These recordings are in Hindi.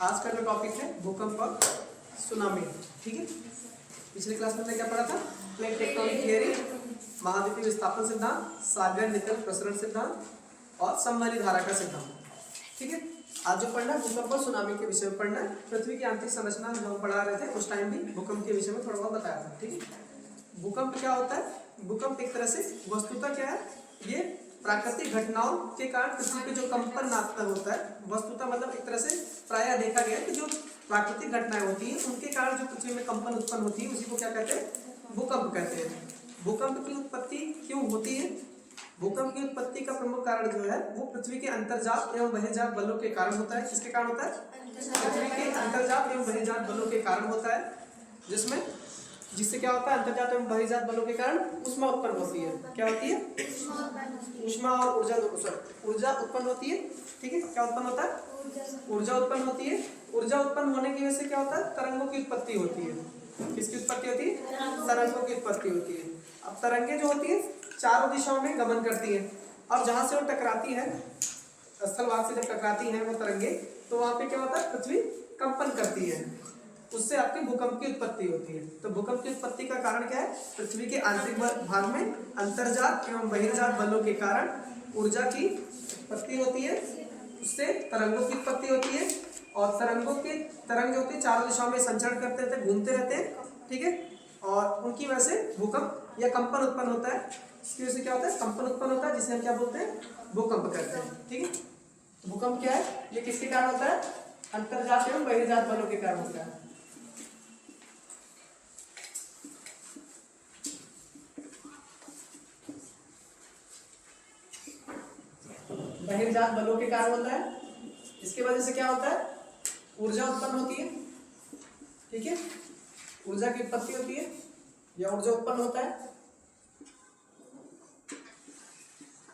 आज का जो टॉपिक है भूकंप और सुनामी। ठीक है, पिछले क्लास में हमने क्या पढ़ा था? प्लेट टेक्टोनिक थियरी, महाद्वीपीय विस्थापन सिद्धांत, सागर निकल प्रसरण सिद्धांत और समवहनी धारा का सिद्धांत। ठीक है, आज जो पढ़ना है भूकंप और सुनामी के विषय में पढ़ना है। पृथ्वी की आंतरिक संरचना जो हम पढ़ा रहे थे उस टाइम भी भूकंप के विषय में थोड़ा बहुत बताया था। ठीक है, भूकंप क्या होता है? भूकंप एक तरह से वस्तुतः क्या है, ये प्राकृतिक घटनाओं के कारण पृथ्वी पे जो कंपन होता है, वस्तुतः मतलब एक तरह से प्रायः देखा गया है कि जो प्राकृतिक घटनाएं होती हैं उनके कारण जो पृथ्वी में कंपन उत्पन्न होती है उसी को क्या कहते हैं? भूकंप कहते हैं। भूकंप की उत्पत्ति क्यों होती है? भूकंप की उत्पत्ति का प्रमुख कारण जो है वो पृथ्वी के अंतर्जात एवं बहिर्जात बलों के कारण होता है। किसके कारण होता है? पृथ्वी के अंतर्जात एवं बहिर्जात बलों के कारण होता है, जिससे क्या होता है? अंतर्जात एवं बहिर्जात बलों के कारण ऊष्मा उत्पन्न होती है। क्या होती है? ऊष्मा और ऊर्जा उत्पन्न होती है। ठीक है, क्या उत्पन्न होता है? ऊर्जा उत्पन्न होती है। ऊर्जा उत्पन्न होने की वजह से क्या होता है? तरंगों की उत्पत्ति होती है। किसकी उत्पत्ति होती है? तरंगों की उत्पत्ति होती है। अब तरंगे जो होती है चारों दिशाओं में गमन करती है और जहां से वो टकराती है, स्थल भाग से जब टकराती है वो तरंगे, तो वहां पे क्या होता है? पृथ्वी कंपन करती है, उससे आपकी भूकंप की उत्पत्ति होती है। तो भूकंप की उत्पत्ति का कारण क्या है? पृथ्वी के आंतरिक भाग में अंतर्जात एवं बहिर्जात बलों के कारण ऊर्जा की उत्पत्ति होती है, उससे तरंगों की उत्पत्ति होती है और तरंग जो होती है चारों दिशाओं में संचरण करते रहते हैं, घूमते रहते हैं। ठीक है, और उनकी वजह से भूकंप या कंपन उत्पन्न होता है। इसकी वजह से क्या होता है? कंपन उत्पन्न होता है, जिसे हम क्या बोलते हैं? भूकंप कहते हैं। ठीक है, भूकंप क्या है? ये किसके कारण होता है? अंतर्जात एवं बहिर्जात बलों के कारण होता है। बहिर्जात बलों के कारण होता है। इसके वजह से क्या होता है? ऊर्जा उत्पन्न होती है। ठीक है, ऊर्जा की उत्पत्ति होती है या ऊर्जा उत्पन्न होता है।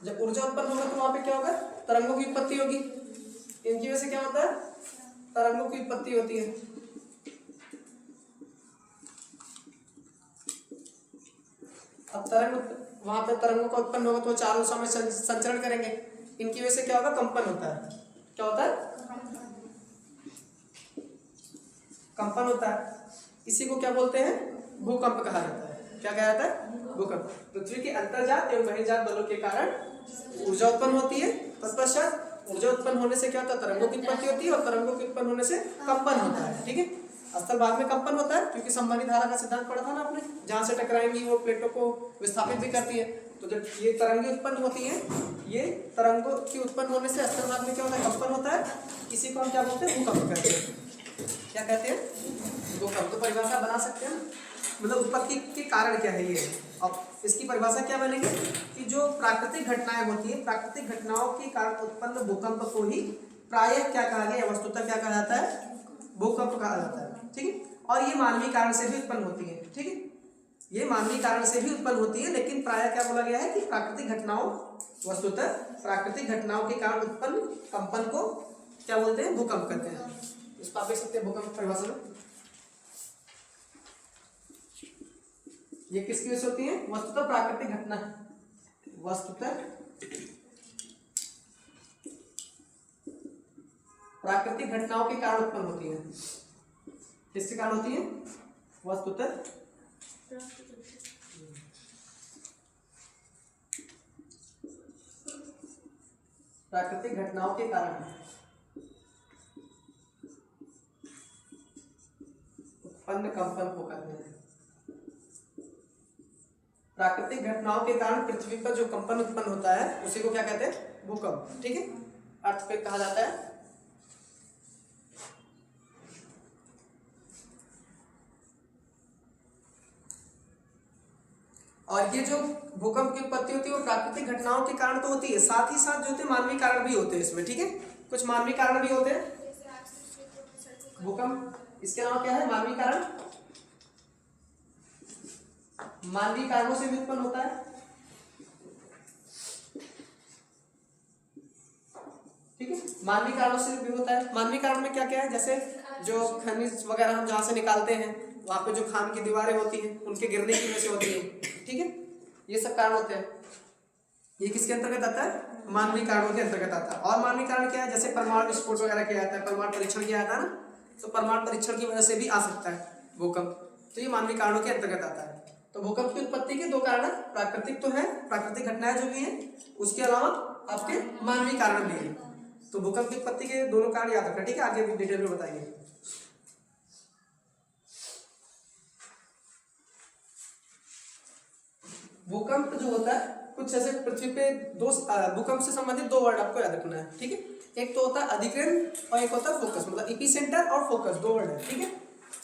जब ऊर्जा उत्पन्न होगा तो वहां पे क्या होगा? तरंगों की उत्पत्ति होगी। इनकी वजह से क्या होता है? तरंगों की उत्पत्ति होती है। अब वहां पे तरंगों का उत्पन्न होगा तो चारों दिशा में संचरण करेंगे। इनकी वजह से क्या होगा? कंपन होता है। क्या होता है? कंपन होता है। इसी को क्या बोलते हैं? भूकंप कहा जाता है। क्या कहा जाता है? भूकंप। पृथ्वी के अंतर्जात एवं बहिर्जात बलों के कारण ऊर्जा उत्पन्न होती है। तत्पश्चात ऊर्जा उत्पन्न होने से क्या होता है? तरंगों की उत्पत्ति होती है और तरंगों की उत्पन्न होने से कंपन होता है। ठीक है, स्थल भाग में कंपन होता है क्योंकि समवहनी धारा का सिद्धांत पढ़ा था ना आपने, जहां से टकराएंगी वो प्लेटों को विस्थापित भी करती है। तो जब ये तरंगे उत्पन्न होती हैं, ये तरंगों की उत्पन्न होने से स्थल भाग में क्या होता है? कंपन होता है। इसी को हम क्या बोलते हैं? भूकंप कहते हैं। क्या कहते हैं? भूकंप। तो परिभाषा बना सकते हैं, मतलब उत्पत्ति के कारण क्या है ये। अब इसकी परिभाषा क्या बनेगी कि जो प्राकृतिक घटनाएं होती हैं, प्राकृतिक घटनाओं के कारण उत्पन्न भूकंप को ही प्रायः क्या कहा गया? वस्तुतः क्या कहा जाता है? भूकंप कहा जाता है। ठीक है, और ये मानवीय कारण से भी उत्पन्न होती है। ठीक है, ये मानवीय कारण से भी उत्पन्न होती है, लेकिन प्रायः क्या बोला गया है कि प्राकृतिक घटनाओं, वस्तुतः प्राकृतिक घटनाओं के कारण उत्पन्न कंपन को क्या बोलते हैं? भूकंप कहते हैं। इसको आप देख सकते हैं भूकंप परिभाषा में। ये किसकी वजह से होती है? वस्तुतः प्राकृतिक घटना, वस्तुतः प्राकृतिक घटनाओं के कारण उत्पन्न होती है। किसके कारण होती है? वस्तुतः प्राकृतिक घटनाओं के कारण उत्पन्न कंपन को कहते हैं। प्राकृतिक घटनाओं के कारण पृथ्वी पर जो कंपन उत्पन्न होता है उसी को क्या कहते हैं? भूकंप। ठीक है, अर्थक्वेक कहा जाता है। और ये जो भूकंप की उत्पत्ति होती है वो प्राकृतिक घटनाओं के कारण तो होती है, साथ ही साथ जो होते हैं मानवीय कारण भी होते हैं इसमें। ठीक है, कुछ मानवीय कारण भी होते हैं भूकंप। इसके अलावा क्या है? मानवीय कारण, मानवीय कारणों से भी उत्पन्न होता है। ठीक है, मानवीय कारणों से भी होता है। मानवीय कारण में क्या क्या है? जैसे जो खनिज वगैरह हम जहां से निकालते हैं, वहां पे जो खान की दीवारें होती हैं उनके गिरने की वजह से होती है। ठीक है, ये सब कारण होते हैं। ये किसके अंतर्गत आता है? मानवीय कारणों के अंतर्गत आता है। और मानवीय कारण क्या है, जैसे परमाणु विस्फोट वगैरह किया जाता है, परमाणु परीक्षण किया जाता है ना, तो परमाणु परीक्षण की वजह से भी आ सकता है भूकंप, तो ये मानवीय कारणों के अंतर्गत आता है। तो भूकंप की उत्पत्ति के दो कारण, प्राकृतिक तो है, प्राकृतिक घटनाएं जो भी है, उसके अलावा आपके मानवीय कारण भी है। तो भूकंप की उत्पत्ति के दोनों कारण याद रखना, ठीक है, आगे डिटेल में बताएंगे। भूकंप जो होता है कुछ ऐसे पृथ्वी पे दो भूकंप से संबंधित दो वर्ड आपको याद रखना है, ठीक है। एक तो होता है अधिकेंद्र और एक होता है फोकस, मतलब एपिसेंटर और फोकस, दो वर्ड है, ठीक है।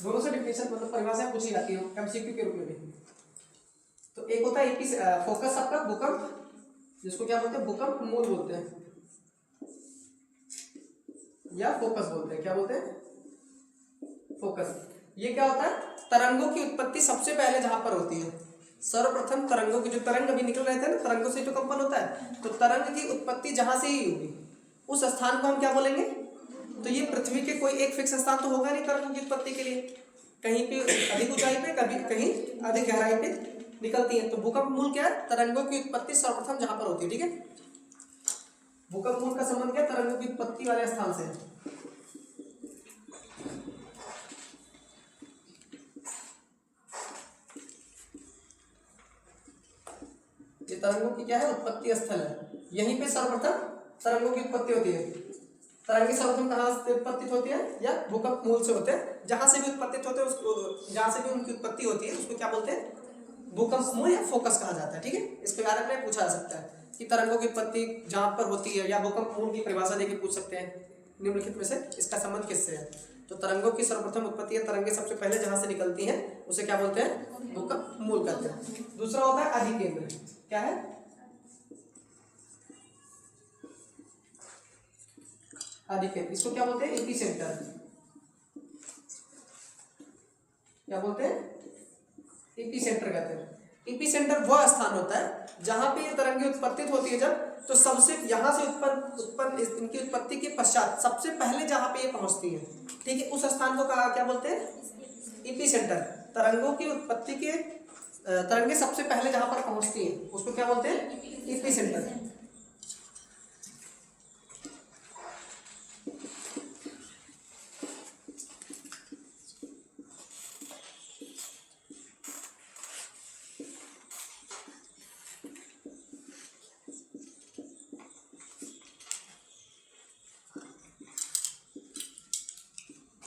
दोनों से डिफिनेशन मतलब परिभाषा पूछी जाती है एमसीक्यू के रूप में भी। तो एक होता है फोकस आपका भूकंप, जिसको क्या बोलते हैं, भूकंप मूल बोलते हैं या फोकस बोलते हैं, क्या बोलते हैं, फोकस। ये क्या होता है, तरंगों की उत्पत्ति सबसे पहले जहां पर होती है, सर्वप्रथम तरंगों की, जो तरंग अभी निकल रहे थे ना, तरंगों से तो कंपन होता है, तो तरंग की उत्पत्ति जहां से ही होगी उस स्थान को हम क्या बोलेंगे। तो ये पृथ्वी के कोई एक फिक्स स्थान तो होगा नहीं तरंगों की उत्पत्ति के लिए, कहीं पे अधिक ऊंचाई पे, कभी कहीं अधिक गहराई पे निकलती है। तो भूकंप मूल क्या है, तरंगों की उत्पत्ति सर्वप्रथम जहां पर होती है, ठीक है। भूकंप मूल का संबंध क्या, तरंगों की उत्पत्ति वाले स्थान से। ये तरंगों की क्या है, उत्पत्ति स्थल है, यहीं पे सर्वप्रथम तरंगों की उत्पत्ति होती है। तरंगे सर्वप्रथम कहाँ से उत्पत्ति होती है, या भूकंप मूल से होते हैं, जहां से भी उत्पत्ति होते हैं उसको, जहां से भी उनकी उत्पत्ति होती है उसको क्या बोलते हैं, भूकंप मूल या फोकस कहा जाता है, ठीक है। इसके बारे में पूछा जा सकता है कि तरंगों की उत्पत्ति जहां पर होती है, या भूकंप मूल की परिभाषा देके पूछ सकते हैं निम्नलिखित में से इसका संबंध किससे है। तो तरंगों की सर्वप्रथम उत्पत्ति है, तरंगे सबसे पहले जहां से निकलती हैं उसे क्या बोलते हैं, भूकंप मूल कहते हैं। दूसरा होता है अधिकेंद्र, क्या है, अधिकेंद्र, इसको क्या बोलते हैं, एपिसेंटर, क्या बोलते हैं, एपिसेंटर कहते हैं। एपिसेंटर वह स्थान होता है जहां पे ये तरंगे उत्पत्तित होती है जब, तो सबसे यहां से उत्पन्न इनकी उत्पत्ति के पश्चात सबसे पहले जहां पे ये पहुंचती है, ठीक है, उस स्थान को क्या बोलते हैं, एपिसेंटर। तरंगों की उत्पत्ति के तरंगे सबसे पहले जहां पर पहुंचती है उसको क्या बोलते हैं, एपिसेंटर।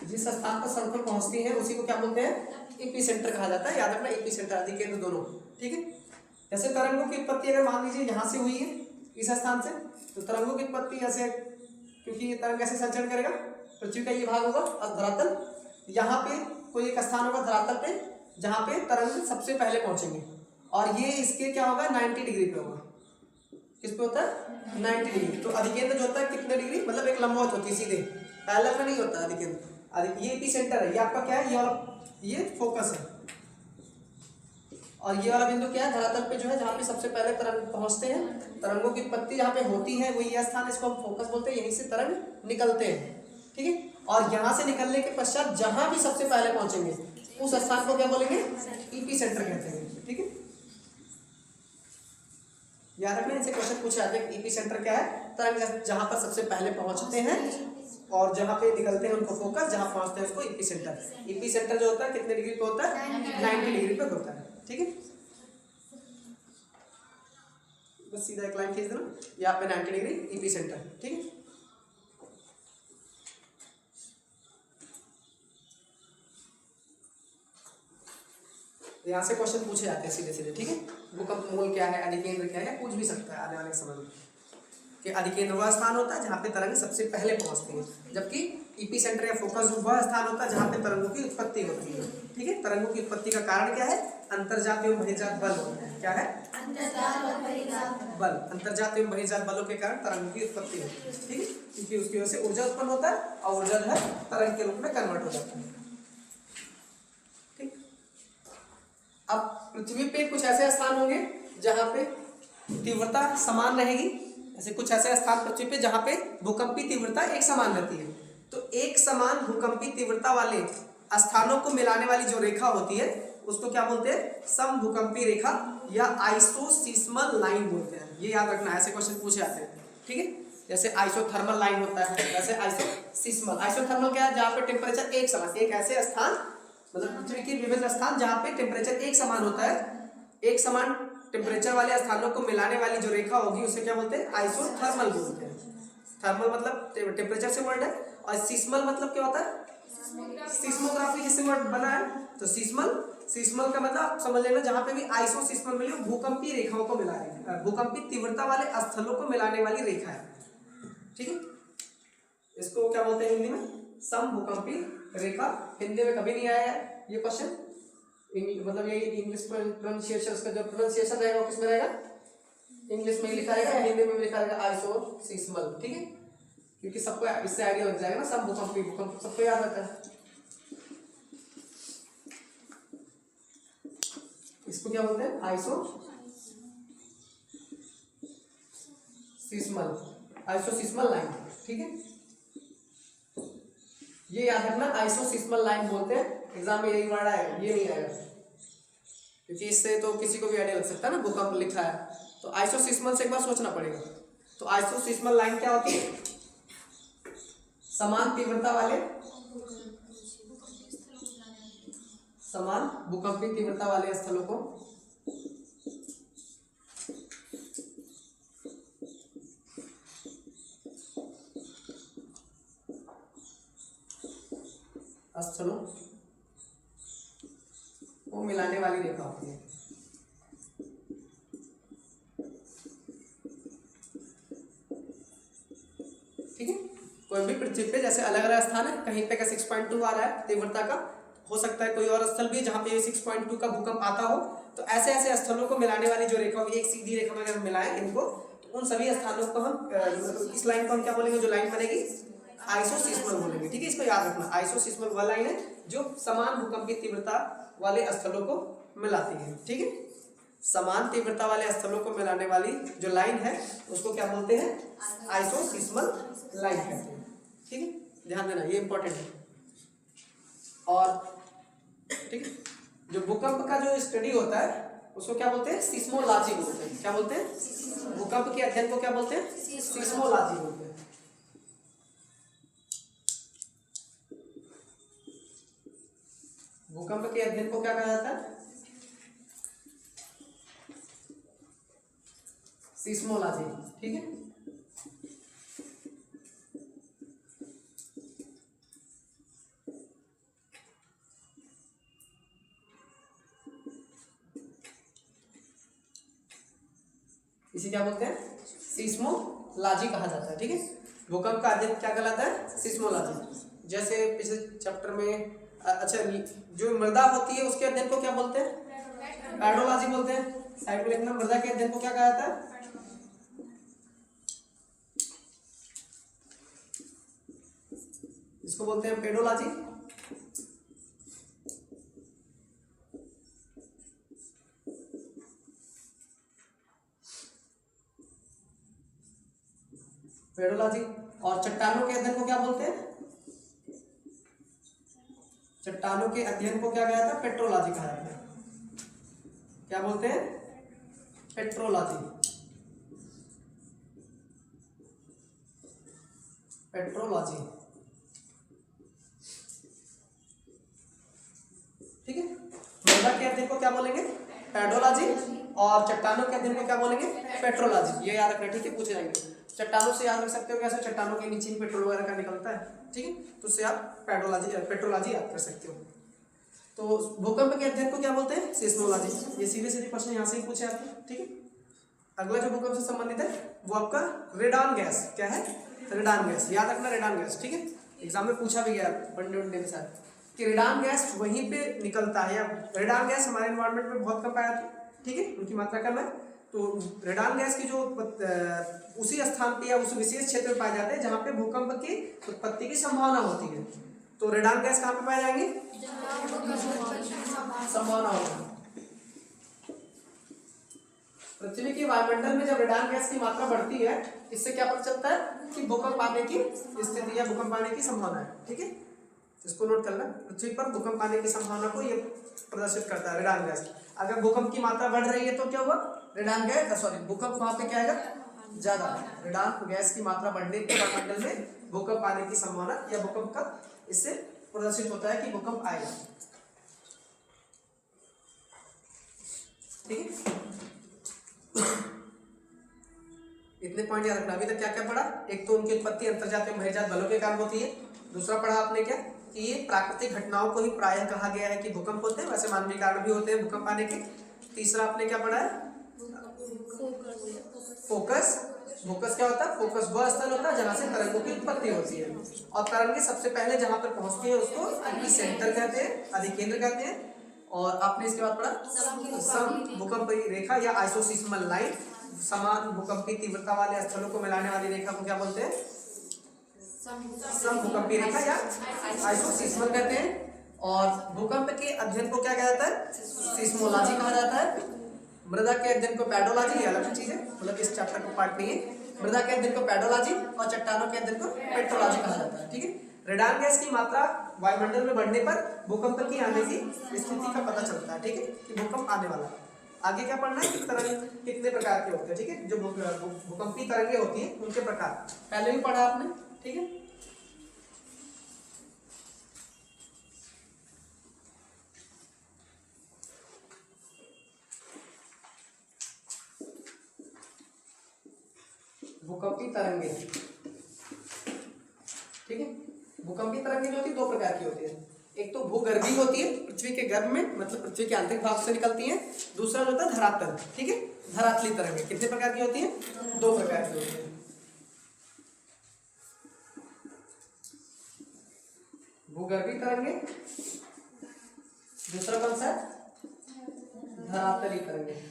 जिस स्थान पर सर्वप्रथम पहुंचती है उसी को क्या बोलते हैं, एपिसेंटर कहा जाता है, याद रखना, एपिसेंटर अधिकेंद्र दोनों, ठीक है। जैसे तरंगों की उत्पत्ति अगर मान लीजिए यहाँ से हुई है इस स्थान से, तो तरंगों की उत्पत्ति ऐसे, क्योंकि ये तरंग ऐसे संचरण करेगा, पृथ्वी का ये भाग होगा और धरातल, यहाँ पे कोई एक स्थान होगा धरातल पे जहाँ पे तरंग सबसे पहले पहुंचेंगे, और ये इसके क्या होगा, 90 डिग्री पे होगा। किस पे होता है, 90 डिग्री। तो अधिकेंद्र जो होता है कितने डिग्री, मतलब एक लंबवत होती है सीधे, पैरेलल में नहीं होता अधिकेंद्र। ये एपिसेंटर है, ये आपका क्या है, ये वाला, ये फोकस है, और ये वाला बिंदु क्या है, धरातल पे जो है जहाँ पे सबसे पहले तरंग पहुंचते हैं, तरंगों की उत्पत्ति जहाँ पे होती है वो ये स्थान, इसको हम फोकस बोलते हैं, यहीं से तरंग निकलते हैं, ठीक है। और यहाँ से निकलने के पश्चात जहाँ भी सबसे पहले पहुंचेंगे उस स्थान को क्या बोलेंगे, एपिसेंटर कहते हैं, ठीक है। याद रखना, इनसे क्वेश्चन पूछे जाते हैं, एपिसेंटर क्या है, तरंग जहाँ पर सबसे पहले पहुंचते हैं और जहाँ पे निकलते हैं उनको फोकस, जहाँ पहुंचते हैं उसको एपिसेंटर। एपिसेंटर जो होता है कितने डिग्री पे होता है, 90 डिग्री पे होता है, ठीक है। बस सीधा एक लाइन खींच देना, यहाँ पे 90 डिग्री एपिसेंटर, ठीक है। यहाँ से क्वेश्चन पूछे जाते हैं सीधे सीधे, ठीक है। भूकंप मूल क्या है, अधिकेंद्र क्या है, पूछ भी सकता है आने वाले समय में कि अधिकेंद्र वह स्थान होता है जहाँ पे तरंग सबसे पहले पहुंचती है, जबकि एपिसेंटर या फोकस वह स्थान होता है जहाँ पे तरंगों की उत्पत्ति होती है, ठीक है। तरंगों की उत्पत्ति का कारण क्या है, अंतर्जात एवं बहिर्जात बल होता है, क्या है, बल, अंतर्जात एवं बहिर्जात बलों के कारण तरंगों की उत्पत्ति होती है, ठीक है, क्योंकि उसकी वजह से ऊर्जा उत्पन्न होता है और ऊर्जा जो है तरंग के रूप में कन्वर्ट हो जाता है, ठीक। अब पृथ्वी पे कुछ ऐसे स्थान होंगे जहाँ पे तीव्रता समान रहेगी, ऐसे कुछ ऐसे स्थान पृथ्वी पे जहाँ पे भूकंपी तीव्रता एक समान रहती है। तो एक समान भूकंपी तीव्रता वाले स्थानों को मिलाने वाली जो रेखा होती है उसको क्या बोलते हैं, समभूकंपी रेखा या आइसोसीस्मल लाइन बोलते हैं। ये याद रखना, ऐसे क्वेश्चन पूछे जाते हैं ठीक है। जैसे आइसोथर्मल लाइन होता है, वैसे आइसोसिस्मल। आइसोथर्मल क्या है? जहाँ पे टेम्परेचर एक समान, एक ऐसे स्थान मतलब पृथ्वी के विभिन्न स्थान जहाँ पे टेम्परेचर एक समान होता है, एक समान टेम्परेचर वाले स्थानों को मिलाने वाली जो रेखा होगी उसे क्या बोलते हैं? आइसोथर्मल बोलते हैं। थर्मल मतलब टेम्परेचर से वर्ड है, और सिस्मल मतलब क्या होता है? सिस्मोग्राफी जिससे वर्ड बना है, तो सिस्मल का मतलब आप समझ लेना, जहाँ पे भी आइसोसिस्मल मिले भूकंपीय रेखाओं को मिला रही है, भूकंपीय तीव्रता वाले स्थलों को मिलाने वाली रेखा है, ठीक है। इसको क्या बोलते हैं हिंदी में? समभूकंपीय रेखा। हिंदी में कभी नहीं आया है ये क्वेश्चन, मतलब ये इंग्लिश प्रोनाउंसिएशन, इसका जो प्रोनाउंसिएशन रहेगा किसमें रहेगा? इंग्लिश में ही लिखा रहेगा, हिंदी में भी लिखा रहेगा आइसोसिस्मल, ठीक है। क्योंकि सबको इससे आइडिया हो जाएगा ना, समभूकंपीय भूकंप सबको याद रहता है। इसको क्या बोलते हैं? आइसोसिस्मल लाइन, ठीक है। ये याद रखना, आइसोसिस्मल लाइन बोलते हैं। एग्जाम में यही वर्ड आएगा, ये नहीं आएगा, क्योंकि इससे तो किसी को भी आइडिया लग सकता है ना, भूकंप लिखा है तो आइसोसिस्मल से एक बार सोचना पड़ेगा। तो आइसोसिस्मल लाइन क्या होती है? समान तीव्रता वाले, समान भूकंपीय तीव्रता वाले स्थलों को को मिलाने वाली रेखा होती है, ठीक है। कोई भी पृथ्वी पे जैसे अलग अलग स्थान है, कहीं पे का 6.2 आ रहा है तीव्रता का, हो सकता है कोई और स्थल भी जहाँ पे 6.2 का भूकंप आता हो, तो ऐसे ऐसे स्थलों को मिलाने वाली जो रेखा होगी, एक सीधी रेखा में अगर मिलाएं इनको, तो उन सभी स्थानों को हम इस लाइन को हम क्या बोलेंगे? जो लाइन बनेगी आइसोसिस्मल बोलेंगे, ठीक है। इसको याद रखना, आइसोसिस्मल वह लाइन है जो समान भूकंपीय तीव्रता वाले स्थलों को मिलाती है, ठीक है। समान तीव्रता वाले स्थलों को मिलाने वाली जो लाइन है उसको क्या बोलते हैं? आइसोसिस्मल लाइन कहते हैं, ठीक है। ध्यान देना, ये इंपॉर्टेंट है। और ठीक है, जो भूकंप का जो स्टडी होता है उसको क्या बोलते हैं? सिस्मोलॉजी बोलते हैं। क्या बोलते हैं? भूकंप के अध्ययन को क्या बोलते हैं? सिस्मोलॉजी बोलते हैं। भूकंप के अध्ययन को क्या कहा जाता है? सिस्मोलॉजी, ठीक है। इसे क्या बोलते हैं? सिस्मोलॉजी कहा जाता है, ठीक है। भूकंप का अध्ययन क्या कहलाता है? सिस्मोलॉजी। जैसे पिछले चैप्टर में अच्छा, जो मृदा होती है उसके अध्ययन को क्या बोलते हैं? पेडोलॉजी बोलते हैं। साइड में लिखना, मृदा के अध्ययन को क्या कहा जाता है? इसको बोलते हैं पेडोलॉजी। पेडोलॉजी। और चट्टानों के अध्ययन को क्या बोलते हैं? चट्टानों के अध्ययन को क्या कहा जाता है? पेट्रोलॉजी कहा जाता है। क्या बोलते हैं? पेट्रोलॉजी। पेट्रोलॉजी, ठीक है। मृदा के अध्ययन को क्या बोलेंगे? पेडोलॉजी। और चट्टानों के अध्ययन को क्या बोलेंगे? पेट्रोलॉजी। ये याद रखना, ठीक है, पूछे जाएंगे। चट्टानों से याद रख सकते हो कैसे? चट्टानों के नीचे पेट्रोल वगैरह का निकलता है, ठीक है, तो उससे आप पेट्रोलॉजी याद कर सकते हो। तो भूकंप के अध्ययन को क्या बोलते हैं? सिस्मोलॉजी। ये सीधे सीधे प्रश्न यहाँ से ही पूछे आते हैं, ठीक है। अगला जो भूकंप से संबंधित है वो आपका रेडान गैस। क्या है? Radon gas. याद रखना, रेडान गैस, ठीक है। एग्जाम में पूछा भी गया वनडे के साथ कि रेडान गैस वहीं पे निकलता है, या रेडान गैस हमारे एनवायरनमेंट में बहुत कम पाया जाता है, ठीक है, उनकी मात्रा कम है। तो रेडान गैस की जो उसी स्थान पे या उस विशेष क्षेत्र में पाए जाते हैं जहाँ पे भूकंप की उत्पत्ति की संभावना होती है। तो रेडान गैस कहाँ पे पाए जाएंगे? संभावना होगी। पृथ्वी के वायुमंडल में जब रेडान गैस की मात्रा बढ़ती है, इससे क्या पता चलता है कि भूकंप आने की स्थिति या भूकंप आने की संभावना है, ठीक है। इसको नोट करना, पृथ्वी पर भूकंप आने की संभावना को ये प्रदर्शित करता है रेडान गैस। अगर भूकंप की मात्रा बढ़ रही है तो क्या हुआ? रेडान गैस, सॉरी, भूकंप वहां पे क्या आएगा? ज्यादा है। रेडान गैस की मात्रा बढ़ने पर वायुमंडल में भूकंप आने की संभावना या भूकंप का इससे प्रदर्शित होता है कि भूकंप आएगा। ठीक है, इतने पॉइंट याद रखना। अभी तक क्या क्या पढ़ा? एक तो उनकी उत्पत्ति अंतर्जातीय और बहिर्जात बलों के कारण होती है। दूसरा पढ़ा आपने क्या कि ये प्राकृतिक घटनाओं को ही प्रायः कहा गया है कि भूकंप होते हैं, वैसे मानवीय कारण भी होते हैं भूकंप आने के। तीसरा आपने क्या पढ़ा है? फोकस। फोकस क्या होता है? फोकस वह स्थल होता है जहां से तरंगों की उत्पत्ति होती है, और तरंगे सबसे पहले जहां पर पहुंचती है उसको एपिसेंटर कहते हैं, अधिकेंद्र कहते हैं। और आपने इसके बाद पढ़ा सम भूकंप रेखा या आइसोसिस्मल लाइन, समान भूकंप की तीव्रता वाले स्थलों को मिलाने वाली रेखा को क्या बोलते हैं? समभूकंपीय रेखा या आइसोसिस्मल कहते हैं। और भूकंप के अध्ययन को क्या कहा जाता है? सिस्मोलॉजी कहा जाता है। मृदा के अध्ययन को पेडोलॉजी, अलग चीज है, मतलब इस चैप्टर को पार्ट नहीं है। मृदा के अध्ययन को पेडोलॉजी और चट्टानों के अध्ययन को पेट्रोलॉजी कहा जाता है। ठीक है, रेडान गैस की मात्रा वायुमंडल में बढ़ने पर भूकंप की आने की स्थिति का पता चलता है। ठीक है, कि भूकंप आने वाला है। आगे क्या पढ़ना है कि तरंग कितने प्रकार के होते हैं। ठीक है, जो भूकंपी तरंगे होती हैं उनके प्रकार पहले भी पढ़ा आपने। ठीक है, भूकंपी तरंगे। ठीक है, भूकंपी तरंगे जो होती है दो प्रकार की होती है। एक तो भूगर्भीय होती है, पृथ्वी के गर्भ में, मतलब पृथ्वी के आंतरिक भाग से निकलती हैं। दूसरा जो होता है धरातल। ठीक है, धरातली तरंगे कितने प्रकार की होती है? दो प्रकार की होती है। भूगर्भीय तरंगे, दूसरा कौन सा? धरातली तरंगे।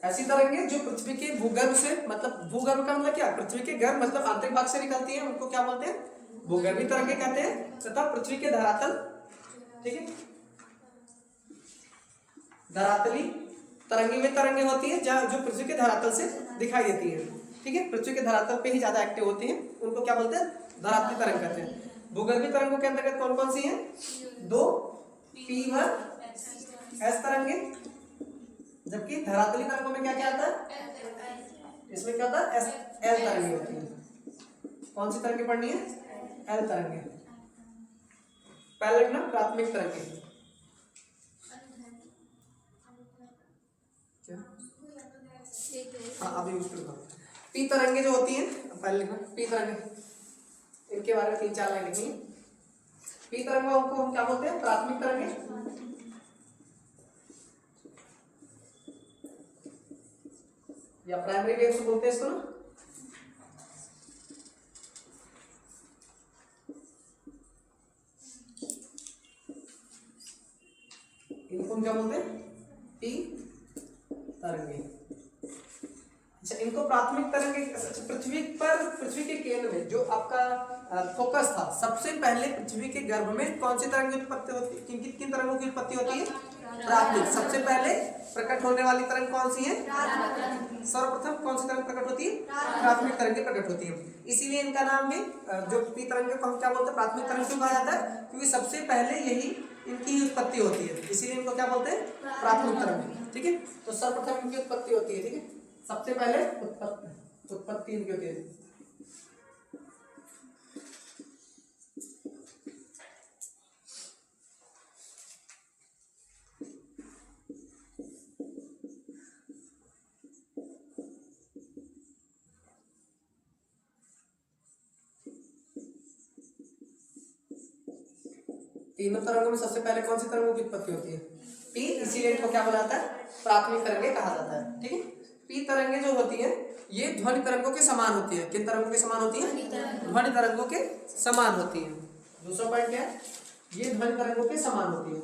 ऐसी तरंगे जो पृथ्वी के भूगर्भ से, मतलब भूगर्भ का मतलब क्या? पृथ्वी के गर्भ मतलब आंतरिक भाग से निकलती है, उनको क्या बोलते हैं? भूगर्भीय तरंगे कहते हैं। तथा पृथ्वी के धरातल, ठीक है, धरातली तरंगे वे तरंगे होती है जो पृथ्वी के धरातल से दिखाई देती है। ठीक है, पृथ्वी के धरातल पे ही ज्यादा एक्टिव होती है, उनको क्या बोलते हैं? धरातली तरंग कहते हैं। भूगर्भीय तरंगों के अंतर्गत कौन कौन सी है? दो P व S तरंगे, जबकि धरातली तरंगों में क्या क्या आता है? इसमें क्या होता है? L तरंगे होती है। कौन सी तरंगे पढ़नी है? L तरंगे। पहले लिखना प्राथमिक तरंगे। क्या? हाँ, अभी उसको P तरंगे जो होती हैं, पहले लिखना P तरंगे। इनके बारे में 3-4 लाइन लिखनी। P तरंगों को हम क्या बोलते हैं? प्राथमिक तरंगे। या प्राइमरी वेव्स बोलते हैं इसको ना। इनको क्या बोलते हैं? P तरंगे। अच्छा, इनको प्राथमिक तरंगे। पृथ्वी पर, पृथ्वी के केंद्र में जो आपका फोकस था, सबसे पहले पृथ्वी के गर्भ में कौन सी तरंग की उत्पत्ति होती है? किन तरंगों की उत्पत्ति होती है? प्राथमिक। सबसे पहले प्रकट होने वाली तरंग कौन सी है? सर्वप्रथम कौन सी तरंग प्रकट होती है? प्राथमिक तरंगे प्रकट होती है। इसीलिए इनका नाम भी, जो P तरंगे को हम क्या बोलते हैं? प्राथमिक तरंग क्यों कहा जाता है? क्योंकि सबसे पहले यही इनकी उत्पत्ति होती है, इसीलिए इनको क्या बोलते हैं? प्राथमिक तरंग। ठीक है, तो सर्वप्रथम इनकी उत्पत्ति होती है। ठीक है, सबसे पहले उत्पत्ति इनकी होती है। तीनों तरंगों में सबसे पहले कौन सी तरंगों की उत्पत्ति होती है? P, इसीलिए इनको क्या बनाता है? प्राथमिक तरंगे कहा जाता है। ठीक है, P तरंगे जो होती हैं ये ध्वनि तरंगों के समान होती है। किन तरंगों के समान होती है? ध्वनि तरंगों के समान होती है। दूसरा पॉइंट क्या है? ये ध्वनि तरंगों के समान होती है।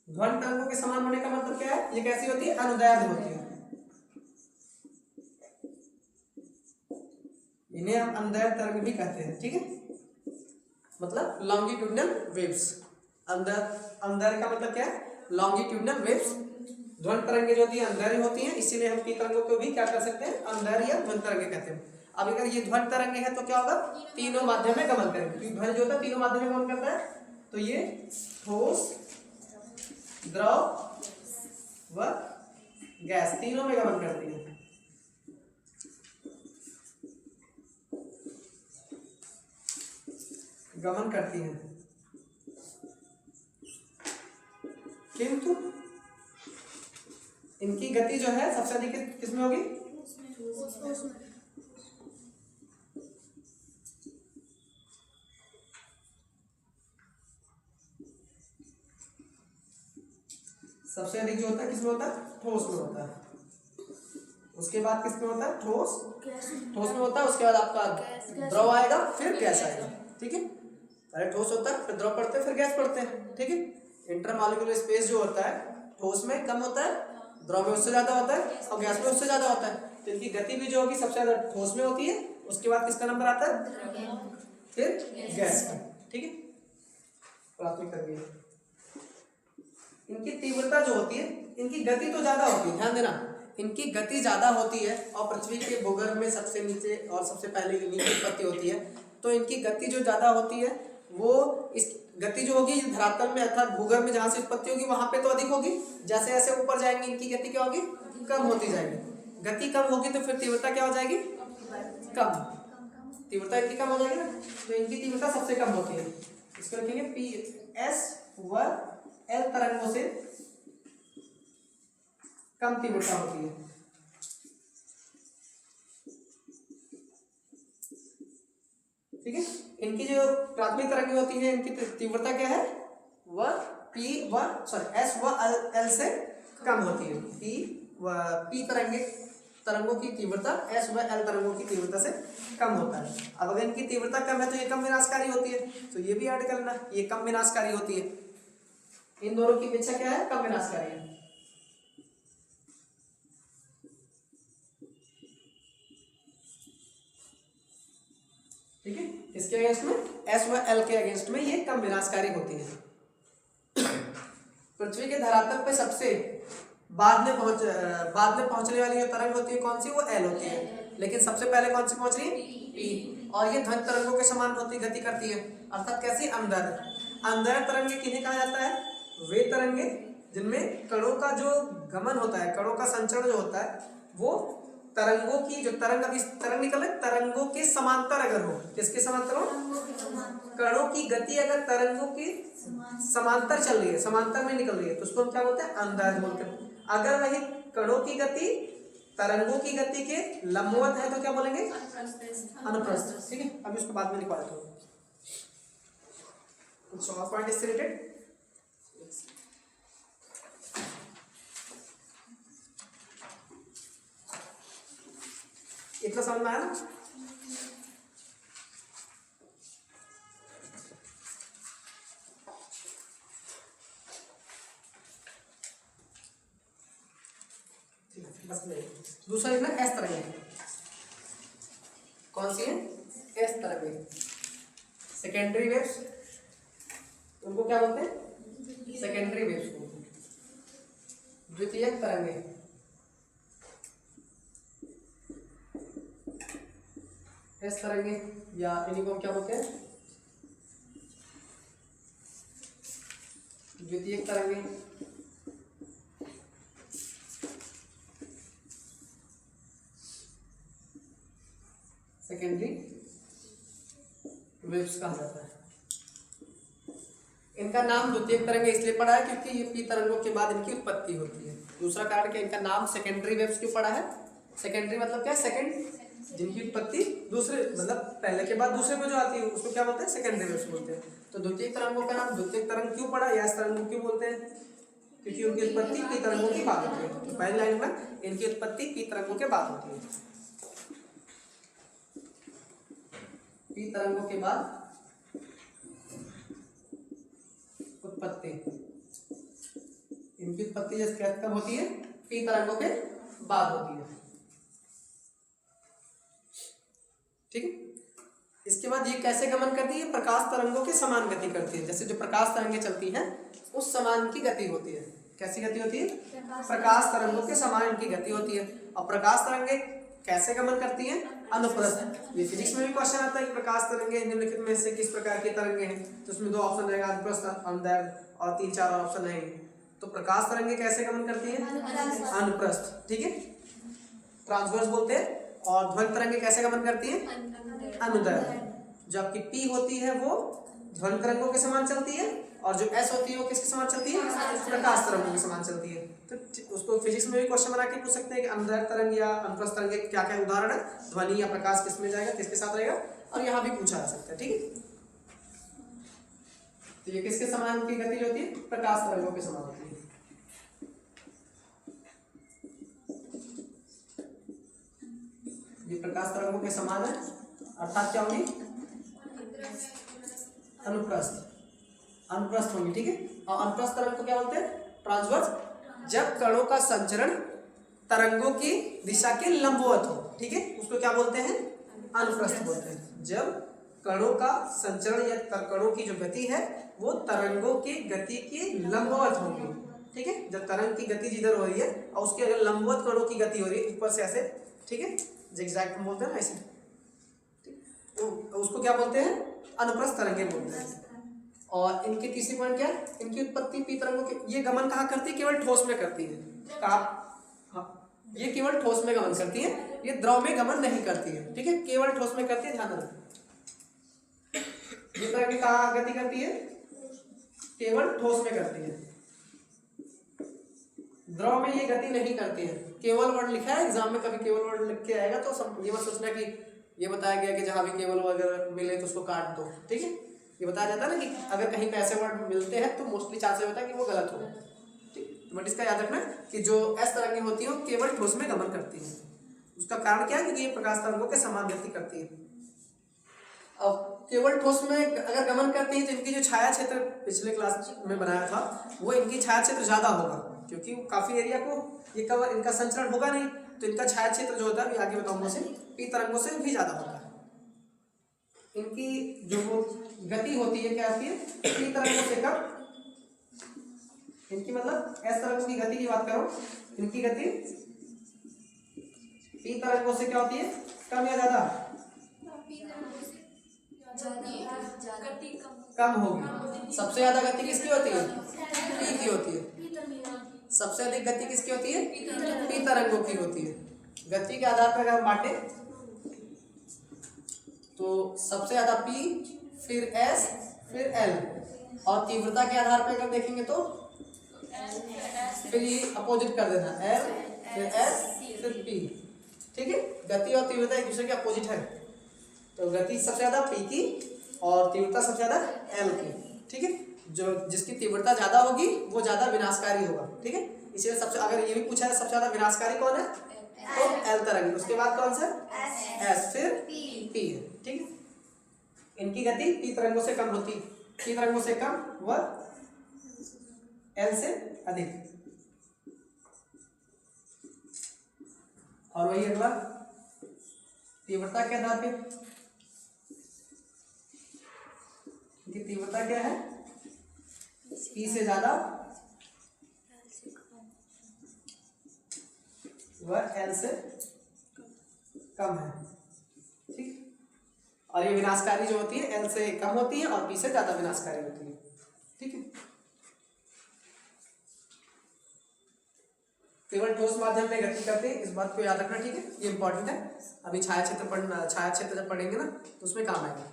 ध्वनि तरंगों के समान होने का मतलब क्या है? ये कैसी होती है? अनुदैर्ध्य होती है। इन्हें हम अनुदैर्ध्य तरंग भी कहते हैं। ठीक है, मतलब लॉन्गिट्यूडिनल वेव्स। अनुदैर्ध्य का मतलब क्या है? Longitudinal waves. ध्वनि तरंगे जो होती है अनुदैर्ध्य होती हैं, इसीलिए हम P तरंगों को भी क्या कर सकते हैं? अनुदैर्ध्य या ध्वनि तरंगे कहते हैं। अब अगर ये ध्वनि तरंग है तो क्या होगा, तीनों माध्यम में गमन करेंगे, क्योंकि ध्वनि जो होता है तीनों माध्यम में गमन करता है। तो ये ठोस, द्रव व गैस तीनों में गमन करती है। गमन करती हैं, किंतु इनकी गति जो है सबसे अधिक किसमें होगी, सबसे अधिक जो होता है किसमें होता है, ठोस में होता है। उसके बाद किसमें होता है, ठोस में होता है। उसके बाद आपका द्रव आएगा, फिर गैस आएगा। ठीक है, पहले ठोस होता है, फिर द्रव पढ़ते हैं, फिर गैस पढ़ते हैं। ठीक है, इंटरमॉलिक्यूलर स्पेस जो होता है ठोस में कम होता है, द्रव में उससे ज्यादा होता है, और गैस में उससे ज्यादा होता है। तो इनकी गति भी जो होगी सबसे ज्यादा ठोस में होती है, उसके बाद किसका नंबर आता है, फिर गैस का। ठीक है, प्राथमिक करके इनकी तीव्रता जो होती है, इनकी गति तो ज्यादा होती है, ध्यान देना, इनकी गति ज्यादा होती है, और पृथ्वी के भूगर्भ में सबसे नीचे और सबसे पहले इन्हीं की उत्पत्ति होती है। तो इनकी गति जो ज्यादा होती है, वो इस गति जो होगी धरातल में अर्थात भूगर्भ में जहां से उत्पत्ति होगी वहां पे तो अधिक होगी, जैसे जैसे ऊपर जाएंगे इनकी गति क्या होगी, कम होती जाएगी। गति कम होगी तो फिर तीव्रता क्या हो जाएगी, कम, तीव्रता इनकी कम हो जाएगी ना। तो इनकी तीव्रता सबसे कम होती है, इसको लिखेंगे पी एस व एल तरंगों से कम तीव्रता होती है। ठीक है, इनकी जो प्राथमिक तरंगें होती है, इनकी तीव्रता क्या है, वह पी व सॉरी एस व एल से कम होती है। पी तरंगों की तीव्रता एस व एल तरंगों की तीव्रता से कम होता है। अब अगर इनकी तीव्रता कम है तो ये कम विनाशकारी होती है, तो ये भी ऐड करना, ये कम विनाशकारी होती है। इन दोनों की अपेक्षा क्या है, कम विनाशकारी है। ठीक है, इसके अगेंस्ट में एस व एल के अगेंस्ट में ये कम विनाशकारी होती है। पृथ्वी के धरातल पे सबसे बाद में पहुंचने वाली जो तरंग होती है कौन सी, वो एल होती है, लेकिन सबसे पहले कौन सी पहुंच रही है, पी। और ये ध्वनि तरंगों के समान होती गति करती है, अर्थात कैसी, अंदर तरंगे किन्हें कहा जाता है, वे तरंगे जिनमें कणों का जो गमन होता है, कणों का संचरण जो होता है, वो तरंगों की जो तरंग अभी तरंग निकल है, तरंगों के समांतर अगर हो, किसके समांतर हो, कणों की गति अगर तरंगों की समांतर चल रही है, समांतर में निकल रही है, तो उसको हम क्या बोलते हैं, अंदाज बोलते हैं। अगर वही कणों की गति तरंगों की गति के लंबवत है तो क्या बोलेंगे, अनुप्रस्थ। ठीक है, अभी उसको बाद में लिखवा देता हूँ। कुछ और पॉइंट इससे रिलेटेड, इतना समझ में आया ना। दूसरा लिखना एस तरंगे, कौन सी है, एस तरंगे, सेकेंडरी वेव्स, उनको क्या बोलते हैं, सेकेंडरी वेव्स बोलते हैं। द्वितीयक तरंगे, एस तरंगे, या इन्हीं को हम क्या बोलते हैं, द्वितीयक तरंगे। सेकेंडरी वेव्स कहा जाता है। इनका नाम द्वितीयक तरंगे इसलिए पड़ा है क्योंकि ये पी तरंगों के बाद इनकी उत्पत्ति होती है। दूसरा कारण कि इनका नाम सेकेंडरी वेव्स क्यों पड़ा है, सेकेंडरी मतलब क्या है, सेकंड, जिनकी उत्पत्ति दूसरे मतलब पहले के बाद दूसरे में जो आती है उसको क्या बोलते हैं, सेकेंडरी वेव्स बोलते हैं। तो द्वितीयक तरंगों का नाम द्वितीयक तरंग क्यों पड़ा, या तरंगों क्यों बोलते हैं, क्योंकि उनकी उत्पत्ति पी तरंगों के बाद होती है। तो पहली लाइन में इनकी उत्पत्ति पी तरंगों के बाद होती है, पी तरंगों के बाद उत्पत्ति, इनकी उत्पत्ति कब होती है, पी तरंगों के बाद होती है। ठीक है, इसके बाद ये कैसे गमन करती है, प्रकाश तरंगों के समान गति करती है। जैसे जो प्रकाश तरंगें चलती हैं उस समान की गति होती है। कैसी गति होती है, प्रकाश तरंगों के समान इनकी गति होती है। और प्रकाश तरंगे कैसे गमन करती हैं? अनुप्रस्थ। ये फिजिक्स में भी क्वेश्चन आता है कि प्रकाश तरंगे निम्नलिखित में से किस प्रकार की तरंगे हैं, तो उसमें 2 ऑप्शन रहेगा, अनुप्रस्थ, अनुदैर्ध्य और 3-4 ऑप्शन रहेंगे। तो प्रकाश तरंगे कैसे गमन करती हैं? अनुप्रस्थ, ठीक है, ट्रांसवर्स बोलते हैं। और ध्वनि तरंगे कैसे गमन करती हैं? अनुदैर्ध्य। जो आपकी पी होती है वो ध्वनि तरंगों के समान चलती है, और जो एस होती है वो किसके समान चलती है? प्रकाश तरंगों के समान चलती है। तो उसको फिजिक्स में भी क्वेश्चन बना के पूछ सकते हैं कि अनुदैर्ध्य तरंग या अनुप्रस्थ तरंग क्या क्या उदाहरण है, ध्वनि या प्रकाश किस में जाएगा, किसके साथ रहेगा, और यहाँ भी पूछा जा सकता है, ठीक है। तो ये किसके समान की गति होती है? प्रकाश तरंगों के समान होती है। ये प्रकाश तरंगों के समान है, अर्थात क्या होगी? अनुप्रस्थ, अनुप्रस्थ होंगी, ठीक है। और अनुप्रस्थ तरंग को क्या बोलते हैं? ट्रांसवर्स। जब कणों का संचरण तरंगों की दिशा के लंबवत हो, ठीक है, उसको क्या बोलते हैं? अनुप्रस्थ बोलते हैं। जब कणों का संचरण या कणों की जो गति है वो तरंगों की गति के लंबवत होगी, ठीक है। जब तरंग की गति जिधर हो रही है और उसके अगर लंबवत कणों की गति हो रही है ऊपर से ऐसे, ठीक है, जिगजैग हम बोलते हैं ना ऐसे, तो उसको क्या बोलते हैं? अनुप्रस्थ तरंगे बोलते हैं। और इनकी तीसरी पॉइंट क्या है? इनकी उत्पत्ति पी तरंगों के, ये गमन कहाँ करती है? केवल ठोस में करती है। कहा? हाँ, ये केवल ठोस में गमन करती है, ये द्रव में गमन नहीं करती है, ठीक है, केवल ठोस में करती है, ध्यान रखना। ये तरंगे कहाँ गति करती है? केवल ठोस में करती है, द्रव में ये गति नहीं करती है। केवल वर्ड लिखा है एग्जाम में, कभी केवल वर्ड लिख के आएगा तो ये मत सोचना कि ये बताया गया कि जहां भी केवल वगैरह मिले तो उसको काट दो, ठीक है। ये बताया जाता है ना कि अगर कहीं पे ऐसे वर्ड मिलते हैं तो मोस्टली चांसेस होता है कि वो गलत हो, ठीक। बट इसका याद रखना कि जो एस तरंगे होती है वो केवल ठोस में गमन करती है। उसका कारण क्या है? क्योंकि ये प्रकाश तरंगों के समान गति करती है। अब केवल ठोस में अगर गमन करती है तो इनकी जो छाया क्षेत्र पिछले क्लास में बनाया था वो इनकी छाया क्षेत्र ज्यादा होगा, क्योंकि काफी एरिया को ये कवर, इनका संचरण होगा नहीं, तो इनका छाया क्षेत्र जो होता है आगे बताऊंगा से पी तरंगों से भी ज्यादा होता है। इनकी जो गति होती है क्या होती है? पी तरंगों से कम। इनकी मतलब एस तरंगों की गति की बात करो, इनकी गति पी तरंगों से क्या होती है? कम या ज्यादा? कम होगी। सबसे ज्यादा गति किसकी होती है? पी की होती है। सबसे अधिक गति किसकी होती है? पी तरंगों की होती है। गति के आधार पर अगर हम बांटे तो सबसे ज्यादा पी, फिर एस, फिर एल, और तीव्रता के आधार पर अगर देखेंगे तो फिर ये अपोजिट कर देना, एल फिर एस फिर पी, ठीक है। गति और तीव्रता एक दूसरे के अपोजिट है, तो गति सबसे ज्यादा पी की और तीव्रता सबसे ज्यादा एल की, ठीक है। जो जिसकी तीव्रता ज्यादा होगी वो ज्यादा विनाशकारी होगा, ठीक है। इसलिए सबसे, अगर ये भी पूछा है सबसे ज्यादा विनाशकारी कौन है तो एल तरंग, उसके बाद कौन सा? एस, फिर पी है, ठीक है। इनकी गति पी तरंगों से कम होती, पी तरंगों से कम व एल से अधिक। और वही अगला तीव्रता के आधार पे, इनकी तीव्रता क्या है? पी से ज्यादा वह एल से कम है, ठीक। और ये विनाशकारी जो होती है एल से कम होती है और पी से ज्यादा विनाशकारी होती है, ठीक है। केवल ठोस माध्यम में गति करते हैं, इस बात को याद रखना, ठीक है, ये इंपॉर्टेंट है। अभी छाया क्षेत्र जब पढ़ेंगे ना तो उसमें काम आएगा।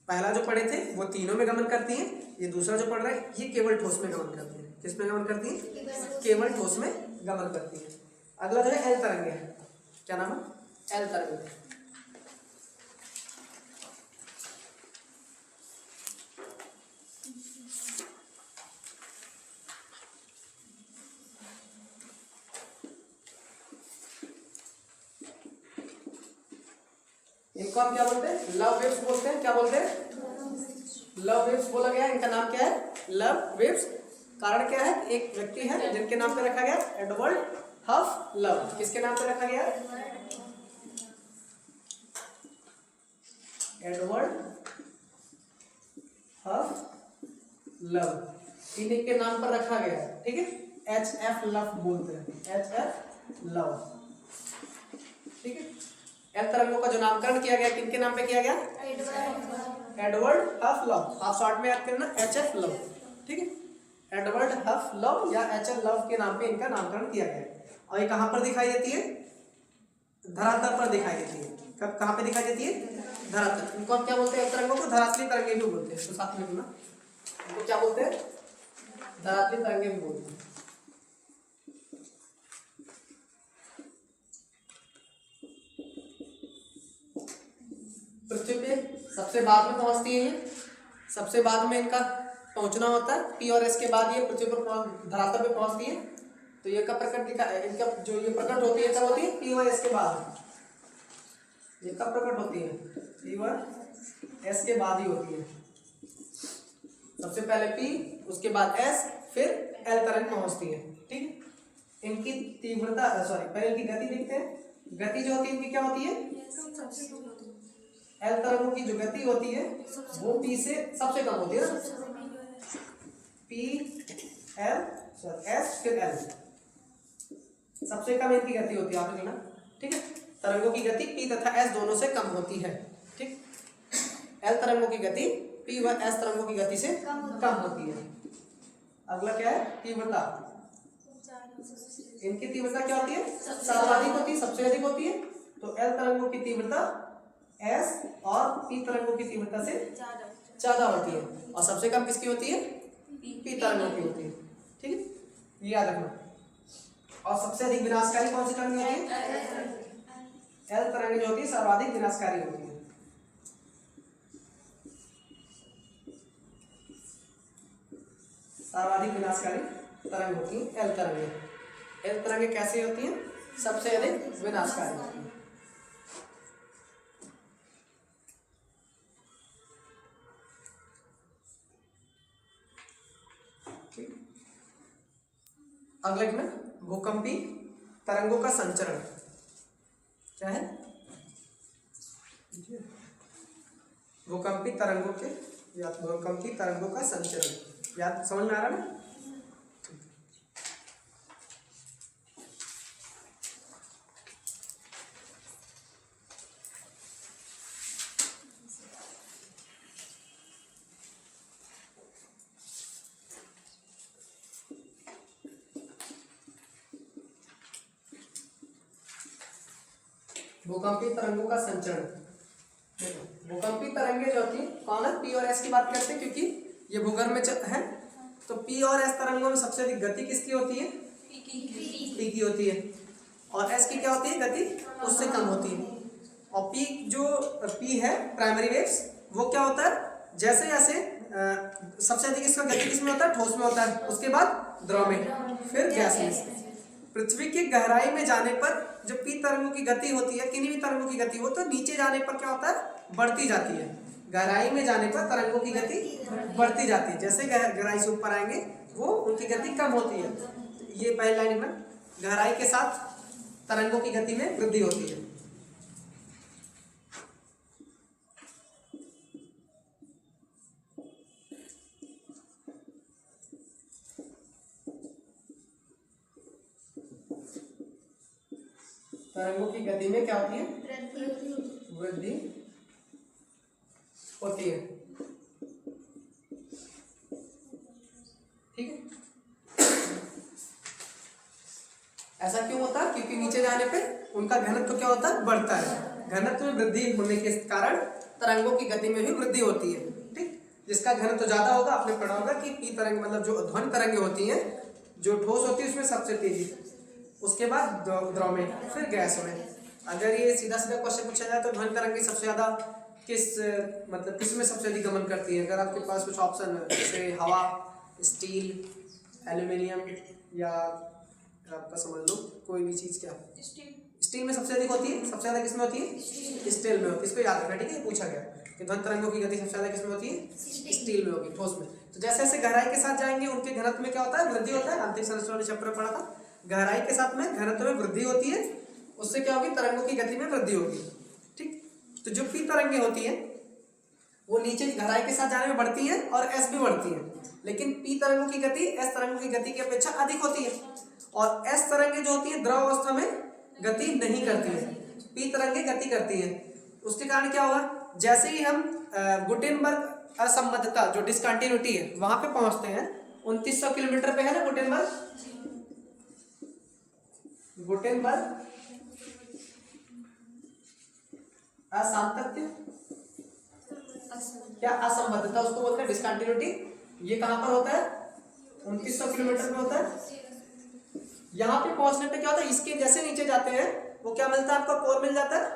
पहला जो पढ़े थे वो तीनों में गमन करती है, ये दूसरा जो पढ़ रहा है ये केवल ठोस में गमन करती है। किस में गमन करती है? केवल ठोस में गमन करती है। अगला जो है एल तरंगे है, क्या नाम है? एल तरंगे। इनको हम क्या बोलते हैं? लव वेव्स बोलते हैं। क्या बोलते हैं? लव वेव्स बोला गया। इनका नाम क्या है? Love waves. कारण क्या है? एक व्यक्ति है जिनके नाम पे रखा गया एडवर्ड हफ लव। किसके नाम पे रखा गया? एडवर्ड हफ लव, इन्हीं के नाम पर रखा गया है, ठीक है। HF लव बोलते हैं, HF लव, ठीक है। एल तरंगों का जो नामकरण किया गया किनके नाम पे किया गया? एडवर्ड हफ लव, आप शॉर्ट में याद करना HF लव, ठीक है। एडवर्ड हफ लव या HL लव के नाम पे इनका नामकरण किया गया। और ये कहाँ पर दिखाई देती है? धरातल पर दिखाई देती है। कब कहाँ पे दिखाई देती है? धरातल। इनको हम क्या बोलते हैं? तरंगों को धरातली तरंगे भी बोलते हैं। तो साथ में सुना, इनको क्या बोलते हैं? धरातली तरंगे भी बोलते हैं। पृथ्वी पे सबसे बाद में पहुंचती है, सबसे बाद में इनका पहुंचना होता है। P और S के बाद ये पृथ्वी पर धरातल पे पहुंचती है। तो ये कब प्रकट दिखा, इनका जो ये प्रकट होती है कब होती है? P और S के बाद। ये कब प्रकट होती है? P और S के बाद ही होती है। सबसे पहले P, उसके बाद S, फिर L तरंग पहुंचती है, ठीक है। इनकी तीव्रता, सॉरी पहले इनकी गति देखते हैं। गति जो होती है इनकी क्या होती है? एल तरंगों की जो गति होती है वो P से सबसे कम होती है ना। P L S फिर L, सबसे कम इनकी गति होती है, आपने लिखना, ठीक है। तरंगों की गति P तथा S दोनों से कम होती है, ठीक। L तरंगों की गति P व S तरंगों की गति से कम होती है। अगला क्या है? तीव्रता। इनकी तीव्रता क्या होती है? सर्वाधिक होती है, सबसे अधिक होती है। तो L तरंगों की तीव्रता S और P तरंगों की तीव्रता से ज्यादा होती है। और सबसे कम किसकी होती है? P तरंगों की होती है, ठीक है, ये याद रखना। और सबसे अधिक विनाशकारी कौन सी तरंग होती है? L तरंग जो होती है सर्वाधिक विनाशकारी होती है। सर्वाधिक विनाशकारी तरंग होती है L तरंगे। L तरंगे कैसे होती हैं? सबसे अधिक विनाशकारी होती है। अगले में भूकंपी तरंगों का संचरण क्या है? भूकंपी तरंगों के या भूकंपी तरंगों का संचरण, याद समझ में आ रहा है ना? भूकंपी तरंगों का संचरण। भूकंपी तरंगे जो होती है कौन है? P और S की बात करते हैं क्योंकि ये भूगर्भ में है। तो P और S तरंगों में सबसे अधिक गति किसकी होती है? P की होती है। और S की क्या होती है? गति उससे कम होती है। और P जो P है प्राइमरी वेव्स, वो क्या होता है? जैसे जैसे सबसे अधिक इसका गति किसमें होता है? ठोस में होता है, उसके बाद द्रव में, फिर गैस में। पृथ्वी की गहराई में जाने पर जो P तरंगों की गति होती है, किन्हीं भी तरंगों की गति हो, तो नीचे जाने पर क्या होता है? बढ़ती जाती है। गहराई में जाने पर तरंगों की गति बढ़ती जाती है। जैसे गहराई से ऊपर आएंगे वो उनकी गति कम होती है। ये पहली लाइन में गहराई के साथ तरंगों की गति में वृद्धि होती है। तरंगों की गति में क्या होती है? वृद्धि होती है, ठीक है। ऐसा क्यों होता है? क्योंकि नीचे जाने पे उनका घनत्व क्या होता है? बढ़ता है। घनत्व में वृद्धि होने के कारण तरंगों की गति में भी वृद्धि होती है, ठीक। जिसका घनत्व ज्यादा होगा, आपने पढ़ा होगा कि P तरंग मतलब जो ध्वनि तरंगे होती हैं, जो ठोस होती है उसमें सबसे तेजी, उसके बाद द्रव में, फिर गैस में। अगर ये सीधा सीधा क्वेश्चन पूछा जाए तो ध्वनि तरंग सबसे ज्यादा किस में सबसे अधिक गमन करती है? अगर आपके पास कुछ ऑप्शन है जैसे हवा, स्टील, एल्यूमिनियम, या आपका समझ लो कोई भी चीज, क्या स्टील में सबसे अधिक होती है? सबसे ज्यादा किसमें होती है? स्टील में होती है। इसको याद रखना, ठीक है, पूछा गया कि ध्वनि तरंगों की गति सबसे ज्यादा किसमें होती है? स्टील में होगी, ठोस में। तो जैसे जैसे गहराई के साथ जाएंगे उनके घनत्व में क्या होता है? वृद्धि होता है। आंतरिक संरचना वाले चैप्टर में पढ़ा था, गहराई के साथ में घनत्व में वृद्धि होती है, उससे क्या होगी? तरंगों की गति में वृद्धि होगी, ठीक। तो जो P तरंगे होती है वो नीचे गहराई के साथ जाने में बढ़ती है और S भी बढ़ती है, लेकिन P तरंगों की गति S तरंगों की गति की अपेक्षा अधिक होती है। और S तरंगे जो होती है द्रव अवस्था में गति नहीं करती है, पी तरंगे गति करती हैं। उसके कारण क्या होगा, जैसे ही हम गुटेनबर्ग असंबद्धता जो डिसकंटिन्यूटी है वहां पे पहुंचते हैं, 2900 किलोमीटर पे है ना गुटेनबर्ग असांतत्य क्या असंबद्धता उसको बोलते हैं डिसकंटिन्यूटी। ये कहां पर होता है, 2900 किलोमीटर पे होता है। यहाँ पे पहुंचने पे क्या होता है, इसके जैसे नीचे जाते हैं वो क्या मिलता है आपका, कोर मिल जाता है,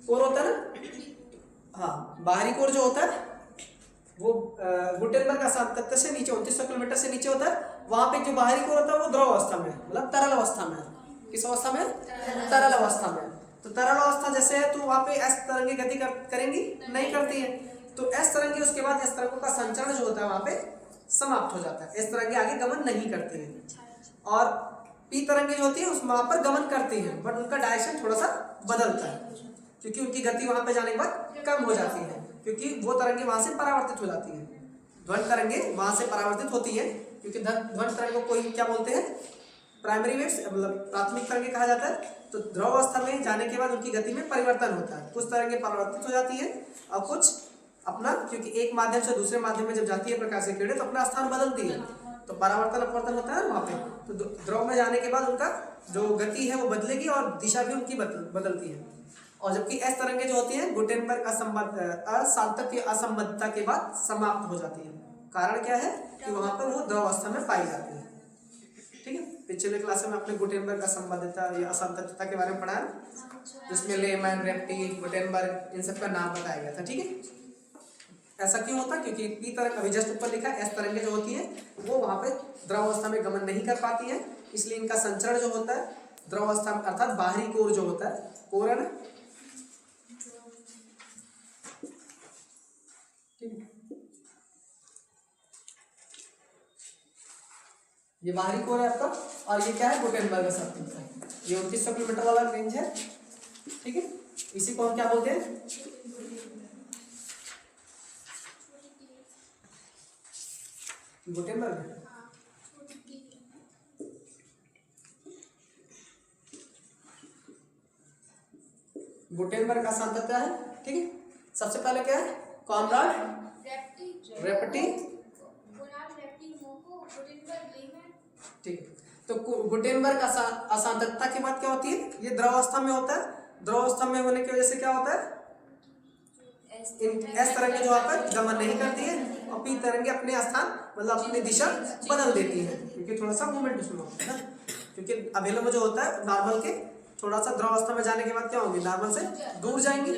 कोर होता है ना। हाँ, बाहरी कोर जो होता है वो गुटेनबर्ग असांतत्य से नीचे 2900 किलोमीटर से नीचे होता है। वहां पे जो बाहरी कोर होता है वो द्रव अवस्था में, मतलब तरल अवस्था में। किस अवस्था में, तरल अवस्था में। तो तरल अवस्था जैसे है तो वहां पे एस तरंगे गति करेंगी नहीं करती है, तो एस तरंगे उसके बाद एस तरंगों का संचरण जो होता है वहां पे समाप्त हो जाता है, एस तरंगे आगे गमन नहीं करती है। और पी तरंगे जो होती है उस वहां पर गमन करती हैं, बट उनका डायरेक्शन थोड़ा सा बदलता है, क्योंकि उनकी गति वहां पे जाने के बाद कम हो जाती है, क्योंकि वो तरंगे वहां से परावर्तित हो जाती है। ध्वनि तरंगे वहां से परावर्तित होती है, क्योंकि ध्वनि तरंगों को ही क्या बोलते हैं, प्राइमरी वेव्स, मतलब प्राथमिक तरंगे कहा जाता है। तो ध्रुव अवस्था में जाने के बाद उनकी गति में परिवर्तन होता है, कुछ तरंगे परावर्तित हो जाती है और कुछ अपना, क्योंकि एक माध्यम से दूसरे माध्यम में जब जाती है प्रकाश की किरणें तो अपना स्थान बदलती है, तो परावर्तन अपवर्तन होता है वहां पे। तो ध्रुव में जाने के बाद उनका जो गति है वो बदलेगी और दिशा भी उनकी बदलती है। और जबकि एस तरंगे जो होती हैं गुटेनबर्ग असांतत्य असंबद्धता के बाद समाप्त हो जाती है। कारण क्या है कि वहां पर वो द्रव अवस्था में पाई जाती है। ठीक है, पिछले क्लास में आपने गुटेनबर्ग असंबद्धता या असंततता के बारे में पढ़ा है, जिसमें लेमैन, रेप्टी, गुटेनबर्ग इन सब का नाम बताया गया था। ठीक है, ऐसा क्यों होता है, क्योंकि पी तरंग अभी जस्ट ऊपर लिखा है, एस तरंगे जो होती है वो वहां पे द्रव अवस्था में गमन नहीं कर पाती है, इसलिए इनका संचरण जो होता है द्रव अवस्था में, अर्थात बाहरी कोर जो होता है, कोर है ना, ये बाहरी कोर है आपका, और ये क्या है गुटेनबर्ग असंततता, ये 2900 किलोमीटर वाला रेंज है। ठीक है, इसी को हम क्या बोलते हैं, गुटेनबर्ग। गुटेनबर्ग असंततता है। ठीक है, सबसे पहले क्या है, कॉनराड रेप्टी। ठीक है, तो गुटेनबर्ग असांततता के बाद क्या होती है, ये द्रव अवस्था में होता है। द्रव अवस्था में होने की वजह से क्या होता है, एस तरंगे जो वहां पर गमन नहीं करती है और पी तरंगे अपने स्थान, मतलब अपनी दिशा बदल देती है, क्योंकि थोड़ा सा मूवमेंट उसमें होता है ना, क्योंकि अभिलंब जो होता है नॉर्मल के थोड़ा सा द्रव अवस्था में जाने के बाद क्या होंगे, नॉर्मल से दूर जाएंगे।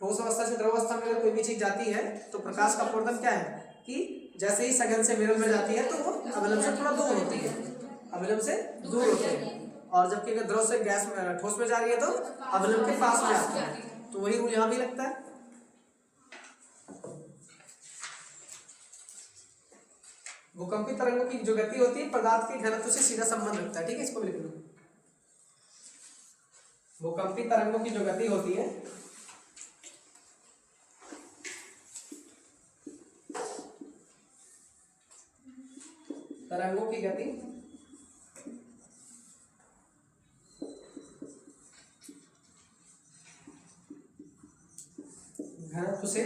ठोस अवस्था से द्रव अवस्था में अगर कोई भी चीज जाती है तो प्रकाश का अपवर्तन क्या है कि जैसे ही सघन से विरल में जाती है तो वो अभिलंब से थोड़ा दूर होती है, अभिलंब से दूर होती है। और जबकि अगर द्रव से गैस में ठोस में जा रही है तो अभिलंब के पास में आती है। तो वही रूल यहाँ भी लगता है। भूकंपी तरंगों की जो गति होती है पदार्थ के घनत्व से सीधा संबंध रखता है। ठीक है, इसको भी लिख लो। भूकंपी तरंगों की जो गति होती है तरंगों की गति घनत्व से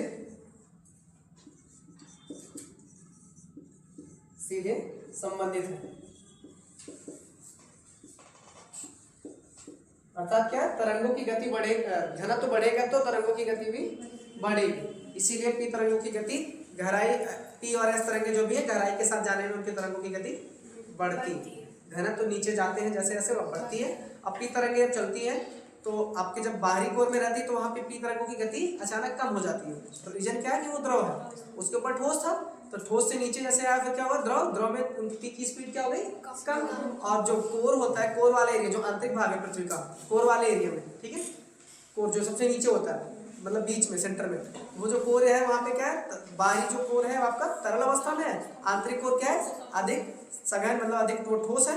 सीधे संबंधित है। अर्थात क्या, तरंगों की गति बढ़ेगा, घनत्व बढ़ेगा तो तरंगों की गति भी बढ़ेगी। इसीलिए पी तरंगों की गति गहराई, पी और एस तरंगे जो भी है गहराई के साथ जाने में उनके तरंगों की गति बढ़ती है। घनत्व तो नीचे जाते हैं जैसे जैसे वह बढ़ती है। अब पी तरंगे जब चलती है तो आपके जब बाहरी कोर में रहती है तो वहां पे पी तरंगों की गति अचानक कम हो जाती है। तो रीजन क्या है कि वो द्रव है, उसके ऊपर ठोस था तो ठोस से नीचे जैसे आया फिर क्या हुआ, द्रव, द्रव में उनकी की स्पीड क्या हो गई, कम। और जो कोर होता है, कोर वाला एरिया जो आंतरिक भाग है पृथ्वी का, कोर वाले एरिया में, ठीक है, कोर जो सबसे नीचे होता है मतलब बीच में सेंटर में, वो जो कोर है वहां पे क्या है, बाहरी जो कोर है आपका तरल अवस्था में है, आंतरिक कोर क्या है अधिक सघन, मतलब अधिक वो ठोस है,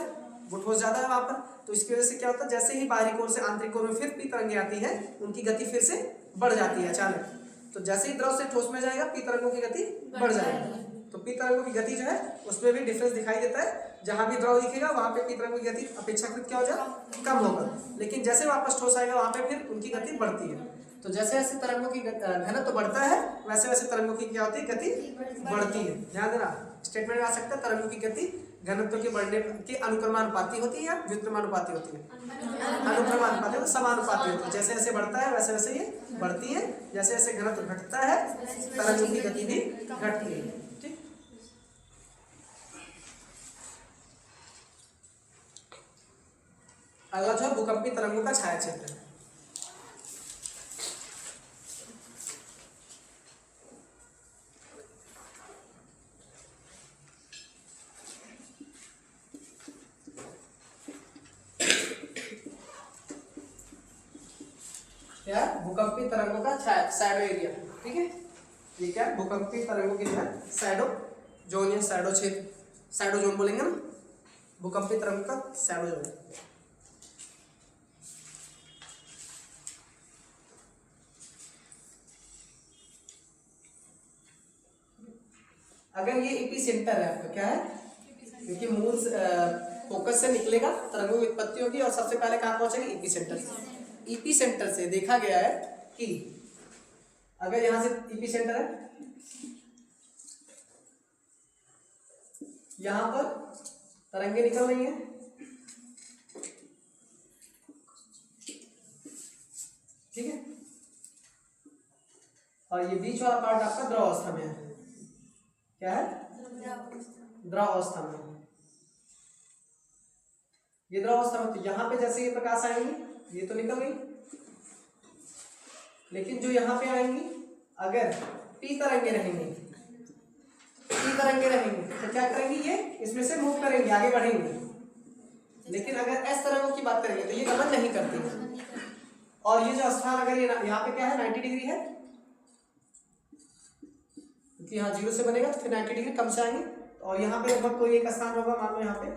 वो ठोस ज्यादा है वहां पर। तो इसकी वजह से क्या होता है, जैसे ही बाहरी कोर से आंतरिक कोर में फिर पी तरंगे आती है उनकी गति फिर से बढ़ जाती है अचानक। तो जैसे ही द्रव से ठोस में जाएगा पी तरंगों की गति बढ़ जाएगी। तो पी तरंगों की गति जो है उसमें भी डिफरेंस दिखाई देता है। जहां भी द्रव दिखेगा वहां पे पी तरंगों की गति अपेक्षाकृत क्या हो जाए, कम होगा, लेकिन जैसे वापस ठोस आएगा वहां पे फिर उनकी गति बढ़ती है। तो जैसे जैसे तरंगों की घनत्व तो बढ़ता है वैसे वैसे तरंगों की क्या होती है, गति बढ़ती है। ध्यान देना, स्टेटमेंट में आ सकता है तरंगों की गति घनत्व के बढ़ने के अनुक्रमानुपाती होती है या व्युत्क्रमानुपाती होती है, अनुक्रमानुपाती, समानुपाती होती है। जैसे जैसे बढ़ता है वैसे वैसे ये बढ़ती है, जैसे जैसे घनत्व घटता है तरंगों की गति भी घटती है। ठीक, अगला जो है भूकंपी तरंगों का छाया क्षेत्र है। क्या भूकंपी तरंगों का शैडो एरिया। ठीक है, ये क्या है, भूकंपी तरंगों के जो है शैडो जोन या शैडो क्षेत्र, शैडो जोन बोलेंगे ना, भूकंपी तरंगों का शैडो जोन। अगर ये एपिसेंटर है आपका, क्या है, क्योंकि मूल फोकस से निकलेगा तरंगों की उत्पत्ति होगी और सबसे पहले कहाँ पहुंचेगी, एपिसेंटर। एपिसेंटर से देखा गया है कि अगर यहां से एपिसेंटर है, यहां पर तरंगे निकल रही हैं, ठीक है, और ये बीच वाला पार्ट आपका द्रव अवस्था में है। क्या है, द्रव अवस्था में। ये द्रव अवस्था में, तो यहां पे जैसे ये प्रकाश आएंगे ये तो निकल गई, लेकिन जो यहां पे आएंगी अगर पी तरंगे रहेंगी, पी तरंगे रहेंगी तो क्या करेंगी, ये इसमें से मूव करेंगे, आगे बढ़ेंगे। लेकिन अगर एस तरंगों की बात करेंगे तो ये गमन नहीं करती। और ये जो स्थान अगर ये यहाँ पे क्या है 90 डिग्री है, क्योंकि यहाँ 0 से बनेगा तो फिर 90 डिग्री कम से आएंगे। और यहाँ पे लगभग कोई एक स्थान होगा, मान लो यहाँ पे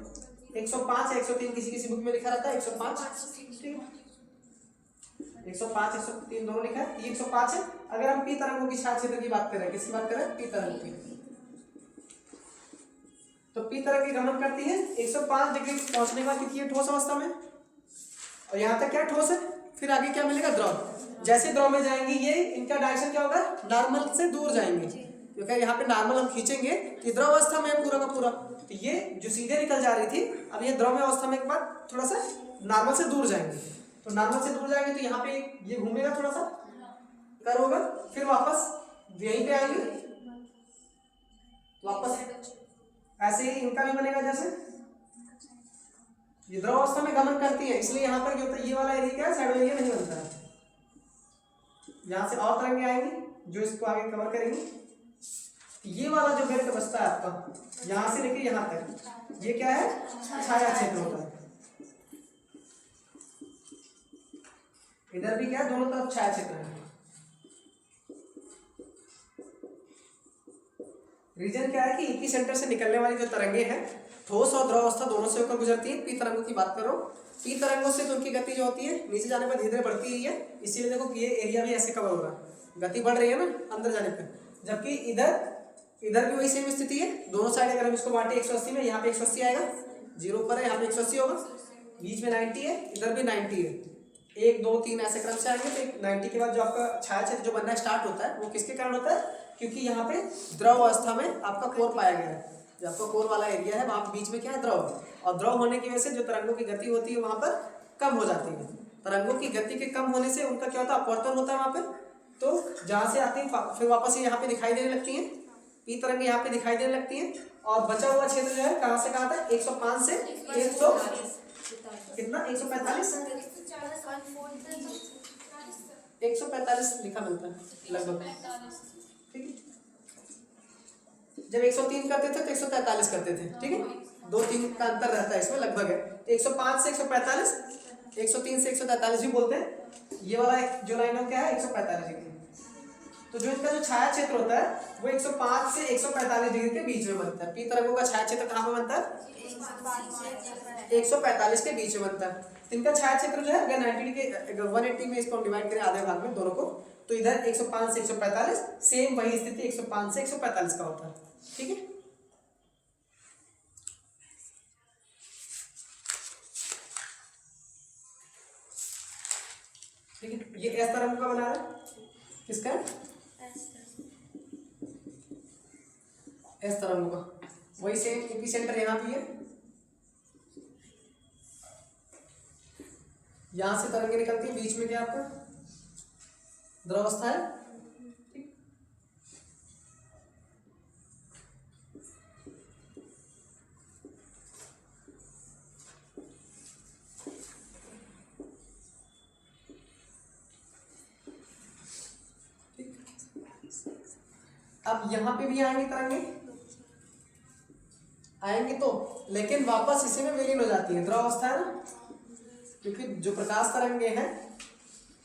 105 या 103, किसी किसी बुक में लिखा रहता है 105, 105 103 दोनों लिखा है, 105 है। अगर हम पी तरंगों की छाया क्षेत्र की बात करें, किसकी बात करें, पी तरंगों की, तो पी तरंग की गमन करती है 105 डिग्री पहुंचने के बाद, क्योंकि ये ठोस अवस्था में और यहाँ तक क्या ठोस है, फिर आगे क्या मिलेगा, द्रव। जैसे द्रव में जाएंगे ये इनका डायरेक्शन क्या होगा, नॉर्मल से दूर जाएंगे, क्योंकि यहाँ पे नॉर्मल हम खींचेंगे कि द्रव अवस्था में पूरा का पूरा, तो ये जो सीधे निकल जा रही थी अब ये द्रव में अवस्था में एक बार थोड़ा सा नॉर्मल से दूर जाएंगे, तो नॉर्मल से दूर जाएंगे तो यहाँ पे ये घूमेगा, थोड़ा सा कर होगा, फिर वापस यहीं पे आएंगे, वापस ऐसे ही इनका भी बनेगा। जैसे ये द्रव अवस्था में गमन करती है, इसलिए यहाँ पर क्या होता है, ये वाला एरिया क्या है, शैडो एरिया नहीं बनता है। यहाँ से और तरंगे आएंगी जो इसको आगे कवर करेंगी। ये वाला जो बेल्ट बचता है आपका, यहाँ से लेकर यहाँ तक, ये क्या है, छाया क्षेत्र होता है। इधर भी क्या है, दोनों तरफ छाया क्षेत्र है। रीजन क्या है कि एपिसेंटर से निकलने वाली जो तरंगे हैं ठोस और द्रव अवस्था दोनों से होकर गुजरती है। पी तरंगों की बात करो, पी तरंगों से तो उनकी गति जो होती है नीचे जाने पर धीरे धीरे बढ़ती ही है, इसीलिए देखो ये एरिया भी ऐसे कवर हो रहा है, गति बढ़ रही है ना अंदर जाने पर। जबकि इधर भी वही सेम स्थिति है, दोनों साइड अगर हम इसको बांटे 180 में, यहाँ पे 180 आएगा, 0 पर है, यहाँ पे 180 होगा, बीच में 90 है, इधर भी 90 है, 1 2 3 ऐसे क्रम से आएंगे। तो 90 के बाद जो आपका छाया क्षेत्र जो बनना स्टार्ट होता है वो किसके कारण होता है, क्योंकि यहाँ पे द्रव अवस्था में आपका कोर पाया गया है, जो आपका कोर वाला एरिया है वहाँ बीच में क्या है, द्रव, और द्रव होने की वजह से जो तरंगों की गति होती है वहाँ पर कम हो जाती है। तरंगों की गति के कम होने से उनका क्या होता है, अपवर्तन होता है वहाँ पर, तो जहाँ से आती है फिर वापस यहाँ पे दिखाई देने लगती है, पी तरंगे यहाँ पे दिखाई देने लगती है। और बचा हुआ क्षेत्र जो है कहाँ से कहाँ तक, 105 से 100 कितना, 145 लिखा मिलता है लगभग, ठीक है। जब 103 करते थे तो 143 करते थे, ठीक है, 2-3 का अंतर रहता है इसमें लगभग है। 105 से 145, 103 से 143 भी बोलते हैं। ये वाला जो लाइन है क्या है, 145 डिग्री। तो जो इनका जो छाया क्षेत्र होता है वो 105 से 145 डिग्री के बीच में बनता है। पी तरंगों का छाया क्षेत्र कहाँ पे बनता है, 145 के बीच में बनता है। इनका छाया क्षेत्र जो है अगर 90 के 180 में इसको हम डिवाइड करें आधे भाग में दोनों को, तो इधर 105 से 145 सेम वही स्थिति 105 से 145 का होता है। ठीक है। ठीक है, ये एस तरंग का बना रहा है, किसका? एस तरंग का। वही सेम एपिसेंटर यहाँ भी है, यहां से तरंगे निकलती है, बीच में क्या आपका द्रवावस्था है। अब यहाँ पे भी आएंगे तरंगे, आएंगे तो, लेकिन वापस इसी में विलीन हो जाती है, द्रवावस्था है ना, क्योंकि जो प्रकाश तरंगे हैं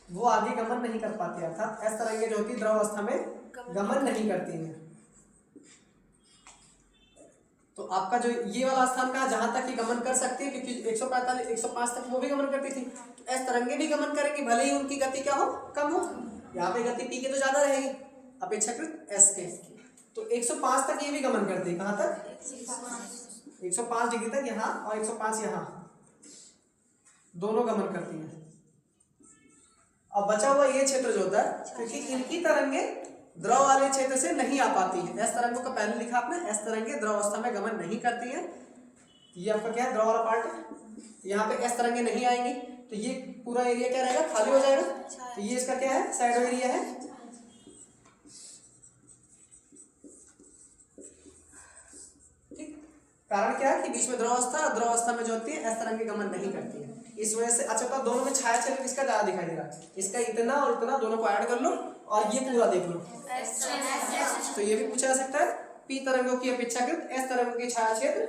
वो आगे गमन नहीं कर पाती, अर्थात एस तरंगे जो होती है द्रवावस्था में गमन नहीं करती हैं। तो आपका जो ये वाला स्थान कहा जहां तक ये गमन कर सकती है, क्योंकि 145 105 तक वो भी गमन करती थी, तो एस तरंगे भी गमन करेंगी, भले ही उनकी गति क्या हो, कम हो। यहाँ पे गति पी के तो ज्यादा रहेगी अपेक्षाकृत एस के, तो 105 तक ये भी गमन करती है। कहां तक? 105 डिग्री तक यहाँ, और 105 यहाँ, दोनों गमन करती है। अब बचा हुआ ये क्षेत्र जो होता है, क्योंकि इनकी तरंगे द्रव वाले क्षेत्र से नहीं आ पाती है, एस तरंगों का पहले लिखा आपने, एस तरंगे द्रव अवस्था में गमन नहीं करती है। ये आपका क्या है, द्रव वाला पार्ट है, यहाँ पे एस तरंगे नहीं आएंगी, तो ये पूरा एरिया क्या रहेगा, खाली हो जाएगा। तो ये इसका क्या है, शैडो एरिया है। ठीक, कारण क्या है कि बीच में द्रव अवस्था, द्रव अवस्था में जो होती है एस तरंगे गमन नहीं करती है, इस वजह से। अच्छा, तो दोनों में छाया क्षेत्र किसका ज्यादा दिखाई दे रहा है? इसका इतना और इतना दोनों को ऐड कर लो और ये पूरा देख लो, तो ये भी पूछा जा सकता है। पी तरंगों की अपेक्षाकृत एस तरंगों की छाया क्षेत्र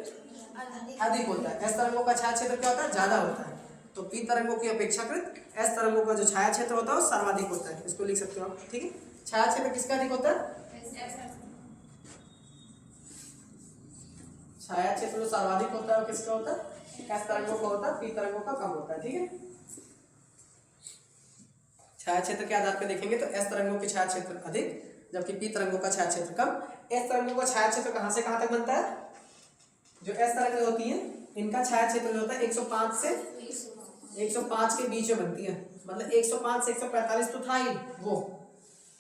अधिक होता है, एस तरंगों का छाया क्षेत्र क्या होता है, ज्यादा होता है। तो पी तरंगों की अपेक्षाकृत एस तरंगों का जो छाया क्षेत्र होता है वो सर्वाधिक होता है, इसको लिख सकते हो आप। ठीक है, छाया क्षेत्र किसका अधिक होता है? छाया क्षेत्र जो सर्वाधिक होता है वो किसका होता है? एस तरंगों का होता है, पी तरंगों का कम होता है। ठीक है, छाया क्षेत्र के आधार पर देखेंगे तो एस तरंगों की छाया क्षेत्र अधिक, जबकि पी तरंगों का छाया क्षेत्र कम। एस तरंगों का छाया क्षेत्र कहां से कहां तक बनता है? जो एस तरंगें होती हैं इनका छाया क्षेत्र जो होता है 105 से 105 के बीच में बनती है, मतलब 105 से 145 तो था ही, वो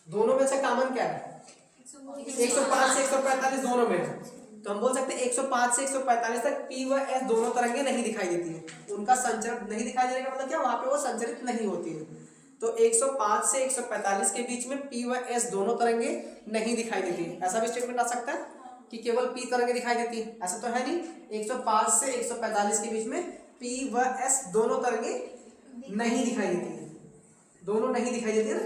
दोनों में से कॉमन क्या है? 105 से 145 दोनों में, तो हम बोल सकते हैं 105 से 145 तक पी व एस दोनों तरंगे नहीं दिखाई देती है, उनका संचरण नहीं दिखाई देने का मतलब क्या, वहां पे वो संचरित नहीं होती है। तो 105 से 145 के बीच में पी व एस दोनों तरंगे नहीं दिखाई देती है। ऐसा भी स्टेटमेंट आ सकता है कि केवल पी तरंगे दिखाई देती है, ऐसा तो है नहीं। 105 से 145 के बीच में पी व एस दोनों तरंगे नहीं दिखाई देती है, दोनों नहीं दिखाई देती है,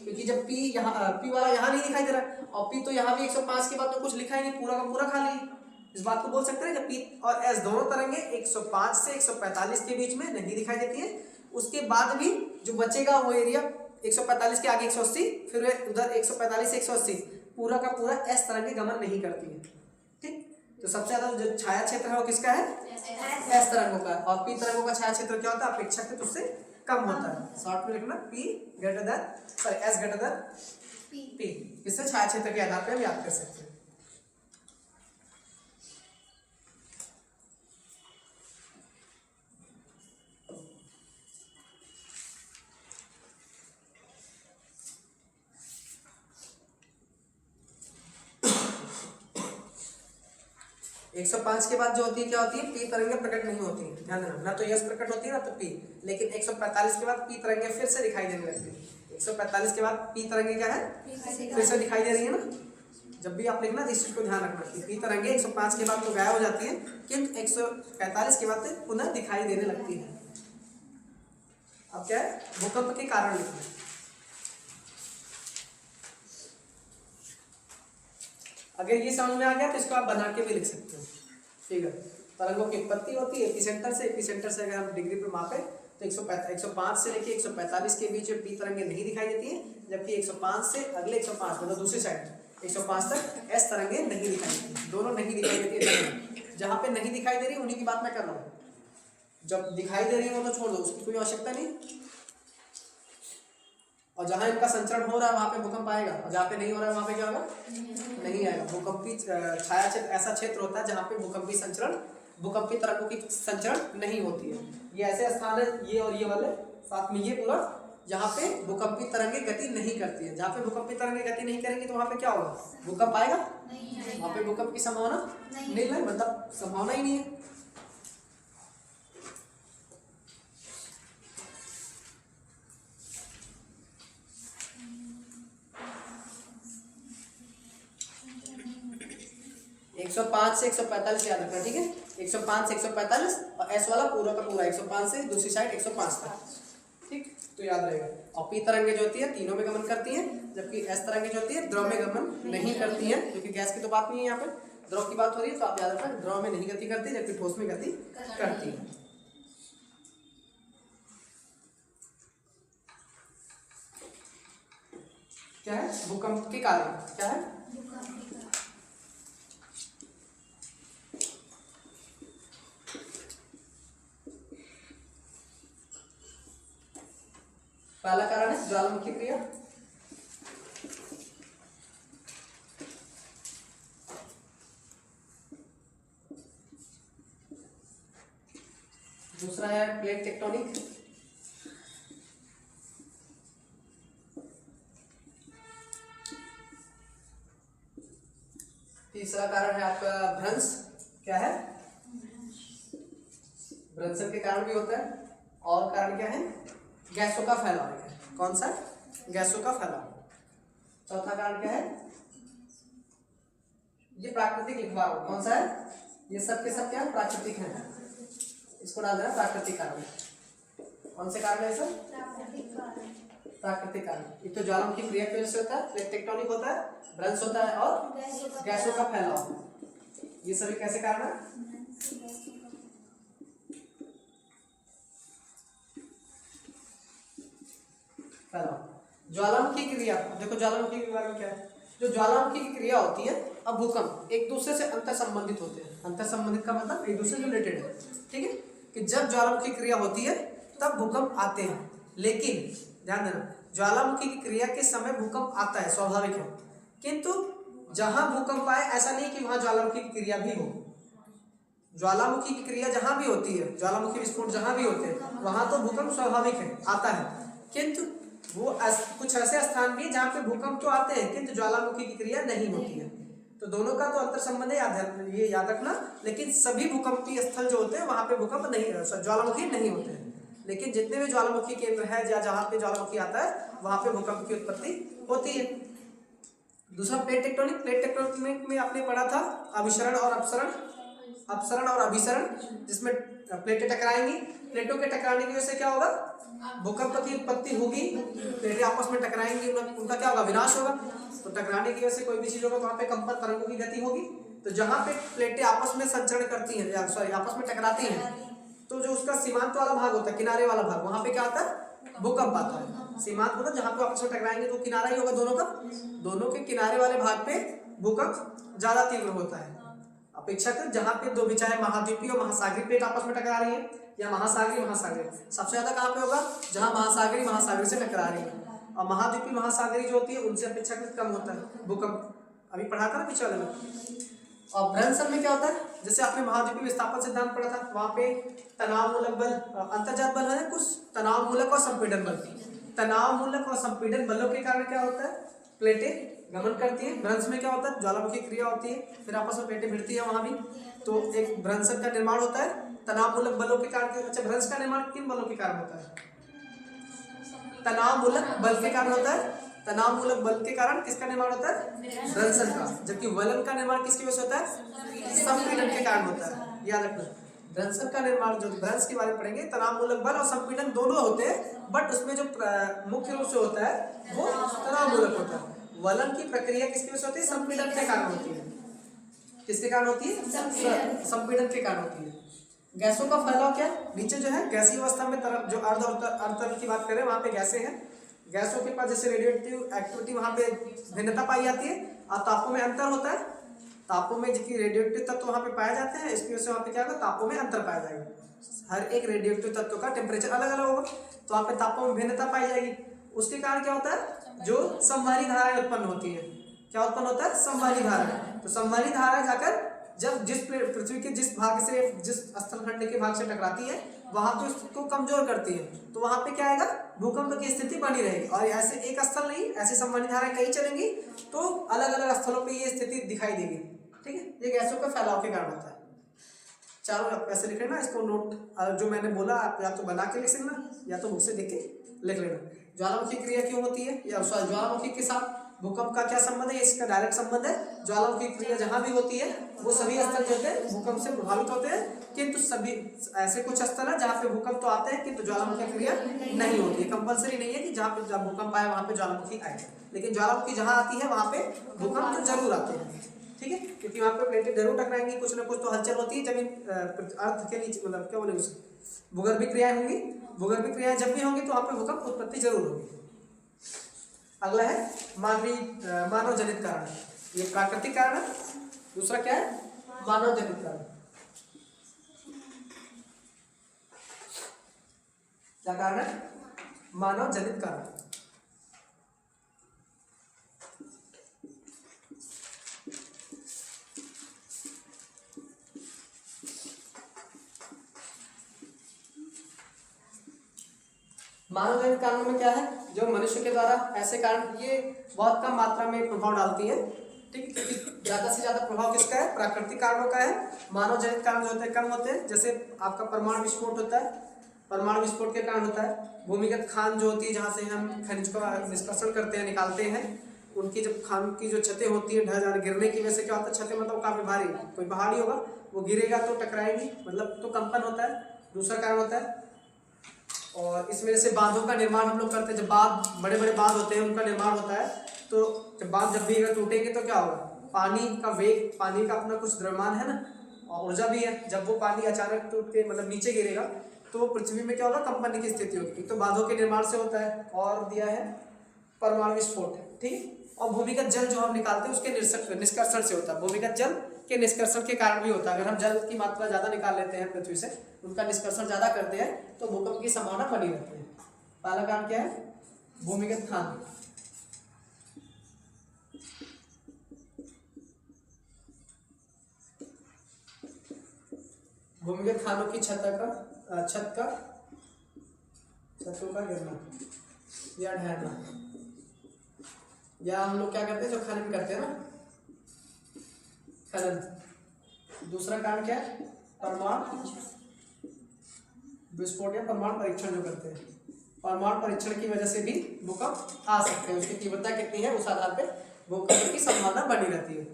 क्योंकि जब पी यहाँ, पी वाला यहाँ नहीं दिखाई दे रहा, और पी तो यहाँ भी 105 के बाद तो कुछ लिखा ही नहीं, पूरा का पूरा खाली। इस बात को बोल सकते हैं जब पी और एस दोनों तरंगे 105 से 145 के बीच में नहीं दिखाई देती है, उसके बाद भी जो बचेगा वो एरिया 145 के आगे 180, फिर उधर 145 से 180, पूरा का पूरा एस तरंगे गमन नहीं करती है। ठीक, तो सबसे ज्यादा जो छाया क्षेत्र है वो किसका है? एस तरंगों का। और पी तरंगों का छाया क्षेत्र क्या होता है? अपेक्षाकृत उससे कम होता है। शॉर्ट में लिखना P greater than, sorry S greater than P. इससे छाया क्षेत्र के आधार पर हम याद कर सकते हैं। 105 के बाद जो होती है क्या होती है? पी तरंगे प्रकट नहीं होती है, ध्यान देना, ना तो यस प्रकट होती है ना तो पी। लेकिन 145 के बाद पी तरंगे फिर से दिखाई देने लगती है। 145 के बाद पी तरंगे क्या है? फिर से दिखाई दे रही है ना। जब भी आप लिखना इस चीज को ध्यान रखना कि पी तरंगे 105 के बाद तो गायब हो जाती है, किंतु 145 के बाद पुनः दिखाई देने लगती है। अब क्या है? भूकंप के कारण लिखना है। अगर ये समझ में आ गया तो इसको आप बना के भी लिख सकते हो। ठीक है, तरंगों की उत्पत्ति होती है एपिसेंटर से। एपिसेंटर से अगर हम डिग्री पे मापे तो 105 से लेके 145 के बीच में पी तरंगे नहीं दिखाई देती है, जबकि 105 से अगले 105 मतलब दूसरी साइड 105 तक एस तरंगे नहीं दिखाई देती, दोनों नहीं दिखाई देती है। जहाँ पे नहीं दिखाई दे रही उन्हीं की बात मैं कर रहा हूँ, जब दिखाई दे रही है वो तो छोड़ दो, उसकी कोई आवश्यकता नहीं। और जहाँ इनका संचरण हो रहा है वहाँ पे भूकंप आएगा, और जहाँ पे नहीं हो रहा है वहाँ पे क्या होगा, नहीं आएगा। भूकंपी छाया क्षेत्र ऐसा क्षेत्र होता है जहाँ पे भूकंपी संचरण, भूकंपी तरंगों की संचरण नहीं होती है। ये ऐसे स्थान है, ये और ये वाले साथ में, ये पूरा जहाँ पे भूकंपी तरंगे गति नहीं करती है। जहाँ पे भूकंपी तरंगे गति नहीं करेंगी तो वहाँ पे क्या होगा, भूकंप आएगा, वहाँ पे भूकंप की संभावना नहीं है, मतलब संभावना ही नहीं है। एक 105 से 145 याद रखना, ठीक है। 105 से 145 और एस वाला पूरा का पूरा 105 से दूसरी साइड 105 तक, ठीक, तो याद रहेगा। और पी तरंगे जो होती है तीनों में गमन करती हैं, जबकि एस तरंगे जो होती है द्रव में गमन नहीं करती हैं, क्योंकि गैस की तो बात नहीं है, यहाँ पे द्रव की बात हो रही है, तो आप याद रखना द्रव में नहीं गति करती, जबकि ठोस में गति करती है। क्या है भूकंप के कारण, क्या है, पहला कारण है ज्वालामुखी क्रिया, दूसरा है प्लेट टेक्टोनिक, तीसरा कारण है आपका भ्रंश, क्या है, भ्रंशन के कारण भी होता है, और कारण क्या है, गैसों का फैलाव है, कौन सा, गैसों का फैलाव। चौथा कारण क्या है, ये प्राकृतिक लिखवा, कौन सा है, ये सब के सब क्या प्राकृतिक है, इसको डाल देना प्राकृतिक कारण। कौन से कारण है सर, प्राकृतिक कारण। एक तो ज्वालामुखी क्रिया की वजह से होता है, प्लेट टेक्टोनिक होता है, भ्रंश होता है, और गैसों का फैलाव, ये सभी कैसे कारण है, ज्वालामुखी क्रिया। देखो ज्वालामुखी के बारे में क्या है, जो ज्वालामुखी की क्रिया होती है, अब भूकंप एक दूसरे से अंतर संबंधित होते हैं। अंतर संबंधित का मतलब एक दूसरे से रिलेटेड है, ठीक है, कि जब ज्वालामुखी क्रिया होती है तब भूकंप आते हैं, लेकिन ध्यान देना ज्वालामुखी की क्रिया के समय भूकंप आता है, स्वाभाविक है, किंतु जहां भूकंप आए ऐसा नहीं कि वहां ज्वालामुखी की क्रिया भी हो। ज्वालामुखी की क्रिया जहां भी होती है, ज्वालामुखी विस्फोट जहां भी होते हैं, वहां तो भूकंप स्वाभाविक है, आता है, किंतु वो कुछ ऐसे स्थान भी जहाँ पे भूकंप तो आते हैं किंतु ज्वालामुखी की क्रिया नहीं होती है। तो दोनों का तो अंतर संबंध है, ये याद रखना। लेकिन सभी भूकंपीय स्थल जो होते हैं वहाँ पे भूकंप नहीं, ज्वालामुखी नहीं होते हैं, लेकिन जितने भी ज्वालामुखी केंद्र है या जहाँ पे ज्वालामुखी आता है वहाँ पे भूकंप की उत्पत्ति होती है। दूसरा प्लेट टेक्टोनिक। प्लेट टेक्टोनिक में आपने पढ़ा था अभिसरण और अपसरण, अपसरण और अभिसरण, जिसमें प्लेटें टकराएंगी, प्लेटों के टकराने की वजह से क्या होगा, भूकंप की उत्पत्ति होगी, प्लेटें आपस में टकराएंगी, उनका क्या होगा, विनाश होगा। तो टकराने की वजह से कोई भी चीज होगा तो वहाँ पे कंपन तरंगों की गति होगी। तो जहाँ पे प्लेटें आपस में संचरण करती हैं, सॉरी आपस में टकराती हैं, तो जो उसका सीमांत वाला भाग होता है, किनारे वाला भाग, वहाँ पे क्या आता है, भूकंप आता है। सीमांत मतलब जहाँ पे आपस में टकराएंगे तो किनारा ही होगा दोनों का, दोनों के किनारे वाले भाग पे भूकंप ज्यादा तीव्र होता है अपेक्षाकृत। जहाँ पे दो भी, चाहे महाद्वीपीय और महासागरीय प्लेट आपस में टकरा रही है या महासागरीय महासागरीय, सबसे ज्यादा कहाँ पे होगा, जहाँ महासागरीय महासागरीय से टकरा रही है। और महाद्वीपीय महासागरीय जो होती है उनसे अपेक्षाकृत कम होता है भूकंप, अभी पढ़ा था ना पिछले वाले में। और भ्रंशन में क्या होता है, जैसे आपने महाद्वीपीय विस्थापन सिद्धांत पढ़ा था, वहाँ पे तनाव मूलक बल, अंतर्जात बल है कुछ, तनाव मूलक और संपीड़न बल। तनाव मूलक और संपीड़न बलों के कारण क्या होता है, प्लेटें गमन करती हैं। भ्रंश में क्या होता है, ज्वालामुखी क्रिया होती है, फिर आपस में प्लेटें भिड़ती है वहां भी, तो एक भ्रंशन का निर्माण होता है तनाव मूलक बलों के कारण। अच्छा, भ्रंश का निर्माण किन बलों के कारण होता है, तनाव मूलक बल के कारण होता है। तनाव मूलक बल के कारण किसका निर्माण होता है, भ्रंशन का। जबकि वलन का निर्माण किसकी वजह से होता है, संपीड़न के कारण होता है, याद रखना। भ्रंशन का निर्माण, जो भ्रंश के बारे में पढ़ेंगे, तनाव मूलक बल और संपीड़न दोनों होते हैं, बट उसमें जो मुख्य रूप से होता है वो तनाव मूलक होता है। वलन की प्रक्रिया किसकी वजह से होती है, संपीड़न के कारण होती है। किसके कारण होती है, संपीड़न के कारण होती है। गैसों का फैलाव क्या, नीचे जो है गैसीय अवस्था में तरफ जो अर्ध और अर्ध की बात करें वहाँ पे गैसें हैं, गैसों के पास जैसे रेडियोएक्टिव एक्टिविटी वहाँ पे भिन्नता पाई जाती है, और तापों में अंतर होता है। तापों में जिसकी रेडियोएक्टिव तत्व वहाँ पे पाए जाते हैं, इसकी वजह से वहाँ पे क्या होगा, तापों में अंतर पाया जाएगा। हर एक रेडियोएक्टिव तत्व का टेम्परेचर अलग अलग होगा, तो वहाँ पे तापों में भिन्नता पाई जाएगी। उसके कारण क्या होता है, जो संवहनी धाराएं उत्पन्न होती है। क्या उत्पन्न होता है, संवहनी धारा। तो संवहनी धारा जाकर जब जिस पृथ्वी के जिस भाग से, जिस स्थलखंड के भाग से टकराती है वहां पे उसको कमजोर करती है, तो वहां पे क्या आएगा, भूकंप की स्थिति बनी रहेगी। और ऐसे एक स्थल नहीं, ऐसी संवहनी धाराएं कई चलेंगी तो अलग अलग स्थलों पे ये स्थिति दिखाई देगी। ठीक है, ये गैसों का फैलाव के कारण होता है। चारों आप ऐसे लिख लेना, इसको नोट जो मैंने बोला आप या तो बना के लिख लेना या तो बुक से देख के लिख लेना। ज्वालामुखी क्रिया क्यों होती है, या ज्वालामुखी के साथ भूकंप का क्या संबंध है, इसका डायरेक्ट संबंध है। ज्वालामुखी क्रिया जहां भी होती है वो सभी स्थल जो है भूकंप से प्रभावित होते हैं, किंतु सभी ऐसे कुछ स्थल है जहाँ पे भूकंप तो आते हैं किंतु ज्वालामुखी क्रिया नहीं होती है। कंपलसरी नहीं है कि जहाँ पे जब भूकंप आए वहां पे ज्वालामुखी आए, लेकिन ज्वालामुखी जहाँ आती है वहां पे भूकंप तो जरूर आते हैं। ठीक है, क्योंकि वहां पे प्लेटें जरूर टकराएंगी, कुछ ना कुछ तो हलचल होती है जमीन अर्थ के नीचे, मतलब क्या बोले उसे, भूगर्भीय क्रियाएं होंगी। भूगर्भीय क्रियाएं जब भी होंगी तो वहां पे भूकंप उत्पत्ति जरूर होगी। अगला है मानव जनित कारण। ये प्राकृतिक कारण है, दूसरा क्या है, मानव जनित कारण। क्या कारण है, मानव जनित कारण। मानव जनित कारणों में क्या है, जो मनुष्य के द्वारा ऐसे कारण, ये बहुत कम मात्रा में प्रभाव डालती है। ठीक है, क्योंकि ज्यादा से ज्यादा प्रभाव किसका है, प्राकृतिक कारणों का है। मानव जनित कारण जो होते हैं कम होते हैं, जैसे आपका परमाणु विस्फोट होता है, परमाणु विस्फोट के कारण होता है। भूमिगत खान जो होती है, जहाँ से हम खनिज का निष्कर्षण करते हैं, निकालते हैं, उनकी जब खान की जो छतें होती है ढह जाने गिरने की वजह से क्या होता है, छतें मतलब काफी भारी, कोई पहाड़ी होगा वो गिरेगा तो टकराएगी, मतलब तो कंपन होता है, दूसरा कारण होता है। और इस वजह से बांधों का निर्माण हम लोग करते हैं, जब बांध, बड़े बड़े बांध होते हैं उनका निर्माण होता है, तो जब बांध जब भी अगर टूटेंगे तो क्या होगा, पानी का वेग, पानी का अपना कुछ द्रव्यमान है ना, और ऊर्जा भी है, जब वो पानी अचानक टूट के मतलब नीचे गिरेगा तो पृथ्वी में क्या होगा, कंपन की स्थिति होगी। एक तो बांधों के निर्माण से होता है, और दिया है परमाणु विस्फोट। ठीक, और भूमिगत जल जो हम निकालते हैं उसके निष्कर्षण से होता है। भूमिगत जल के निष्कर्षण के कारण भी होता है। अगर हम जल की मात्रा ज्यादा निकाल लेते हैं पृथ्वी से, उनका निष्कर्षण ज्यादा करते हैं तो भूकंप की संभावना बनी रहती है। पहला कारण क्या है, भूमिगत खान। भूमिगत खानों की छतों का गिरना या ढहना, या हम लोग क्या करते हैं जो खनन करते हैं ना, खनन। दूसरा कारण क्या है, परमाणु विस्फोट या परमाणु परीक्षण जो करते हैं, परमाणु परीक्षण की वजह से भी भूकंप आ सकते हैं। उसकी तीव्रता कितनी है उस आधार पे भूकंप की संभावना बनी रहती है।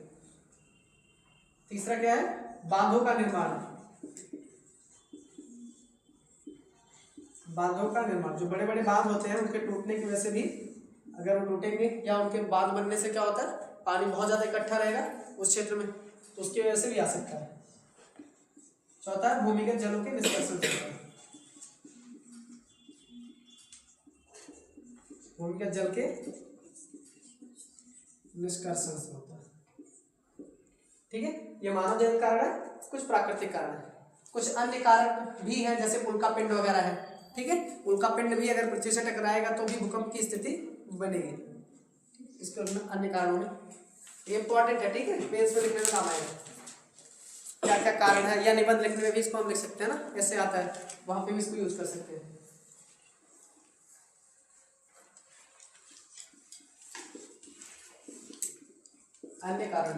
तीसरा क्या है, बांधों का निर्माण। बांधों का निर्माण, जो बड़े बड़े बांध होते हैं उनके टूटने की वजह से भी, अगर वो टूटेंगे या उनके बांध बनने से क्या होता है, पानी बहुत ज्यादा इकट्ठा रहेगा उस क्षेत्र में, तो उसकी वजह से भी आ सकता है। चौथा है भूमिगत जलों के निष्कर्षण से। भूमिगत जल के निष्कर्षण से होता है। ठीक है, ये मानव जनित कारण है, कुछ प्राकृतिक कारण है, कुछ अन्य कारण भी है जैसे उल्का पिंड वगैरह है। ठीक है, उल्का पिंड भी अगर पृथ्वी से टकराएगा तो भी भूकंप की स्थिति बनेगी। इसके अन्य कारणों में ये इंपॉर्टेंट है। ठीक है, पेज पे लिखने में काम आएगा क्या क्या कारण है, या निबंध लिखने में भी इसको हम लिख सकते हैं ना, ऐसे आता है, वहां पे भी इसको यूज कर सकते हैं। अन्य कारण,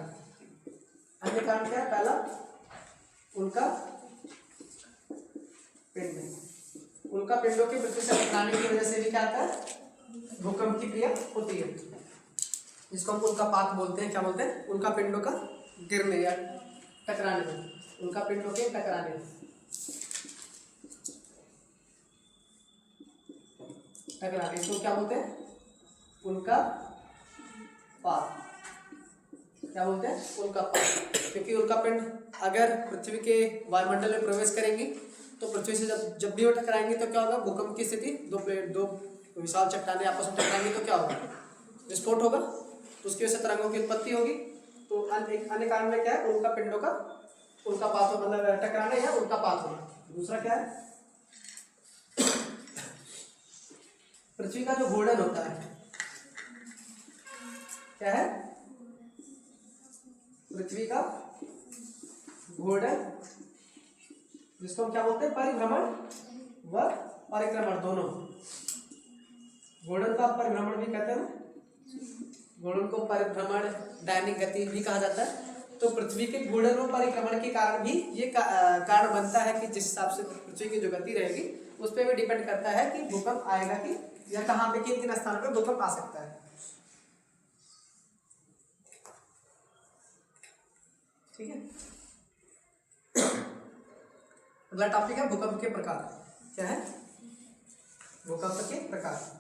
अन्य कारण क्या है, पहला उल्का पिंड। उल्का पिंडों के पृथ्वी से टकराने की वजह से भी क्या आता है, भूकंप की क्रिया होती है, जिसको हम उल्कापात बोलते हैं। क्या बोलते हैं, उल्का पिंडों का गिरने या टकराने में, उल्का पिंडों के टकराने में, टकराने, इसको क्या बोलते हैं, उल्कापात। क्या बोलते हैं, उल्कापात। क्योंकि उल्कापिंड अगर पृथ्वी के वायुमंडल में प्रवेश करेंगी तो पृथ्वी से जब भी वो टकराएंगे तो क्या होगा, भूकंप की स्थिति, दो विशाल चट्टानें आपस में टकराएंगी तो क्या होगा, विस्फोट होगा, तो उसकी वजह से तरंगों की उत्पत्ति होगी। तो अन्य कारण में क्या है, उल्का पिंडों का उल्कापात, मतलब टकराने या उल्कापात होना। दूसरा क्या है, पृथ्वी का जो घूर्णन होता है क्या है, पृथ्वी का घूर्णन, जिसको हम क्या बोलते हैं, परिभ्रमण व परिक्रमण दोनों। घूर्णन का परिभ्रमण भी कहते हैं, घूर्णन को परिभ्रमण दैनिक गति भी कहा जाता है। तो पृथ्वी के घूर्णन और परिक्रमण के कारण भी ये कारण बनता है कि जिस हिसाब से पृथ्वी की जो गति रहेगी उस पर भी डिपेंड करता है कि भूकंप आएगा कि या कहाँ पे किन किन स्थानों पे भूकंप आ सकता है। ठीक है, अगला टॉपिक है भूकंप के प्रकार। क्या है, भूकंप के प्रकार।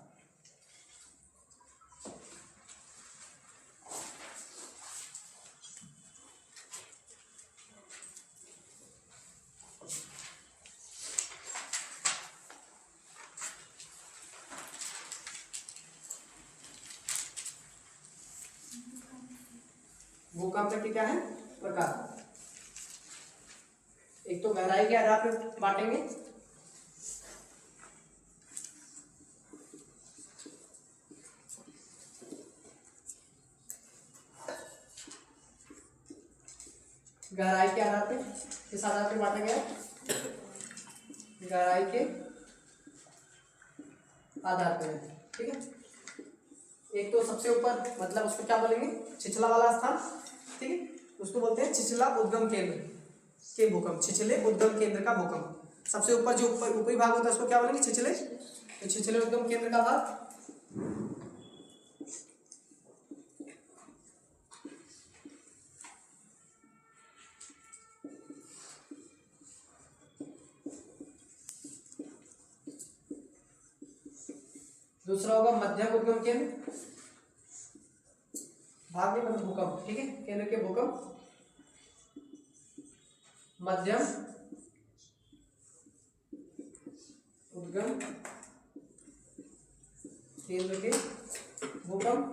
भूकंप के क्या है प्रकार। एक तो गहराई के आधार पर बांटेंगे, गहराई के आधार पे, किस आधार पे बांटा गया, गहराई के आधार पे। ठीक है, एक तो सबसे ऊपर मतलब उसको क्या बोलेंगे, छिछला वाला स्थान। ठीक है, उसको बोलते हैं छिछला उद्गम केंद्र के भूकंप, छिछले उद्गम केंद्र का भूकंप। सबसे ऊपर जो ऊपरी भाग होता है उसको क्या बोलेंगे, छिछले। तो छिछले उद्गम केंद्र का भाग दूसरा होगा मध्यम उद्गम केंद्र, भाग में मतलब भूकंप। ठीक है, केंद्र के भूकंप मध्यम उद्गम केंद्र के भूकंप।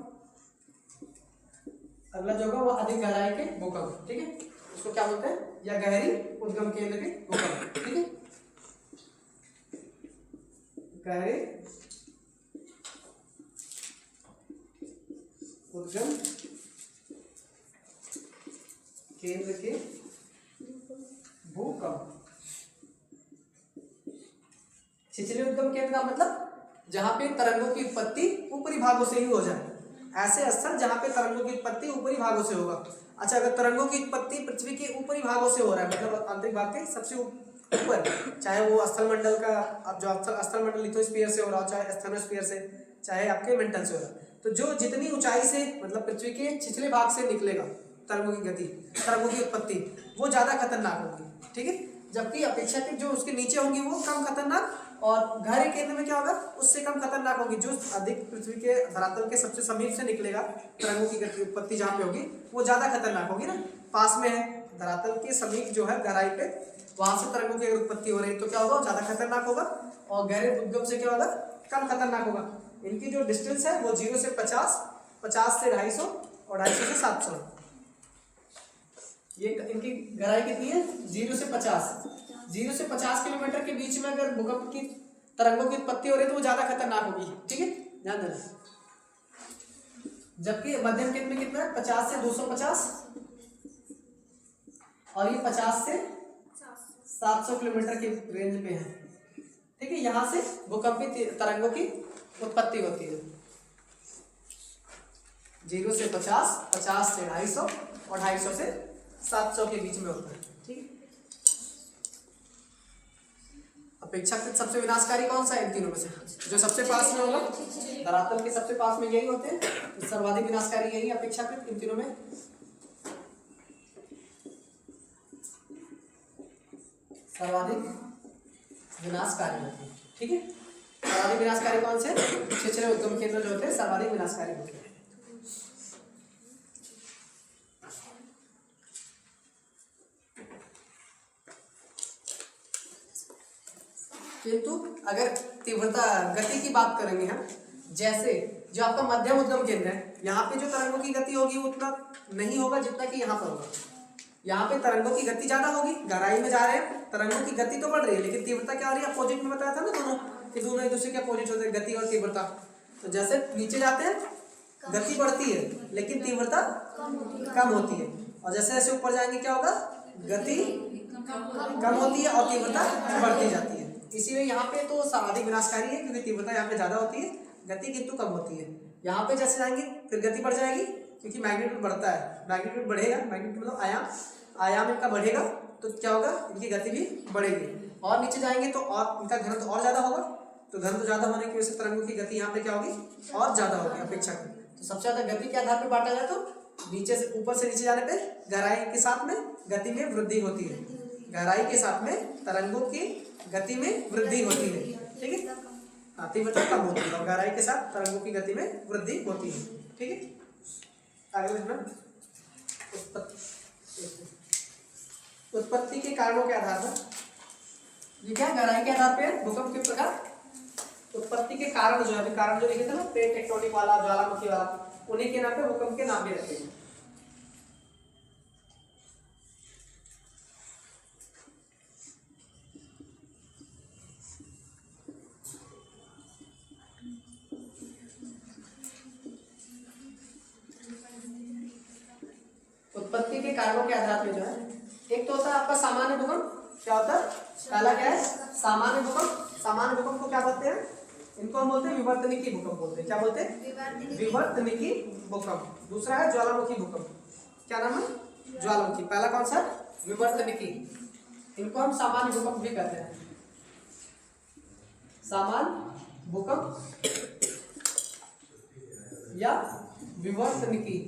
अगला जो होगा वो अधिक गहराई के भूकंप। ठीक है, उसको क्या बोलते हैं, या गहरी उद्गम केंद्र के भूकंप। ठीक है, गहरे उद्गम केंद्र के भूकंप। छिछले उद्गम केंद्र का मतलब जहां पे तरंगों की उत्पत्ति ऊपरी भागों से ही हो जाए, ऐसे स्थल जहां पे तरंगों की उत्पत्ति ऊपरी भागों से होगा। अच्छा, अगर तरंगों की उत्पत्ति पृथ्वी के ऊपरी भागों से हो रहा है, मतलब आंतरिक भाग के सबसे ऊपर, चाहे वो स्थल मंडल का, अब जो स्थल मंडल लिथोस्फीयर से हो रहा हो, चाहे स्थेनोस्फीयर से, चाहे आपके मेंटल से हो रहा है, तो जो जितनी ऊंचाई से मतलब पृथ्वी के छिछले भाग से निकलेगा तरंगों की गति, तरंगों की उत्पत्ति, वो ज्यादा खतरनाक होगी। ठीक है, जबकि अपेक्षाकृत जो उसके नीचे होंगी वो कम खतरनाक, और गहरे केंद्र में क्या होगा, उससे कम खतरनाक होगी। जो अधिक पृथ्वी के धरातल के सबसे समीप से निकलेगा तरंगों की गति उत्पत्ति जहाँ पे होगी वो ज्यादा खतरनाक होगी ना। पास में है धरातल के समीप जो है गहराई पे, वहां से तरंगों की अगर उत्पत्ति हो रही है तो क्या होगा, ज्यादा खतरनाक होगा। और गहरे उद्गम से क्या होगा, कम खतरनाक होगा। इनकी जो डिस्टेंस है वो 0 से 50, 50 से 250 और 250 से 700। ये इनकी गहराई कितनी है, 0 से 50। 0 से 50 किलोमीटर के बीच में अगर भूकंप की तरंगों की उत्पत्ति हो रही है तो वो ज्यादा खतरनाक होगी। ठीक है, ध्यान देना। जबकि मध्यम केंद्र में कितना है, 50 से 250, और ये 50 से 700 किलोमीटर के रेंज पे है। ठीक है, यहां से भूकंपी तरंगों की उत्पत्ति होती है। 0 से 50, 50 से 250 और 250 से 700 के बीच में होता है। ठीक है, अपेक्षाकृत सबसे विनाशकारी कौन सा है इन तीनों में से, जो सबसे पास में होगा, धरातल के सबसे पास में यही होते हैं, तो सर्वाधिक विनाशकारी यही अपेक्षाकृत इन तीनों में। सर्वाधिक विनाशकारी होते हैं। ठीक है, सर्वाधिक विनाशकारी कौन से, छिछले उद्गम केंद्र जो होते हैं सर्वाधिक विनाशकारी होते हैं। किंतु अगर तीव्रता गति की बात करेंगे हम, जैसे जो आपका मध्यम उद्गम केंद्र है, यहाँ पे जो तरंगों की गति होगी वो उतना नहीं होगा जितना कि यहाँ पर होगा। यहाँ पे तरंगों की गति ज्यादा होगी, गहराई में जा रहे हैं, तरंगों की गति तो बढ़ रही है लेकिन तीव्रता क्या हो रही है, अपोजिट में बताया था ना दोनों, ये दोनों एक दूसरे के अपोजिट होते हैं, गति और तीव्रता। तो जैसे नीचे जाते हैं गति बढ़ती है लेकिन तीव्रता कम होती है, और जैसे जैसे ऊपर जाएंगे क्या होगा, गति कम होती है और तीव्रता बढ़ती जाती है। इसीलिए यहाँ पे तो सर्वाधिक विनाशकारी है क्योंकि तीव्रता यहाँ पे ज्यादा होती है, गति किंतु कम होती है। यहाँ पे जैसे जाएंगे फिर गति बढ़ जाएगी क्योंकि मैग्नीट्यूड बढ़ता है, मैग्नीट्यूड बढ़ेगा, मैग्नीट्यूड मतलब आयाम इनका बढ़ेगा तो क्या होगा, इनकी गति भी बढ़ेगी। और नीचे जाएंगे तो और इनका घनत्व और ज्यादा होगा, तो घनत्व ज्यादा होने की वजह से तरंगों की गति यहाँ पे क्या होगी, और ज्यादा होगी अपेक्षाकृत। तो सबसे ज्यादा गति के आधार पर बांटा जाए तो नीचे से ऊपर से नीचे जाने पे गहराई के साथ में गति में वृद्धि होती है, गहराई के साथ में तरंगों की गति में वृद्धि होती है, ठीक है। हाँ, तीव्रता कम होती है और गहराई के साथ तरंगों की गति में वृद्धि होती है, ठीक है। आगे देखना, उत्पत्ति के कारणों के आधार पर, ये क्या गहराई के आधार पे भूकंप के प्रकार। उत्पत्ति के कारण जो है, कारण जो लिखे थे ना, प्लेट टेक्टोनिक वाला, ज्वालामुखी वाला, उन्हीं के नाम पे भूकंप के नाम भी रखे हैं। उत्पत्ति के कारणों के आधार पे जो है, एक तो होता है आपका सामान्य भूकंप। क्या होता है, पहला क्या है, सामान्य भूकंप। सामान्य भूकंप को क्या बोलते हैं, इनको हम बोलते हैं विवर्तनिकी भूकंप बोलते हैं। क्या बोलते हैं, विवर्तनिकी भूकंप। दूसरा है ज्वालामुखी भूकंप। क्या नाम है, ज्वालामुखी। पहला कौन सा, विवर्तनिकी। इनको हम सामान्य भूकंप भी कहते हैं, सामान्य भूकंप या विवर्तनिकी।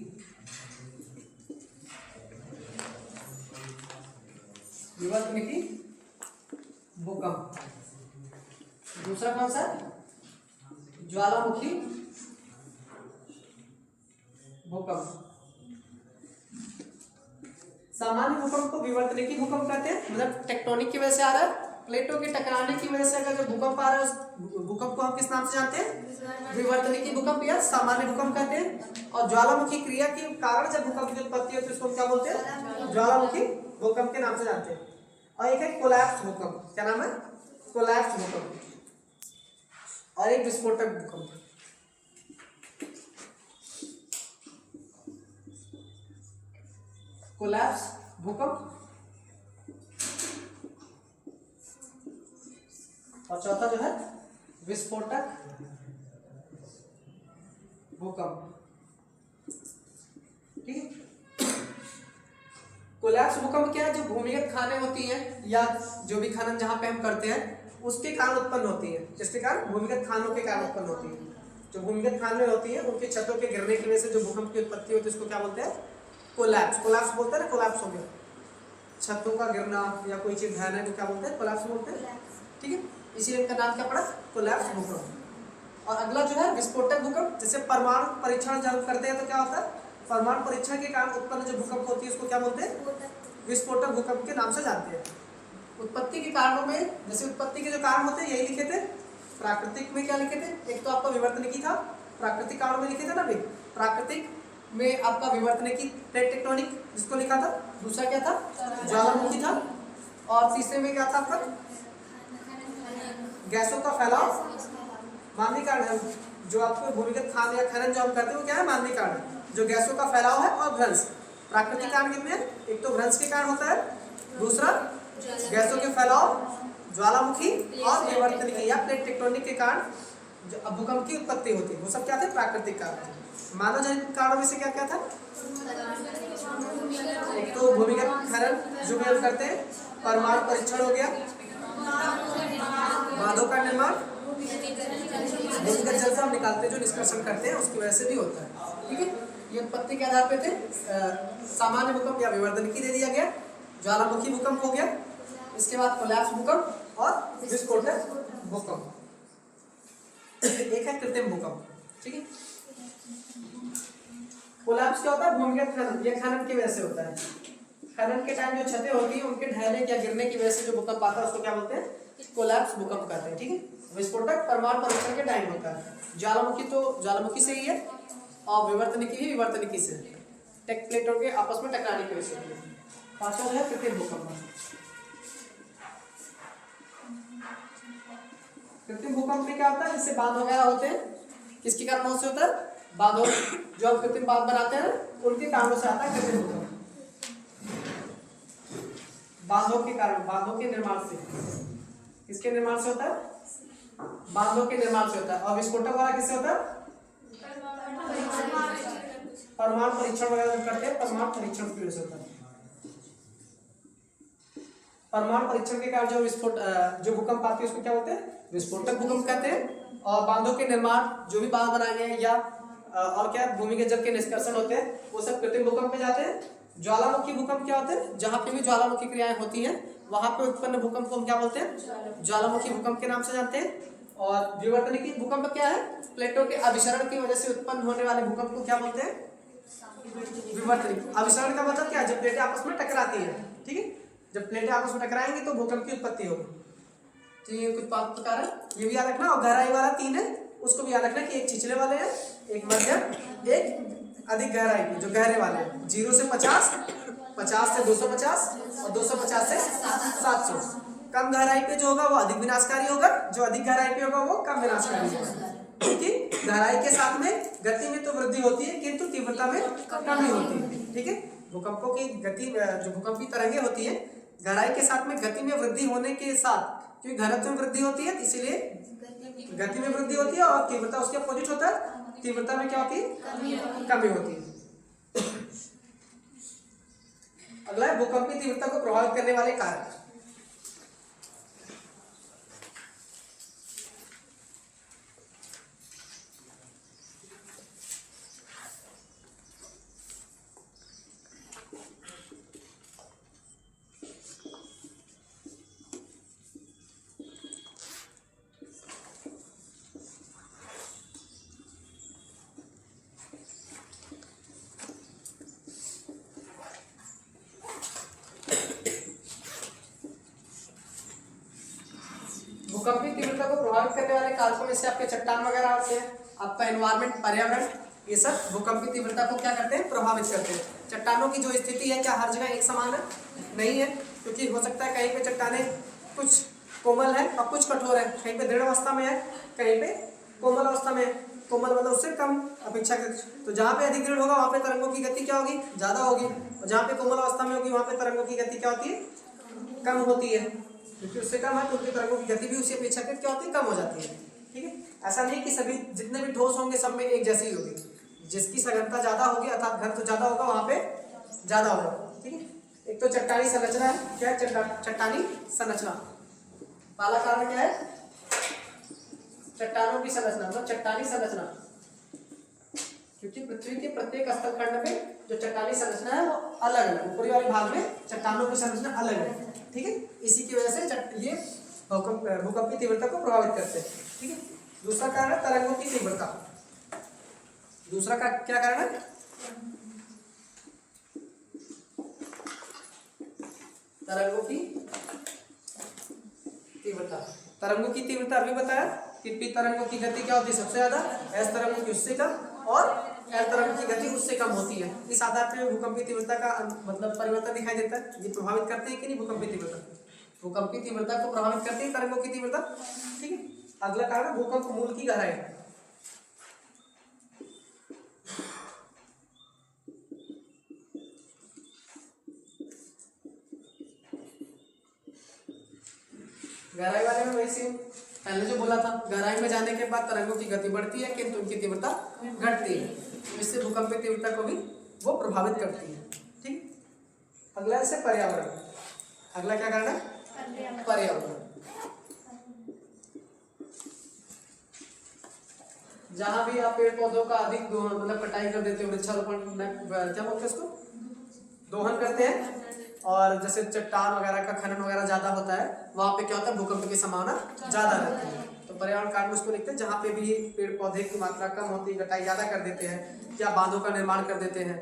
विवर्तनिकी भूकंप। दूसरा कौन सा, ज्वालामुखी भूकंप। सामान्य भूकंप को विवर्तनिकी भूकंप कहते हैं, मतलब टेक्टोनिक की वजह से आ रहा है, प्लेटों के टकराने की वजह से अगर जो भूकंप आ रहा है उस भूकंप को हम किस नाम से जानते हैं, विवर्तनिकी भूकंप या सामान्य भूकंप कहते हैं। और ज्वालामुखी क्रिया के कारण जब भूकंप की उत्पत्ति होती है उसको क्या बोलते हैं, ज्वालामुखी भूकंप के नाम से जानते हैं। और एक है कोलैप्स भूकंप। क्या नाम है, कोलैप्स भूकंप। और एक विस्फोटक भूकंप। कोलैप्स भूकंप और चौथा जो है विस्फोटक भूकंप, ठीक है। कोलैप्स भूकंप क्या है, जो भूमिगत खानें होती हैं या जो भी खनन जहां पे हम करते हैं उसके कारण उत्पन्न होती है, जिसके कारण भूमिगत खानों के कारण उत्पन्न होती है। जो भूमिगत खानें होती हैं उनके छतों के गिरने की वजह से जो भूकंप की उत्पत्ति होती है उसको क्या बोलते हैं, कोलैप्स। कोलैप्स बोलते हैं ना, कोलैप्स हो गया, छतों का गिरना या कोई चीज ढहना को क्या बोलते हैं, कोलैप्स बोलते हैं, ठीक है। इसीलिए इनका नाम क्या पड़ा, कोलैप्स भूकंप। और अगला जो है विस्फोटक भूकंप। जैसे परमाणु परीक्षण जब करते हैं तो क्या होता है, परमाणु परीक्षण के कारण उत्पन्न जो भूकंप होती है उसको क्या बोलते हैं, विस्फोटक भूकंप के नाम से जानते हैं। उत्पत्ति के कारणों में, जैसे उत्पत्ति के जो कारण होते हैं यही लिखे थे। प्राकृतिक में क्या लिखे थे, एक तो आपका विवर्तनिकी था, प्राकृतिक कारणों में लिखे थे ना भाई। प्राकृतिक में आपका विवर्तनिकी प्लेट टेक्टोनिक जिसको लिखा था, दूसरा क्या था, ज्वालामुखी था, और तीसरे में क्या था आपका, गैसों का फैलाव, मानवीय कारण है। जो आपको भूमिगत खान या खनन जो हम करते हैं वो क्या है, मानवीय कारण, जो गैसों का फैलाव है, और भ्रंश। प्राकृतिक कारण कितने हैं, एक तो भ्रंश के कारण होता है, दूसरा गैसों के फैलाव, ज्वालामुखी, और विवर्तनिकी या प्लेट टेक्टोनिक के कारण जो भूकंप की उत्पत्ति होती है वो सब क्या थे, प्राकृतिक कारण। मानव जनित कारणों में से क्या क्या था, एक तो भूमिगत खनन जो भी हम करते हैं, परमाणु परीक्षण हो गया, बांधों का निर्माण, भूमिगत जल से हम निकालते हैं जो निष्कर्षण करते हैं उसकी वजह से भी होता है, ठीक है। ये उत्पत्ति के आधार पे थे। सामान्य भूकंप या विवर्तनिकी दे दिया गया, ज्वालामुखी भूकंप हो गया, इसके बाद कोलैप्स भूकंप और विस्फोटक भूकंप। एक है कृत्रिम भूकंप, ठीक है। कोलैप्स क्या होता है, भूमिगत खनन, ये खनन की वजह से होता है। खनन के टाइम जो छतें होती है उनके ढहने या गिरने की वजह से जो भूकंप आता है उसको क्या बोलते हैं, कोलैप्स भूकंप कहते हैं, ठीक है। विस्फोटक परमाणु परीक्षण के टाइम होता है। ज्वालामुखी तो ज्वालामुखी से ही है, और विवर्तनिकी भी विवर्तनिकी से, टेक प्लेटों के आपस में टकराने की वजह से। पांचवा जो है कृत्रिम भूकंप। कृत्रिम भूकंप में क्या होता है, जैसे बांध वगैरह होते हैं, किसके कारणों से होता है, बांधों, जो हम कृत्रिम बांध बनाते हैं उनके कारणों से आता है कृत्रिम भूकंप। बांधों के कारण, बांधों के निर्माण से, किसके निर्माण से होता है, बांधों के निर्माण से होता है। और विस्फोटक वाला किससे होता है, परमाणु परीक्षण वगैरह जो करते हैं, परमाणु परीक्षण की वजह से होता है। परमाणु परीक्षण के कारण जो विस्फोट, जो भूकंप आती है उसको क्या बोलते हैं, विस्फोटक भूकंप कहते हैं। और बांधों के निर्माण, जो भी बांध बनाए गए हैं या और क्या भूमि के जल के निष्कर्षण होते हैं, वो सब कृत्रिम भूकंप में जाते हैं। ज्वालामुखी भूकंप क्या होते हैं, जहाँ पे भी ज्वालामुखी क्रियाएं होती हैं वहां पे उत्पन्न भूकंप को हम क्या बोलते हैं, ज्वालामुखी भूकंप के नाम से जानते हैं। और विवर्तनिकी भूकंप क्या है, प्लेटों के अभिसरण की वजह से उत्पन्न होने वाले भूकंप को क्या बोलते हैं, विवर्तनिक। अभिसरण का मतलब क्या है, जब प्लेटें आपस में टकराती है, ठीक है, जब प्लेटें आपस में टकराएंगी तो भूकंप की उत्पत्ति होगी। तो ये कुछ बात प्रकार है, ये भी याद रखना। और गहराई वाला 3 है, उसको भी याद रखना कि एक छिछले वाले हैं, एक मध्यम, एक अधिक गहराई के, जो गहरे वाले हैं, 0 से 50, 50 से 250 और 250 से 700। कम गहराई पे जो होगा वो अधिक विनाशकारी होगा, जो अधिक गहराई पे होगा वो कम विनाशकारी होगा। क्योंकि गहराई के साथ में गति में तो वृद्धि होती है किंतु तीव्रता में कमी होती है, ठीक है। भूकंपों की गति, जो भूकंपी तरंगें होती है, गहराई के साथ में गति में वृद्धि होने के साथ, क्योंकि घनत्व में वृद्धि होती है इसीलिए गति में वृद्धि होती है, और तीव्रता उसके अपोजिट होता है, तीव्रता में क्या होती है, कमी होती है। अगला है भूकंपी तीव्रता को प्रभावित करने वाले कारक। भूकंपी तीव्रता को प्रभावित करने वाले कारकों में से आपके चट्टान वगैरह आते हैं, आपका एनवायरमेंट, पर्यावरण, ये सब भूकंपी तीव्रता को क्या करते हैं, प्रभावित करते हैं। चट्टानों की जो स्थिति है क्या हर जगह एक समान है, नहीं है, क्योंकि हो सकता है कहीं पे चट्टानें कुछ कोमल है और कुछ कठोर है, कहीं पे दृढ़ अवस्था में है, कहीं पे कोमल अवस्था में है। कोमल मतलब उससे कम अपेक्षाकृत, तो जहाँ पे अधिक दृढ़ होगा वहाँ पे तरंगों की गति क्या होगी, ज्यादा होगी, और जहाँ पे कोमल अवस्था में होगी वहाँ पे तरंगों की गति क्या होती है, कम होती है। क्योंकि उससे कम है तो उनकी तरंगों की गति भी उसी अपेक्षाकृत क्या होती है, कम हो जाती है, ठीक है। ऐसा नहीं कि सभी जितने भी ठोस होंगे सब में एक जैसी ही होगी, जिसकी सघनता ज्यादा होगी अर्थात घनत्व ज्यादा होगा वहाँ पे ज्यादा होगा, ठीक है। एक तो चट्टानी संरचना है, क्या है चट्टानी संरचना, पहला कारण क्या है, चट्टानों की संरचना, मतलब चट्टानी संरचना, क्योंकि पृथ्वी के प्रत्येक स्थल खंड में जो चट्टानी संरचना है वो अलग है, ऊपरी वाले भाग में चट्टानों की संरचना अलग है, ठीक है। इसी की वजह से ये भूकंपी तीव्रता को प्रभावित करते हैं, ठीक है। दूसरा कारण है तरंगों की तीव्रता। दूसरा का क्या कारण है, तरंगों की तीव्रता। तरंगों की तीव्रता अभी बताया कि पी तरंगों की गति क्या होती है, सबसे ज्यादा, एस तरंगों की उससे कम, और एल तरंगों की गति उससे कम होती है। इस आधार पर भूकंपी तीव्रता का मतलब परिवर्तन दिखाई देता है। ये प्रभावित करते हैं कि नहीं भूकंपी तीव्रता, भूकंपी तीव्रता को प्रभावित करती है तरंगों की तीव्रता, ठीक है। अगला कारण भूकंप मूल की गहराई। गहराई वाले में वैसे पहले जो बोला था, गहराई में जाने के बाद तरंगों की गति बढ़ती है किंतु उनकी तीव्रता घटती है, इससे भूकंपी तीव्रता को भी वो प्रभावित करती है, ठीक। अगला है पर्यावरण। अगला क्या कारण है, पर्यावरण। जहां भी आप पेड़ पौधों का अधिक दोहन मतलब कटाई कर देते हो, वृक्षारोपण क्या बोलते हैं उसको, दोहन करते हैं, और जैसे चट्टान वगैरह का खनन वगैरह ज्यादा होता है, वहां पे क्या होता है, भूकंप की संभावना ज्यादा रहती है। तो पर्यावरण कारण उसको लिखते हैं जहाँ पे भी पेड़ पौधे की मात्रा कम होती है, कटाई ज्यादा कर देते हैं या बांधों का निर्माण कर देते हैं,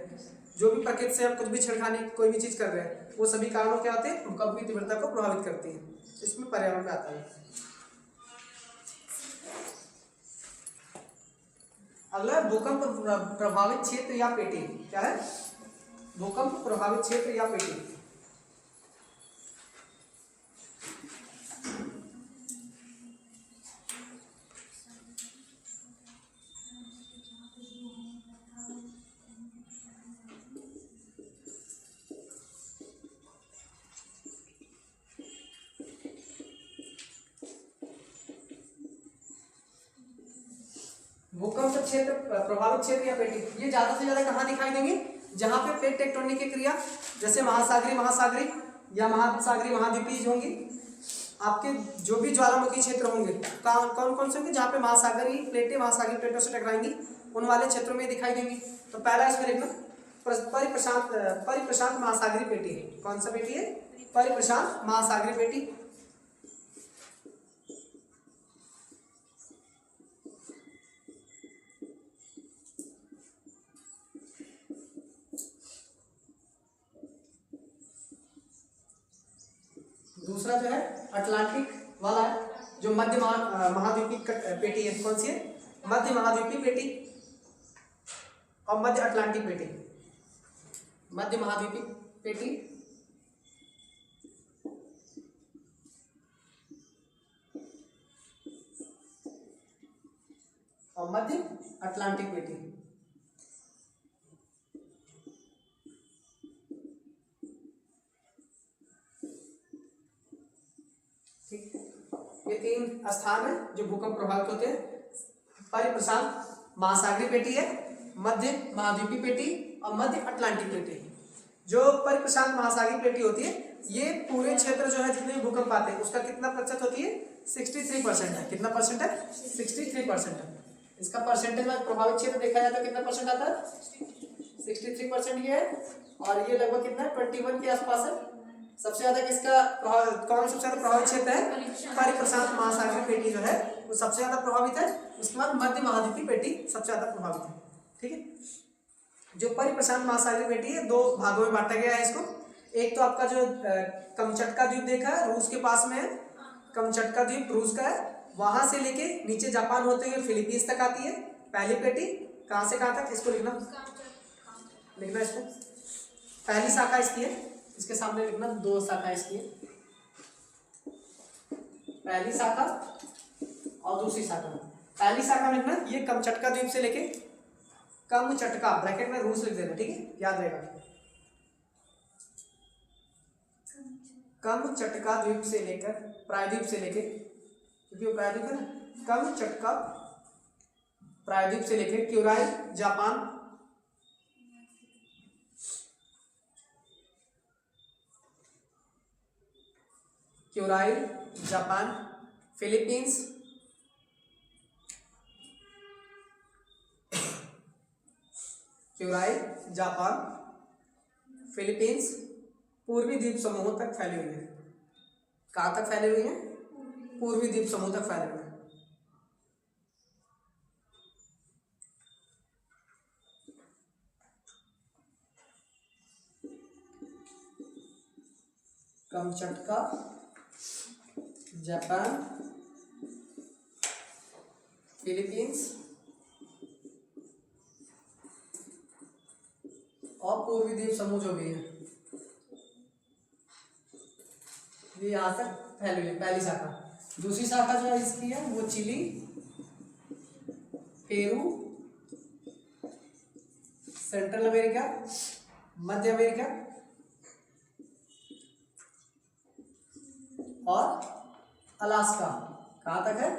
जो भी प्रकृति से हम कुछ भी छेड़खानी कोई भी चीज कर रहे हैं, वो सभी कारणों क्या होते हैं, भूकंप की तीव्रता को प्रभावित करती है। इसमें पर्यावरण में आता है। अगला भूकंप प्रभावित क्षेत्र या पेटी। क्या है, भूकंप प्रभावित क्षेत्र या पेटी। भूकंप क्षेत्र, प्रभावित क्षेत्र या पेटी, ये ज्यादा से ज्यादा कहाँ दिखाई देंगे? जहाँ पे प्लेट टेक्टोनिक की क्रिया, जैसे महासागरी या महासागरी महाद्वीपीय होंगी, आपके जो भी ज्वालामुखी क्षेत्र होंगे कौन कौन से होंगे जहाँ पे महासागरी प्लेटों से टकराएंगी, उन वाले क्षेत्रों में दिखाई देंगी। तो पहला इसमें लिखना परिप्रशांत महासागरी पेटी है। कौन सा पेटी है? परिप्रशांत महासागरी पेटी। दूसरा जो है अटलांटिक वाला है, जो मध्य महाद्वीपीय पेटी है। कौन सी है? मध्य महाद्वीपीय पेटी और मध्य अटलांटिक पेटी। मध्य महाद्वीपीय पेटी और मध्य अटलांटिक पेटी। ठीक, ये तीन स्थान है जो भूकंप प्रभावित होते हैं। परिप्रशांत महासागरीय पेटी है, मध्य महाद्वीपीय पेटी और मध्य अटलांटिक पेटी। जो परिप्रशांत महासागरीय पेटी होती है, ये पूरे क्षेत्र जो है जितने भी भूकंप आते हैं उसका कितना प्रतिशत होती है? 63% है। कितना परसेंट है? 63% है। इसका परसेंटेज में प्रभावित क्षेत्र देखा जाए तो कितना परसेंट आता है? 63% ये है। और ये लगभग कितना है? 21 के आसपास है। सबसे ज्यादा किसका कौन सबसे ज्यादा प्रभावित क्षेत्र है? परिप्रशांत महासागरीय पेटी जो है वो सबसे ज्यादा प्रभावित है। उसके बाद मध्य महाद्वीपीय पेटी सबसे ज्यादा प्रभावित है। ठीक है, जो परिप्रशांत महासागरीय पेटी है दो भागों में बांटा गया है इसको। एक तो आपका जो कमचटका द्वीप देखा है, रूस के पास में है। कमचटका द्वीप रूस का है, वहां से लेके नीचे जापान होते हुए फिलीपींस तक आती है पहली पेटी। कहां से कहां तक? इसको लिखना इसको पहली शाखा इसकी है। इसके सामने लिखना दो शाखा इसकी है, पहली शाखा और दूसरी शाखा। पहली शाखा में लिखना ये कमचटका द्वीप से लेके, कमचटका ब्रैकेट में रूस लिख देना। ठीक है, याद रहेगा। कमचटका द्वीप से लेकर, प्रायद्वीप से लेके, क्योंकि वो प्रायद्वीप है ना, कमचटका प्रायद्वीप से लेकर क्यूराई जापान, क्यूराई जापान, फिलीपींस, क्यूराई जापान, फिलीपींस, पूर्वी द्वीप समूहों तक फैली हुई है। कहाँ तक फैली हुई है? पूर्वी द्वीप समूह तक फैले हुए हैं। कमचटका जापान, फिलीपींस और पूर्वी द्वीप समूह जो भी है ये यहाँ तक फैली हुई है, पहली शाखा। दूसरी शाखा जो है इसकी है वो चिली, पेरू, सेंट्रल अमेरिका, मध्य अमेरिका और अलास्का। कहाँ तक है?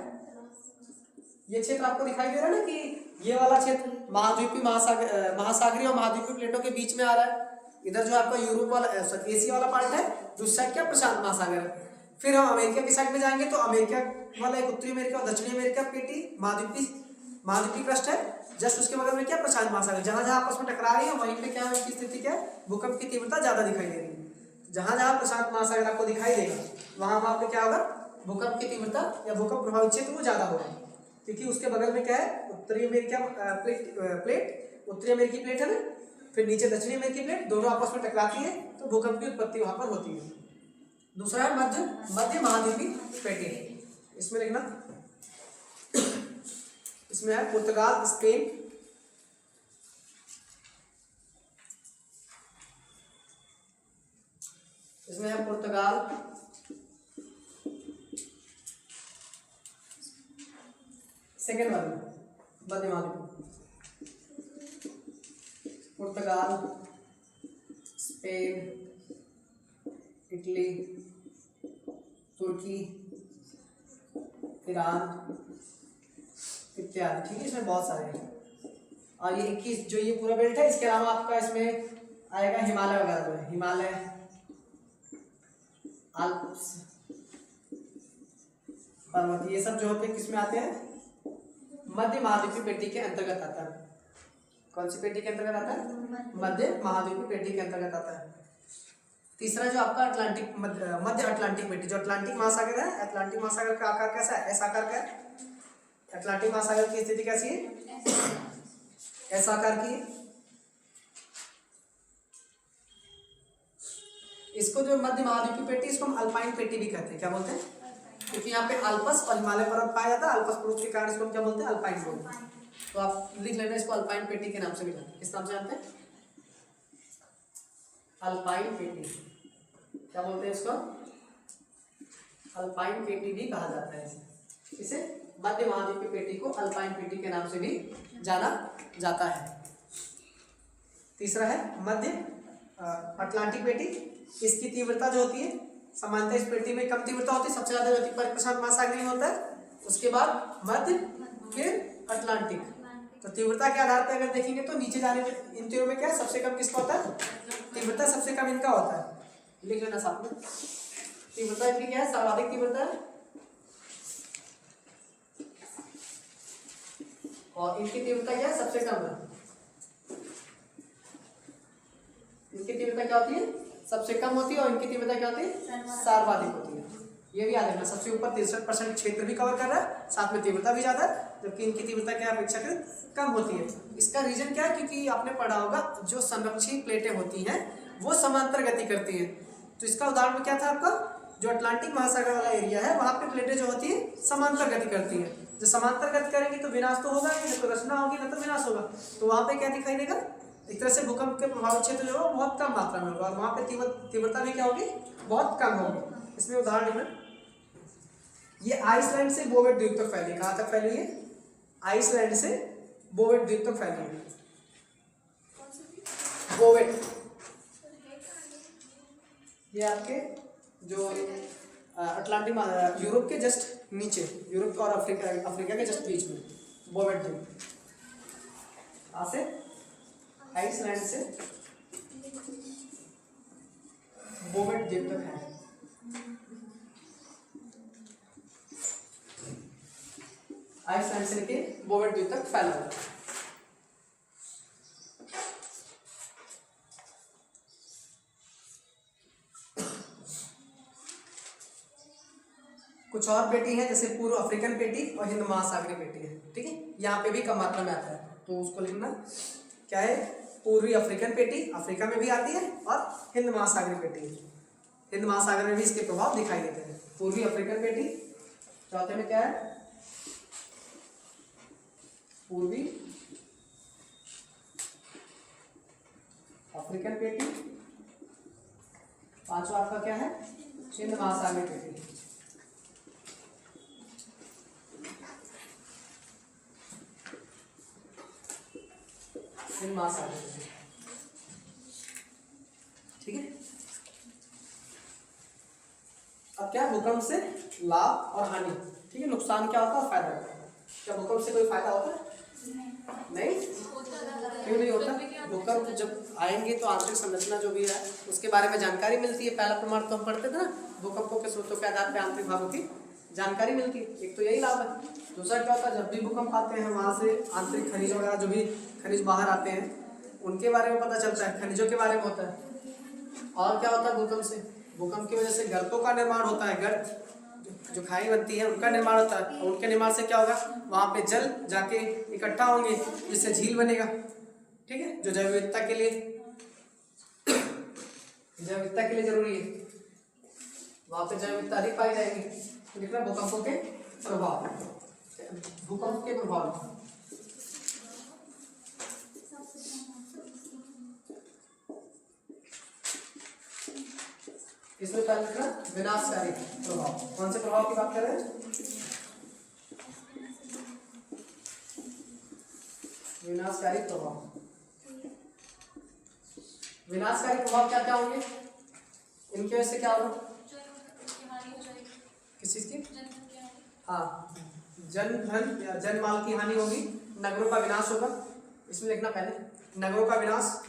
ये क्षेत्र आपको दिखाई दे रहा है ना कि ये वाला क्षेत्र महाद्वीपीय महासागरीय और महाद्वीपीय प्लेटों के बीच में आ रहा है। इधर जो आपका यूरोप वाला एशिया वाला पार्ट है, दूसरी साइड क्या? प्रशांत महासागर है। फिर हम अमेरिका की साइड में जाएंगे तो अमेरिका वाला एक उत्तरी अमेरिका और दक्षिणी अमेरिका पेटी महाद्वीपीय क्रस्ट है। जस्ट उसके बगल में क्या? प्रशांत महासागर। जहां जहां आपस में टकरा रही है वहीं पे क्या है? स्थिति क्या है? भूकंप की तीव्रता ज्यादा दिखाई दे रही है। जहां जहां प्रशांत महासागर आपको दिखाई देगा वहां वहां पे क्या होगा? भूकंप की तीव्रता या भूकंप प्रभावित क्षेत्र वो ज्यादा होगा, क्योंकि उसके बगल में क्या है? उत्तरी अमेरिका प्लेट, उत्तरी अमेरिकी प्लेट है ना, फिर नीचे दक्षिणी अमेरिकी प्लेट, दोनों आपस में टकराती है तो भूकंप की उत्पत्ति वहां पर होती है। दूसरा है मध्य महाद्वीपीय पेटी। इसमें लिखना, इसमें है पुर्तगाल, स्पेन, इसमें है पुर्तगाल, सेकेंड वाली मध्य महाद्वीप, पुर्तगाल, स्पेन, इटली, तुर्की, ईरान, इत्यादि। ठीक है, इसमें बहुत सारे हैं। और ये 21 जो ये पूरा बेल्ट है, इसके अलावा आपका इसमें आएगा हिमालय वगैरह जो है, हिमालय, आल्प्स पर्वत, ये सब जो होते हैं किसमें आते हैं, मध्य महाद्वीपीय पेटी के अंतर्गत आता है। कौन सी पेटी के अंतर्गत आता है, मध्य महाद्वीपीय पेटी के अंतर्गत आता है। तीसरा जो आपका अटलांटिक मध्य अटलांटिक पेटी, जो अटलांटिक महासागर है, अटलांटिक महासागर का आकार कैसा है, एस आकार का है। अटलांटिक महासागर की स्थिति कैसी है, एस आकार की है। इसको जो मध्य महाद्वीपीय पेटी, इसको हम अल्पाइन पेटी भी कहते हैं। क्या बोलते हैं, क्योंकि यहाँ पे अल्पस और हिमालय पर्वत पाया जाता है, अल्पस पर्वत के कारण इसको हम क्या बोलते हैं, अल्पाइन बोलते हैं। तो आप लिख लेना इसको अल्पाइन पेटी के नाम से भी जानते हैं। किस नाम से जानते हैं, अल्पाइन पेटी। क्या बोलते हैं इसको, अल्पाइन पेटी भी कहा जाता है। इसे मध्य महाद्वीपीय पेटी को अल्पाइन पेटी के नाम से भी जाना जाता है। तीसरा है मध्य अटलांटिक पेटी। इसकी तीव्रता जो होती है, सामान्यतः इस पेटी में कम तीव्रता होती है, सबसे ज्यादा होती है प्रशांत महासागर में होता है, उसके बाद मध्य, फिर अटलांटिक। तो तीव्रता के आधार पर अगर देखेंगे तो नीचे जाने में इन तीनों में क्या सबसे कम किसका होता है, तीव्रता सबसे कम इनका होता है। लिख लेना साथ में, तीव्रता इनकी क्या है, सर्वाधिक तीव्रता है, और इनकी तीव्रता क्या है, सबसे कम है। इनकी तीव्रता क्या होती है, सबसे कम होती है, और इनकी तीव्रता क्या होती है, सर्वाधिक होती है। ये भी याद रखना, सबसे ऊपर 63% क्षेत्र भी कवर कर रहा है, साथ में तीव्रता भी ज्यादा है, जबकि इनकी तीव्रता क्या अपेक्षाकृत कम होती है। इसका रीजन क्या है, क्योंकि आपने पढ़ा होगा जो संरक्षित प्लेटें होती हैं वो समांतर गति करती हैं। तो इसका उदाहरण क्या था आपका, जो अटलांटिक महासागर वाला एरिया है वहाँ पे प्लेटें जो होती है समांतर गति करती हैं। जो समांतर गति करेंगी तो विनाश तो होगा ही, न तो रचना होगी न तो विनाश होगा। तो वहाँ पे क्या दिखाई देगा, एक तरह से भूकंप के प्रभावित क्षेत्र जो है बहुत कम मात्रा में होगा, और वहाँ पे तीव्रता भी क्या होगी, बहुत कम होगी। इसमें उदाहरण है, ये आइसलैंड से बोवेट द्वीप तक फैली। कहाँ तक फैली है, आइसलैंड से बोवेट द्वीप तक फैली है। बोवेट ये आपके जो अटलांटिक यूरोप के जस्ट नीचे, यूरोप और अफ्रीका के जस्ट बीच में बोवेट द्वीप, यहाँ से आइसलैंड से बोवेट द्वीप तक है। आइसलैंड से लेके बोवेट द्वीप तक फैला हुआ है। कुछ और पेटी है, जैसे पूर्व अफ्रीकन पेटी और हिंद महासागरीय पेटी है। ठीक है, यहाँ पे भी कम मात्रा में आता है, तो उसको लिखना क्या है, पूर्वी अफ्रीकन पेटी, अफ्रीका में भी आती है, और हिंद महासागरीय पेटी, हिंद महासागर में भी इसके प्रभाव दिखाई देते हैं। पूर्वी अफ्रीकन पेटी, चौथे में क्या है, पूर्वी अफ्रीकन पेटी, पांचवा आपका क्या है, हिंद महासागरीय पेटी। हिंद महासागरीय पेटी, ठीक है। अब क्या, भूकंप से लाभ और हानि, ठीक है, नुकसान क्या होता है, फायदा क्या होता है। क्या भूकंप से कोई फायदा होता है, नहीं, क्यों नहीं होता। भूकंप जब आएंगे तो आंतरिक संरचना जो भी है उसके बारे में जानकारी मिलती है। पहला प्रमाण तो हम पढ़ते थे ना, भूकंपों के स्रोतों के आधार पर आंतरिक भागों की जानकारी मिलती है। एक तो यही लाभ है। दूसरा क्या होता है, जब भी भूकंप आते हैं वहाँ से आंतरिक खनिज वगैरह जो भी खनिज बाहर आते हैं उनके बारे में पता चलता है, खनिजों के बारे में होता है। और क्या होता है भूकंप से, भूकंप की वजह से गर्तों का निर्माण होता है, गर्त जो खाई बनती है उनका निर्माण होता है, और उनके निर्माण से क्या होगा, वहाँ पे जल जाके इकट्ठा होंगे जिससे झील बनेगा। ठीक है, जो जैव विविधता के लिए जरूरी है, वहाँ पे जैव विविधता अधिक पाई जाएगी। तो लिखना भूकंपों के प्रभाव, भूकंप के प्रभाव। इसमें पहले लिखना विनाशकारी प्रभाव। कौन से प्रभाव की बात कर रहे हैं, विनाशकारी प्रभाव। विनाशकारी प्रभाव क्या क्या होंगे, इनकी वजह से क्या होगा, किस चीज की, हाँ, जन धन या जन माल की हानि होगी, नगरों का विनाश होगा, इसमें लिखना पहले, नगरों का विनाश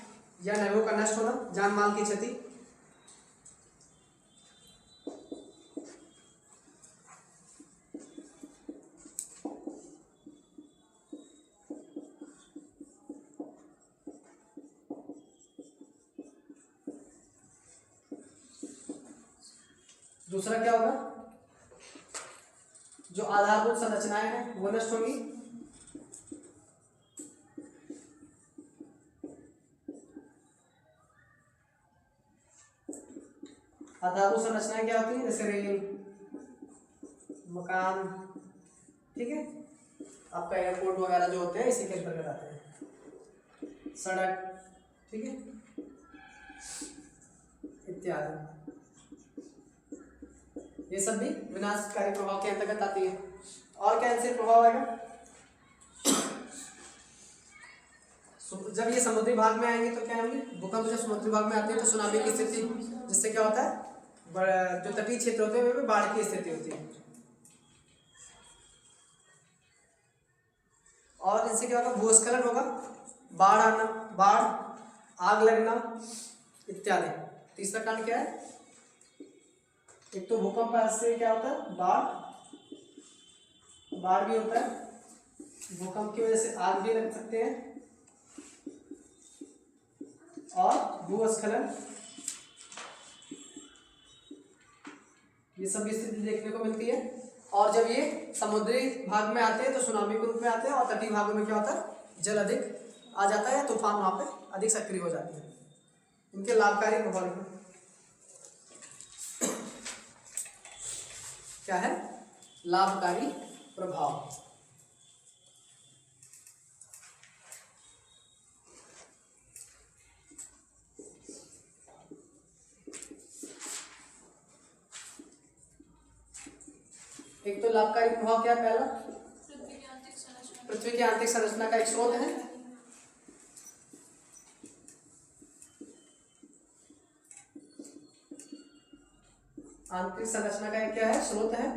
या नगरों का नष्ट होना, जान माल की क्षति। दूसरा क्या होगा, जो आधारभूत संरचनाएं हैं वो नष्ट होंगी, आधारभूत संरचनाएं क्या होती है, जैसे रेल, मकान, ठीक है, आपका एयरपोर्ट वगैरह जो होते हैं इसी के अंतर्गत आते हैं, सड़क, ठीक है, इत्यादि, ये सब भी विनाशकारी प्रभाव के अंतर्गत आती है। और क्या इनसे प्रभाव आएगा, जब ये समुद्री भाग में आएंगे तो क्या होंगे, भूकंप जब समुद्री भाग में आते हैं तो सुनामी की स्थिति, जिससे क्या होता है, जो तटीय क्षेत्र होते हैं वे बाढ़ की स्थिति होती है। और इनसे क्या होगा, भूस्खलन होगा, बाढ़ आना, बाढ़, आग लगना इत्यादि। तीसरा कारण क्या है, एक तो भूकंप से क्या होता है, बाढ़ भी होता है, भूकंप की वजह से आग भी लग सकते हैं, और भूस्खलन, ये सब स्थिति देखने को मिलती है। और जब ये समुद्री भाग में आते हैं तो सुनामी के रूप में आते हैं, और तटीय भागों में क्या होता है, जल अधिक आ जाता है, तूफान वहां पे अधिक सक्रिय हो जाते हैं। इनके लाभकारी प्रभाव क्या है, लाभकारी प्रभाव। एक तो लाभकारी प्रभाव क्या है, पहला पृथ्वी की आंतरिक संरचना का एक स्रोत है, आंतरिक संरचना का एक क्या है, स्रोत है।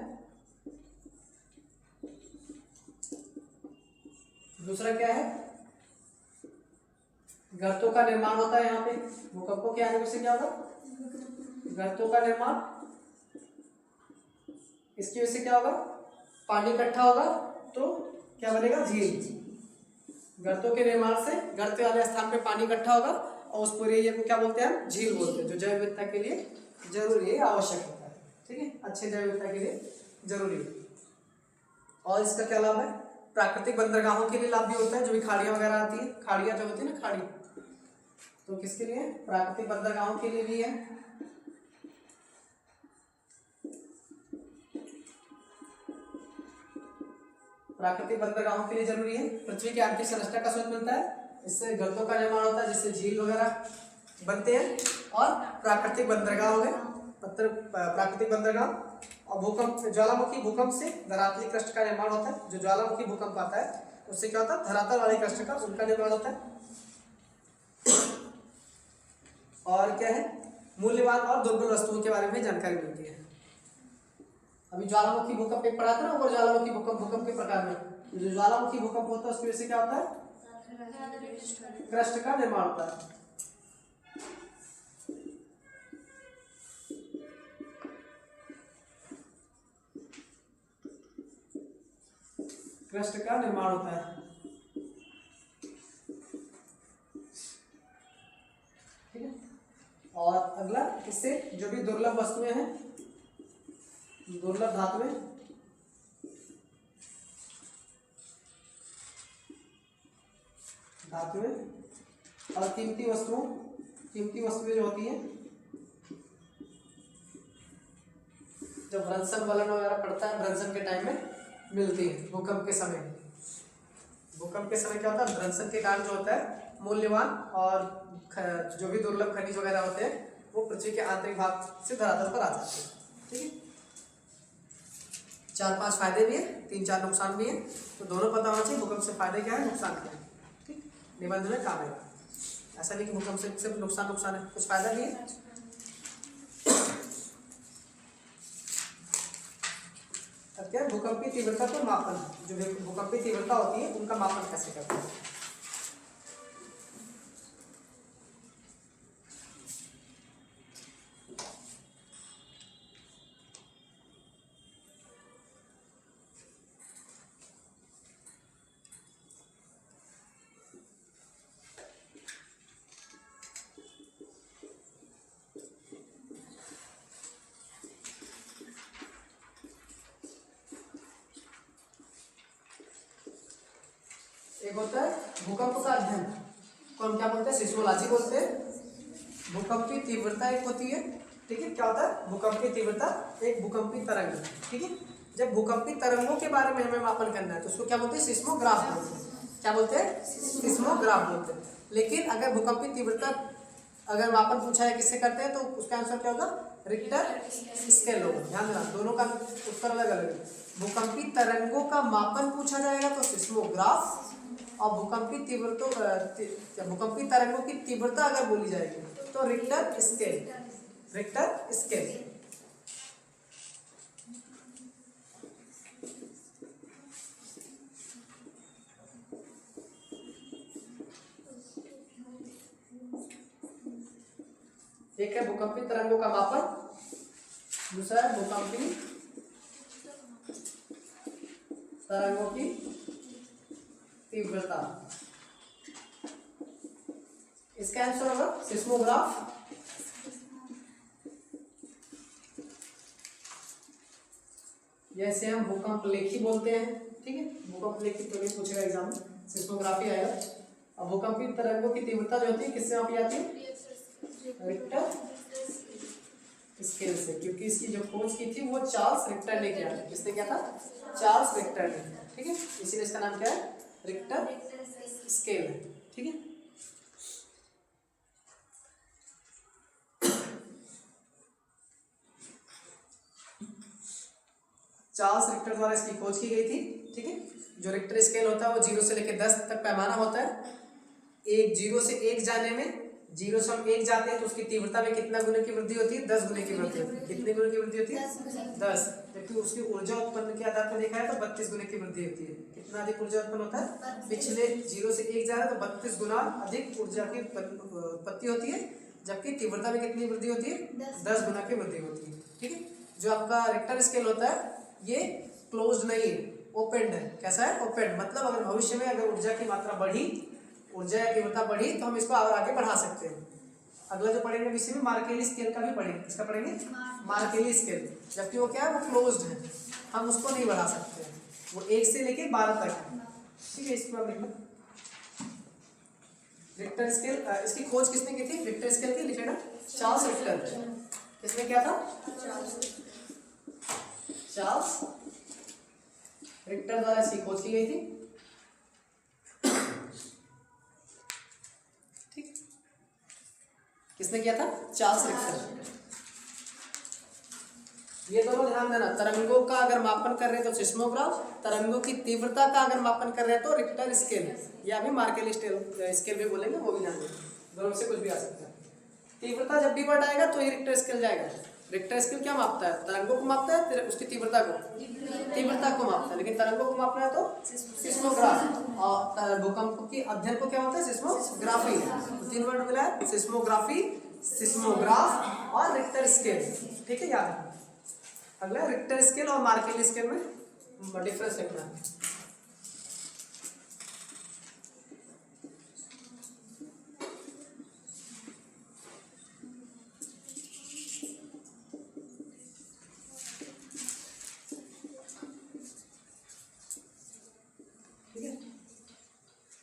दूसरा क्या है, गर्तों का निर्माण होता है, यहाँ पे भूकंपों के आने से क्या होगा, गर्तों का निर्माण, इसकी वजह से क्या होगा, पानी इकट्ठा होगा तो क्या बनेगा, झील। गर्तों के निर्माण से गर्त वाले स्थान पे पानी इकट्ठा होगा और उस पूरे एरिया को क्या बोलते हैं, झील बोलते हैं, जो जैव विविधता के लिए जरूरी है, आवश्यक होता है, ठीक है, अच्छे जैव विविधता के लिए जरूरी है। और इसका क्या लाभ है, प्राकृतिक बंदरगाहों के लिए लाभ भी होता है, जो भी खाड़ियाँ वगैरह आती है, खाड़ियाँ जो होती है ना, खाड़ी, तो किसके लिए, प्राकृतिक बंदरगाहों के लिए भी है। प्राकृतिक बंदरगाहों के लिए जरूरी है, पृथ्वी की आंतरिक संरचना का स्रोत मिलता है, इससे गर्तों का निर्माण होता है, जिससे झील वगैरह बनते हैं, और प्राकृतिक बंदरगाह हो गए, प्राकृतिक बंदरगाह। और भूकंप, ज्वालामुखी भूकंप से धरातली क्रस्ट का निर्माण होता है, जो ज्वालामुखी भूकंप आता है उससे क्या होता है, धरातल वाले क्रस्ट का उनका निर्माण होता है। और क्या है, मूल्यवान और दुर्बल वस्तुओं के बारे में जानकारी मिलती है। अभी ज्वालामुखी भूकंप एक पढ़ा था ना, और ज्वालामुखी भूकंप के प्रकार में, जो ज्वालामुखी भूकंप होता है उसकी वजह से क्या होता है, क्रस्ट का निर्माण होता है। क्रस्ट का निर्माण होता है, ठीक है। और अगला, इससे जो भी दुर्लभ वस्तुएं हैं, दुर्लभ धातुएं, और कीमती वस्तुएं जो होती हैं, जब भ्रंशन वलन वगैरह पड़ता है, भ्रंशन के टाइम में मिलती है, भूकंप के समय। भूकंप के समय क्या होता है, भ्रंशन के कारण जो होता है, मूल्यवान और जो भी दुर्लभ खनिज वगैरह होते हैं वो पृथ्वी के आंतरिक भाग से धरातल पर आ जाते हैं, ठीक है। 4-5 फायदे भी है, 3-4 नुकसान भी है, तो दोनों पता होना चाहिए, भूकंप से फायदे क्या है, नुकसान क्या है, ठीक, निबंध में काम है। ऐसा नहीं कि भूकंप से सिर्फ नुकसान है, कुछ फायदा भी है। क्या है, भूकंपीय तीव्रता को मापन, जो भूकंपीय तीव्रता होती है उनका मापन कैसे करते हैं। एक होता है भूकंप का अध्ययन, को हम क्या बोलते हैं, सिस्मोलॉजी बोलते हैं। भूकंपीय तीव्रता एक होती है, ठीक है। क्या होता है भूकंपीय तीव्रता, एक भूकंपीय तरंग, ठीक है। जब भूकंपीय तरंगों के बारे में हमें मापन करना है तो उसको क्या बोलते हैं, सिस्मोग्राफ बोलते हैं। क्या बोलते हैं, सिस्मोग्राफ बोलते हैं। लेकिन अगर भूकंपीय तीव्रता अगर मापन पूछा है किससे करते हैं तो उसका आंसर क्या होगा, रिक्टर स्केल होगा। ध्यान देना, दोनों का उत्तर अलग अलग है। भूकंपीय तरंगों का मापन पूछा जाएगा तो सिस्मोग्राफ, और भूकंपीय तीव्रता, भूकंपीय तरंगों की तीव्रता अगर बोली जाएगी तो रिक्टर स्केल, रिक्टर स्केल। एक है भूकंपीय तरंगों का मापन, दूसरा है भूकंपीय तरंगों की तीव्रता। इसका आंसर होगा सिस्मोग्राफ। जैसे हम भूकंप लेखी बोलते हैं, ठीक है। भूकंप लेखी तो नहीं पूछेगा एग्जाम में, सिस्मोग्राफी आएगा। अब भूकंपीय तरंगों की तीव्रता जो होती है किससे मापी जाती है, रिक्टर स्केल से, क्योंकि इसकी जो खोज की थी वो चार्ल्स रिक्टर ने किया था। किसने किया था, चार्ल्स रिक्टर ने, ठीक है। इसीलिए इसका नाम क्या है, रिक्टर स्केल है, ठीक है। चार्ल्स रिक्टर द्वारा इसकी खोज की गई थी, ठीक है। जो रिक्टर स्केल होता है वो 0 से लेकर 10 तक पैमाना होता है। एक 0 से 1 जाने में, 0 से हम 1 जाते हैं तो उसकी तीव्रता में कितना गुने की वृद्धि होती है, 10 गुने की वृद्धि होती है। कितने गुने की वृद्धि होती है, 10। जबकि उसकी ऊर्जा उत्पन्न के आधार पर देखा है तो 32 गुने की वृद्धि होती है। कितना अधिक ऊर्जा उत्पन्न होता है, पिछले 0 से 1 जा रहा है तो 32 गुना अधिक ऊर्जा की उत्पत्ति होती है। जबकि तीव्रता में कितनी वृद्धि होती है, 10 गुना की वृद्धि होती है, ठीक है। जो आपका रिक्टर स्केल होता है ये क्लोज्ड नहीं है, ओपन है। कैसा है, ओपन। मतलब अगर भविष्य में अगर ऊर्जा की मात्रा बढ़ी, ऊर्जा या तीव्रता बढ़ी तो हम इसको और आगे बढ़ा सकते हैं। अगला जो पढ़ेंगे विषय में मार्केली स्केल का भी पढ़ेंगे। किसका पढ़ेंगे, मार्केली स्केल। जबकि वो क्या है, वो क्लोज्ड है, हम उसको नहीं बढ़ा सकते हैं। वो 1 से लेके 12 तक है, ठीक है। इसको लिख लो, रिक्टर स्केल। इसकी खोज किसने की थी, रिक्टर स्केल की, लिखे ना, चार्ल्स रिक्टर। किसने किया था, चार्ल्स रिक्टर द्वारा इसकी खोज की गई थी, ठीक। किसने किया था, चार्ल्स रिक्टर। ये दोनों ध्यान देना, तरंगों का अगर मापन कर रहे हैं तो सिस्मोग्राफ, तरंगों की तीव्रता का अगर मापन कर रहे हैं तो रिक्टर स्केल, या भी मार्केली स्केल भी बोलेंगे, वो भी ध्यान देना, दोनों से कुछ भी आ सकता है। तीव्रता जब भी बढ़ आएगा तो ये रिक्टर स्केल जाएगा। रिक्टर स्केल क्या मापता है, तरंगों को मापता है, उसकी तीव्रता को मापता है। लेकिन तरंगों को मापना है तो सिस्मोग्राफ, और भूकंप की अध्ययन को क्या होता है, सिस्मोग्राफी। तो 3 वर्ड मिला है, सिस्मोग्राफी, सिस्मोग्राफ और रिक्टर स्केल, ठीक है, याद रखना। अगला रिक्टर स्केल और मार्केली स्केल में डिफरेंस रखना है।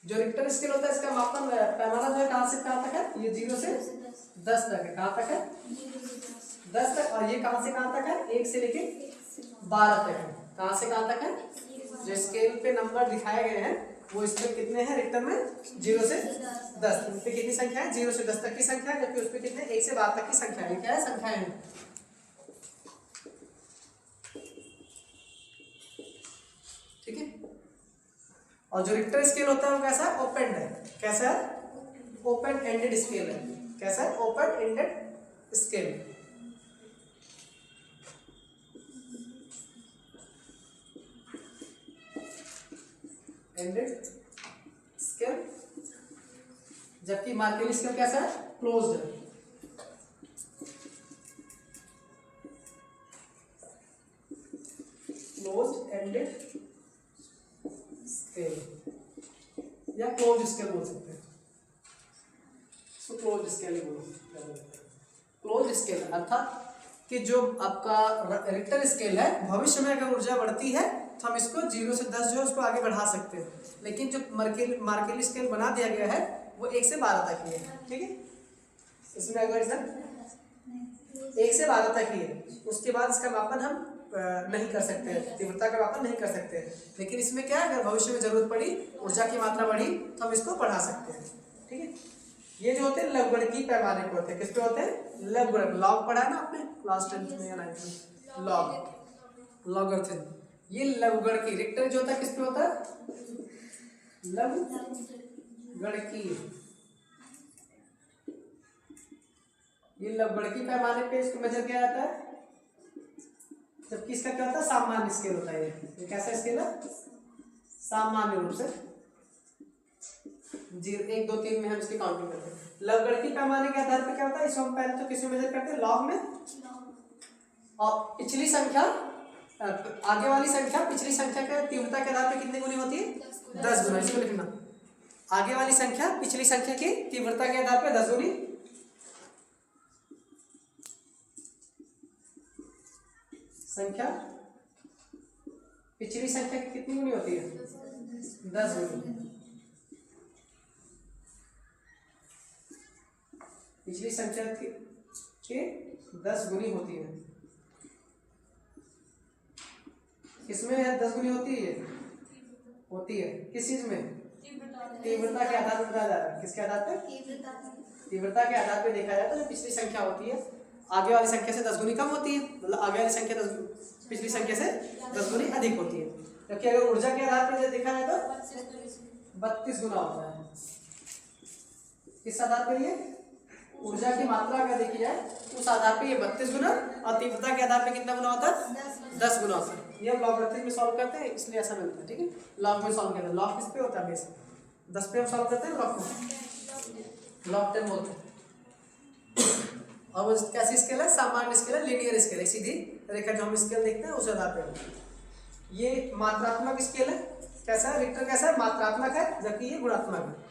जो रिक्टर स्केल होता है इसका मापन पैमाना जो है कहाँ से कहाँ तक है, ये 0 से 10 तक है। कहाँ तक है, 10 तक। और ये कहाँ से कहाँ तक है, 1 से लेके 12 तक है। कहाँ से कहाँ तक है, जो स्केल पे नंबर दिखाए गए हैं वो इसमें कितने हैं, रिक्टर में 0 से 10। उस पे कितनी संख्या है, 0 से 10 तक की संख्या है। जबकि उस पे कितने, 1 से 12 तक की संख्या है। क्या है, संख्याएं हैं, ठीक है। और जो रिक्टर स्केल होता है वो कैसा है, ओपन है। कैसा है, ओपन एंडेड स्केल है। कैसा है, open ended scale. Ended scale, जबकि मार्केली स्केल कैसा है, क्लोज्ड है। क्लोज्ड एंडेड स्केल या क्लोज्ड स्केल बोल सकते हैं, इसको क्लोज्ड स्केल ही बोलो। क्लोज्ड स्केल अर्थात कि जो आपका रिक्टर स्केल है, भविष्य में अगर ऊर्जा बढ़ती है तो हम इसको 0 से 10 जो है उसको आगे बढ़ा सकते हैं, लेकिन जो मार्केली स्केल बना दिया गया है वो 1 से 12 तक ही है। ठीक है, इसमें अगर इधर 1 से 12 तक ही है, उसके बाद इसका मापन हम नहीं कर सकते, तीव्रता का मापन नहीं कर सकते। लेकिन इसमें क्या है, अगर भविष्य में जरूरत पड़ी, ऊर्जा की मात्रा बढ़ी तो हम इसको बढ़ा सकते हैं। ठीक है, ये जो होते हैं लवगणकीय पैमाने पे होते हैं। किस पे होते हैं, लवगणक। लॉग पढ़ा है ना आपने क्लास 10 में या 9th में, लॉग, लॉगरिथम। ये लवगणकीय, रिक्टर जो होता है किस पे होता है, लवगणकीय। ये लवगणकीय पैमाने पे इसको मेजर किया जाता है, जबकि इसका क्या होता है, सामान्य स्केल होता है। ये कैसा स्केल है, सामान्य रूप से 0 1 2 3 में हम इसकी काउंटिंग करते हैं। लवगणकीय पैमाने के आधार पर क्या होता है, इसको हम पहले तो किसमें मेजर करते हैं, लॉग में, और पिछली संख्या, आगे वाली संख्या पिछली संख्या के तीव्रता के आधार पर कितनी गुनी होती है, 10 गुना। इसको लिखना, आगे वाली संख्या पिछली संख्या की तीव्रता के आधार पर 10 गुनी, संख्या पिछली संख्या की कितनी गुनी होती है, 10 गुनी। पिछली संख्या के 10 गुनी होती है। किसमें है 10 गुनी होती है, होती है किस चीज में, तीव्रता के आधार पर बताया जा रहा है। किसके आधार पर, तीव्रता के आधार पर देखा जाता है। जो पिछली संख्या होती है आगे वाली संख्या से 10 गुनी कम होती है, मतलब आगे वाली संख्या पिछली संख्या से 10 गुनी अधिक होती है। क्योंकि अगर ऊर्जा के आधार पर देखा जाए तो 32 गुना होता है। किस आधार पर, ये ऊर्जा की मात्रा अगर देखी जाए उस आधार पे ये 32 गुना, और तीव्रता के आधार पे कितना गुना होता है, 10 गुना होता है। ये हम लॉगरिथम में सॉल्व करते हैं, इसलिए ऐसा मिलता है। ठीक है, लॉग में सॉल्व करते हैं। लॉग किस पे होता है, बेस 10 पे हम सॉल्व करते हैं लॉग को, लॉग 10 बोलते हैं। और वो कैसी स्केल है, सामान्य स्केल है, लीनियर स्केल है, सीधी रेखा जो हम स्केल देखते हैं उस आधार पे। ये मात्रात्मक स्केल है। कैसा है, रिक्टर कैसा है, मात्रात्मक है, जबकि ये गुणात्मक है।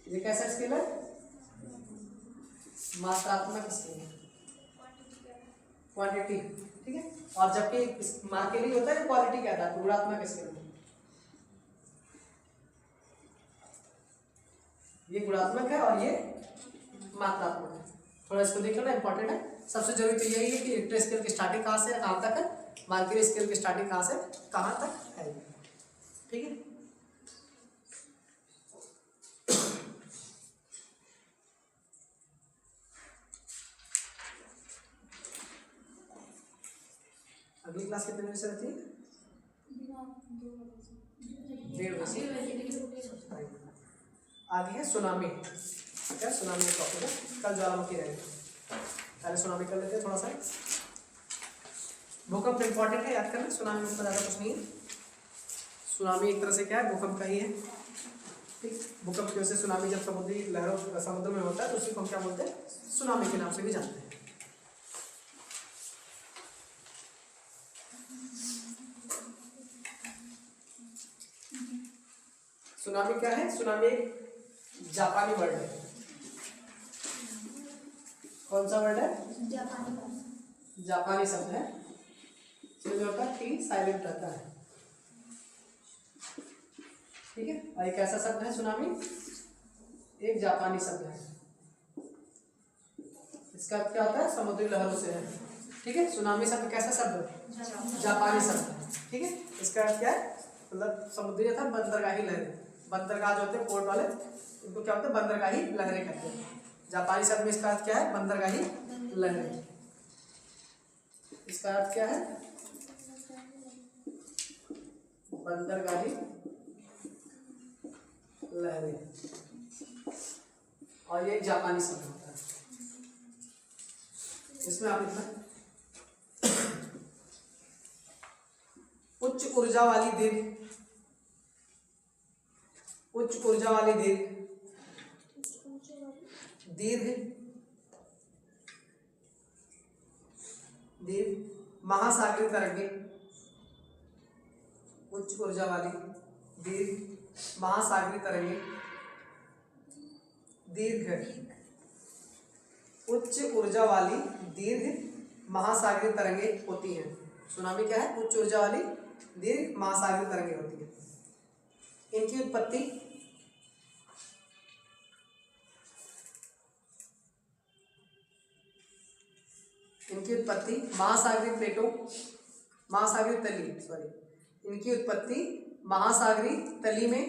ये कैसा स्केल है, मात्रात्मक स्केल, क्वांटिटी। ठीक है, और जबकि मार्केली होता है क्वालिटी के आधार पर, गुणात्मक स्केल। ये गुणात्मक है और ये मात्रात्मक है। थोड़ा इसको देख लेना, इंपॉर्टेंट है। सबसे जरूरी तो यही है कि रिक्टर स्केल की स्टार्टिंग कहाँ से कहाँ तक है, मार्केली स्केल की स्टार्टिंग कहाँ से कहाँ तक है। ठीक है, अगली क्लास कितने बजे से रहती है, 1:30 बजे। आगे है सुनामी। क्या सुनामी का टॉपिक है, कल ज्वालामुखी रहेगा। पहले सुनामी कर लेते हैं थोड़ा सा। भूकंप इंपॉर्टेंट है, याद करना। सुनामी में ज़्यादा कुछ नहीं है। सुनामी एक तरह से क्या है, भूकंप का ही है। ठीक, भूकंप की वजह से सुनामी जब समुद्री लहरों समुद्र में होता है तो उसी को हम क्या बोलते हैं, सुनामी के नाम से भी जानते हैं। सुनामी क्या है, सुनामी एक जापानी वर्ड है। कौन सा वर्ड है, जापानी शब्द है। जो होता है टी साइलेंट रहता है। ठीक है, और एक ऐसा शब्द है सुनामी, एक जापानी शब्द है। इसका अर्थ क्या होता है, समुद्री लहरों से है। ठीक है, सुनामी शब्द कैसा शब्द है, जापानी शब्द है। ठीक है, इसका अर्थ क्या है, मतलब समुद्री था बंदरगाही लहरें। बंदरगाह जो होते हैं पोर्ट वाले, उनको क्या होता है, बंदरगाही लहरें कहते हैं। जापानी शब्द में इसका अर्थ क्या है, बंदरगाही लहरें। इसका अर्थ क्या है, बंदरगाही लहरें, और ये जापानी शब्द होता है। इसमें आप लिखना उच्च ऊर्जा वाली दीर्घ, उच्च ऊर्जा वाली दीर्घ, दीर्घ दीर्घ महासागरीय तरंगे, उच्च ऊर्जा वाली दीर्घ महासागरीय तरंगे, दीर्घ उच्च ऊर्जा वाली दीर्घ महासागरीय तरंगे होती हैं। सुनामी क्या है? उच्च ऊर्जा वाली दीर्घ महासागरीय तरंगे होती हैं। इनकी उत्पत्ति महासागरीय प्लेटों, महासागरीय तली, सॉरी, इनकी उत्पत्ति महासागरीय तली में,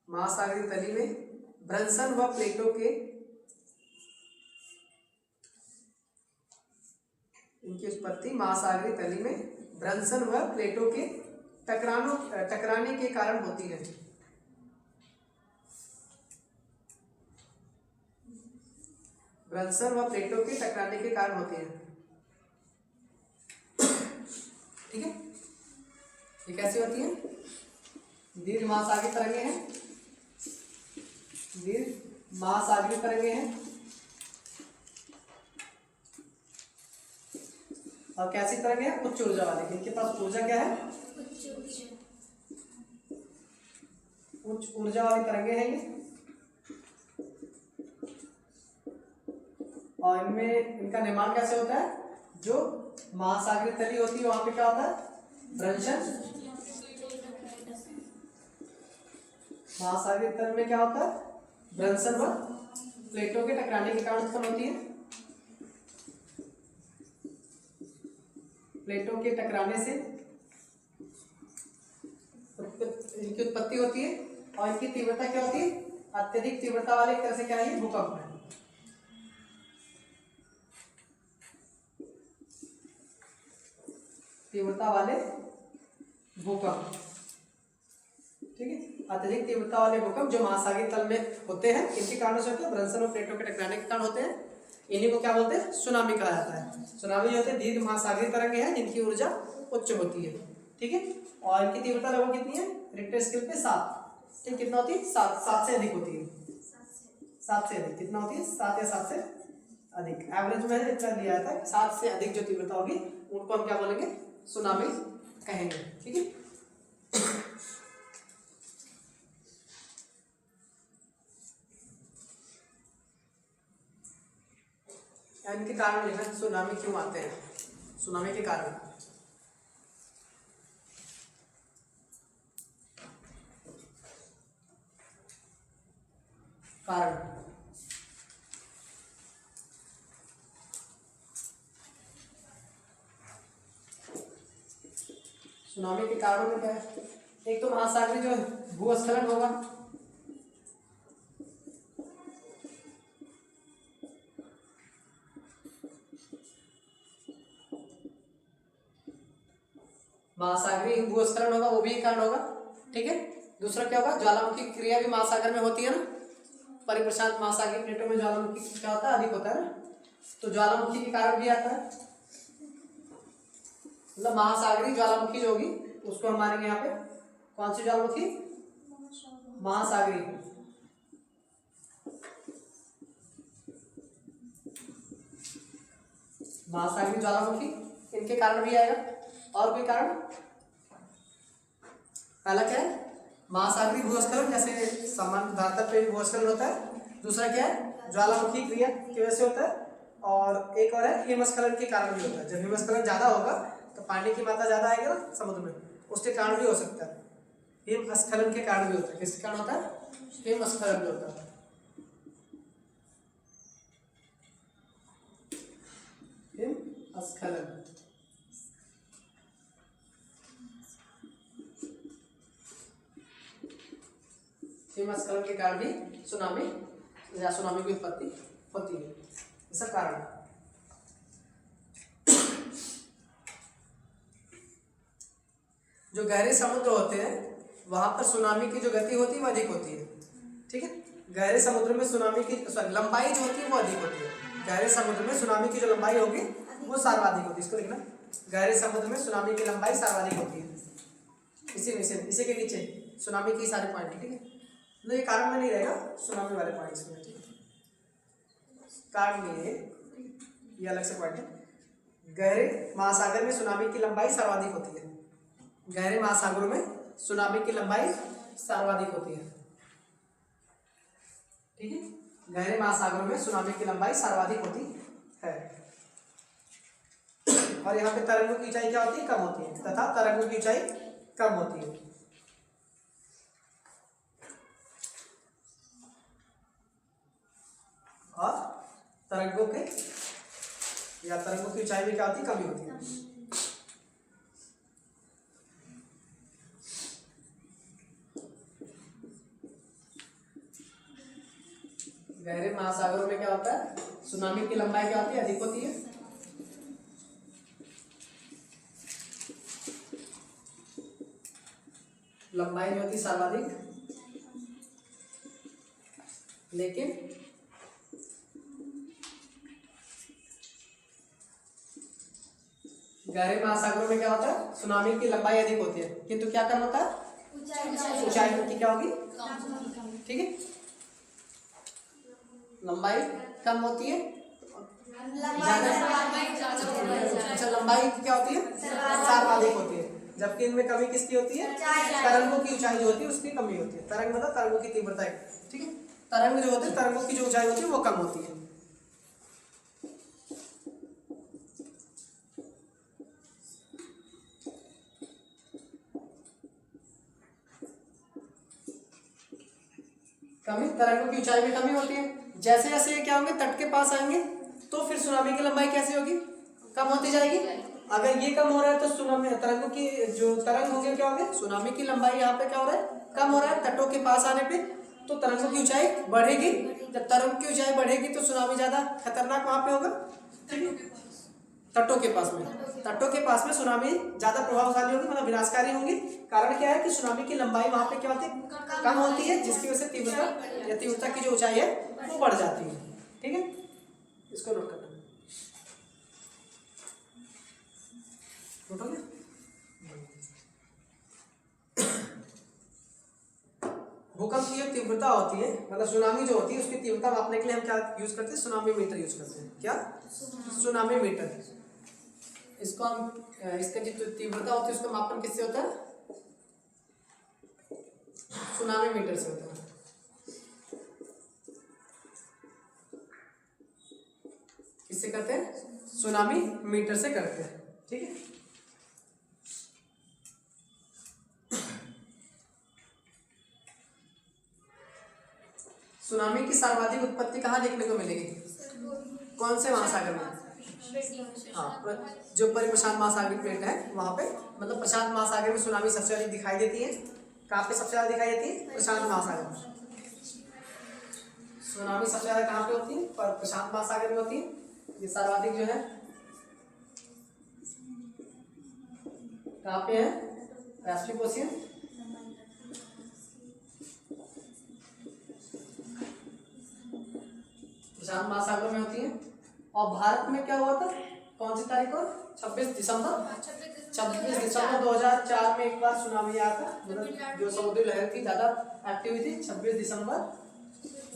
महासागरीय तली में ब्रंसन व प्लेटों के, इनकी उत्पत्ति महासागरीय तली में ब्रंसन व प्लेटों के टकराने के कारण होती है। ब्रंसन व प्लेटों के टकराने के कारण होती है। ठीक है, ये कैसी होती है? दीर्घ महासागरीय तरंगे हैं, दीर्घ महासागरीय तरंगे हैं, और कैसी तरंगे हैं? उच्च ऊर्जा वाले। इनके पास ऊर्जा क्या है? उच्च ऊर्जा वाली तरंगे हैं ये, और इनमें इनका निर्माण कैसे होता है? जो महासागरीय तली होती है वहां पे क्या होता है? ब्रंशन। महासागरीय तल में क्या होता है? ब्रंसन व प्लेटों के टकराने के कारण उत्पन्न होती है। प्लेटों के टकराने से इनकी उत्पत्ति होती है, और इनकी तीव्रता क्या होती है? अत्यधिक तीव्रता वाले एक तरह से क्या है? भूकंप है। तीव्रता वाले भूकंप, ठीक है, अत्यधिक तीव्रता वाले भूकंप जो महासागरीय तल में होते हैं, इनके कारण से होते हैं, ब्रंसन और प्लेटों के टकराने के कारण होते हैं। इन्हीं को क्या बोलते हैं? सुनामी कहा जाता है। सुनामी जो होते हैं दीर्घ महासागरीय तरंगे हैं जिनकी ऊर्जा उच्च होती है। ठीक है, और इनकी तीव्रता लगभग कितनी है? रिक्टर स्केल पे 7। ठीक, कितना होती है? 7 से अधिक होती है। 7 से अधिक कितना होती है? 7 या 7 से अधिक। एवरेज में इतना लिया जाता है। 7 से अधिक जो तीव्रता होगी उनको हम क्या बोलेंगे? सुनामी कहेंगे। ठीक है, इनके कारण लिखा सुनामी क्यों आते हैं? सुनामी के कारण सुनामी के कारणों में क्या है? एक तो महासागरीय जो भूस्खलन होगा, महासागरीय भूस्खलन होगा, वो भी एक कारण होगा। ठीक है, दूसरा क्या होगा? ज्वालामुखी क्रिया भी महासागर में होती है ना। परिप्रशांत महासागरीय प्लेटों में ज्वालामुखी क्या होता है? अधिक होता है ना, तो ज्वालामुखी के कारण भी आता है। मतलब महासागरीय ज्वालामुखी जो होगी उसको हम मानेंगे यहाँ पे कौन सी ज्वालामुखी? महासागरीय। महासागरीय ज्वालामुखी, इनके कारण भी आएगा। और कोई कारण? पहला क्या है? महासागरीय भूस्खलन, जैसे सामान्य धरातल पे भूस्खलन होता है। दूसरा क्या है? ज्वालामुखी क्रिया की वजह से होता है। और एक और है हिमस्खलन के कारण भी होता है। जब हिमस्खलन ज्यादा होगा तो पानी की मात्रा ज्यादा आएगी ना समुद्र में, उसके कारण भी हो सकता है। हिमस्खलन के कारण भी होता है। किसके कारण होता है? हिमस्खलन भी होता है। हिमस्खलन, हिमस्खलन के कारण भी सुनामी या सुनामी की उत्पत्ति होती है। ये सब कारण। जो गहरे समुद्र होते हैं वहां पर सुनामी की जो गति होती है वो अधिक होती है। ठीक है, गहरे समुद्र में सुनामी की लंबाई जो होती है वो अधिक होती है। गहरे समुद्र में सुनामी की जो लंबाई होगी वो सर्वाधिक होती है। इसको लिखना, गहरे समुद्र में सुनामी की लंबाई सर्वाधिक होती है। इसी के नीचे सुनामी के सारे पॉइंट, ठीक है। मतलब ये कारण में नहीं रहेगा, सुनामी वाले पॉइंट्स में, ठीक है। कारण में ये अलग से पॉइंट है। गहरे महासागर में सुनामी की लंबाई सर्वाधिक होती है। गहरे महासागरों में सुनामी की लंबाई सर्वाधिक होती है, ठीक है। गहरे महासागरों में सुनामी की लंबाई सर्वाधिक होती है। और यहाँ पे तरंगों की ऊंचाई क्या होती है? कम होती है, तथा तरंगों की ऊंचाई कम होती है। और तरंगों की ऊंचाई भी क्या होती है? कमी होती है। गहरे महासागरों में क्या होता है? सुनामी की लंबाई क्या होती है? अधिक होती है। लंबाई जो होती है सर्वाधिक, लेकिन गहरे महासागरों में क्या होता है? सुनामी की लंबाई अधिक होती है, किंतु क्या कम होता है? ऊंचाई होती क्या होगी? ठीक है, लंबाई कम होती है। अच्छा, लंबाई क्या होती है? सर्वाधिक होती है। जबकि इनमें कमी किसकी होती है? तरंगों की ऊंचाई जो होती है उसकी कमी होती है। तरंग मतलब तरंगों की तीव्रता, ठीक है। तरंग जो होते हैं, तरंगों की जो ऊंचाई होती है वो कम होती है। कमी, तरंगों की ऊंचाई में कमी होती है। जैसे जैसे ये क्या होंगे? तट के पास आएंगे तो फिर सुनामी की लंबाई कैसी होगी? कम होती जाएगी। अगर ये कम हो रहा है तो सुनामी, तरंगों की जो तरंग होंगे क्या होंगे? सुनामी की लंबाई यहाँ पे क्या हो रहा है? कम हो रहा है। तटों के पास आने पे तो तरंगों की ऊंचाई बढ़ेगी। जब तरंग की ऊंचाई बढ़ेगी तो सुनामी ज्यादा खतरनाक वहां पे होगा, ठीक है। तटों के पास में सुनामी ज्यादा प्रभावशाली होगी, मतलब विनाशकारी होंगी। कारण क्या है कि सुनामी की लंबाई वहां पे क्या होती है? कम होती है, जिसकी वजह से तीव्रता की जो ऊंचाई है वो बढ़ जाती है, ठीक है। इसको नोट करना, नोट हो गया। भूकंप की जो तीव्रता होती है, मतलब सुनामी जो होती है, उसकी तीव्रता मापने के लिए हम क्या यूज करते हैं? सुनामी मीटर यूज करते हैं। क्या? Tsunami metre. इसको हम, इसका जो तीव्रता होती है उसका मापन किससे होता है? सुनामी मीटर से होता है। किससे करते हैं? सुनामी मीटर से करते हैं, ठीक है। सुनामी की सर्वाधिक उत्पत्ति कहाँ देखने को मिलेगी? कौन से महासागर में? हाँ, जो परिप्रशांत महासागरीय प्लेट है वहां पे, मतलब प्रशांत महासागर में सुनामी सबसे अधिक दिखाई देती है। कहाँ पे सबसे ज्यादा दिखाई देती है? प्रशांत महासागर में। सुनामी सबसे ज्यादा कहाँ पे होती है? प्रशांत महासागर में होती है। ये सर्वाधिक जो है कहाँ पे है? पैसिफिक ओशियन, प्रशांत महासागर में होती है। और भारत में क्या हुआ था? कौन सी तारीख को? 26 दिसंबर 2004 में एक बार सुनामी आया था, मतलब जो समुद्री लहर थी ज्यादा एक्टिव हुई थी 26 दिसंबर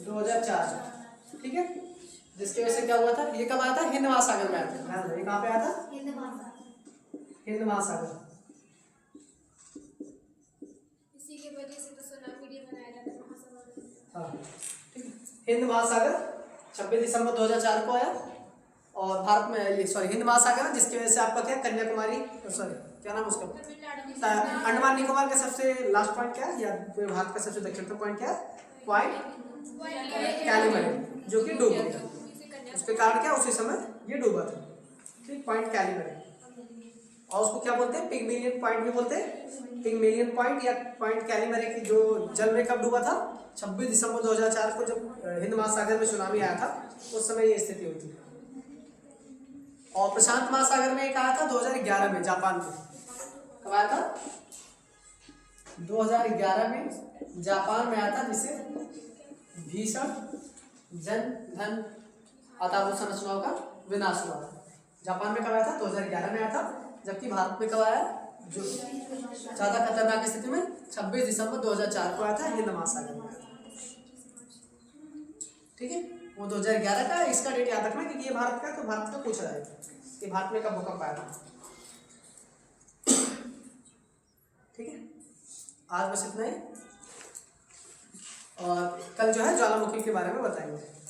2004, ठीक है। जिसकी वजह से क्या हुआ था? ये कब आया था? हिंद महासागर में आया था। ये कहाँ पे आया था? हिंद महासागर। इसी की वजह से तो सुनामी डे मनाया जाता है महासागर। हाँ, ठीक है। हिंद महासागर 26 दिसंबर 2004 को आया। और भारत में ये हिंद महासागर है, जिसकी वजह से आपका क्या? कन्याकुमारी, क्या नाम उसका? अंडमान निकोबार का सबसे लास्ट पॉइंट क्या है, या पूरे भारत का सबसे दक्षिण पॉइंट क्या है? पॉइंट कैलिमरी, जो कि डूब गया। उसके कारण क्या? उसी समय ये डूबा था, ठीक। पॉइंट कैलिमरी, और उसको क्या बोलते हैं? पिग्मेलियन पॉइंट भी बोलते हैं। पिग्मेलियन पॉइंट या पॉइंट कैलिमरी की जो जल में कब डूबा था? 26 दिसंबर 2004 को, जब हिंद महासागर में सुनामी आया था, उस समय ये स्थिति हुई थी। और प्रशांत महासागर में एक आया था 2011 में, जापान में। कब आया था? 2011 में जापान में आया था, जिसे भीषण जन धन आधारभूत संरचनाओं का विनाश हुआ था। जापान में कब आया था? 2011 में आया था। जबकि भारत में कब आया, जो ज़्यादा खतरनाक स्थिति में 26 दिसंबर 2004 को आया था, हिंद महासागर में आया था। ठीक है, वो 2011 का है, इसका डेट याद रखना क्योंकि ये भारत का, तो भारत का पूछ रहा है कि भारत में कब भूकंप आया था। ठीक है, आज बस इतना ही, और कल जो है ज्वालामुखी के बारे में बताएंगे।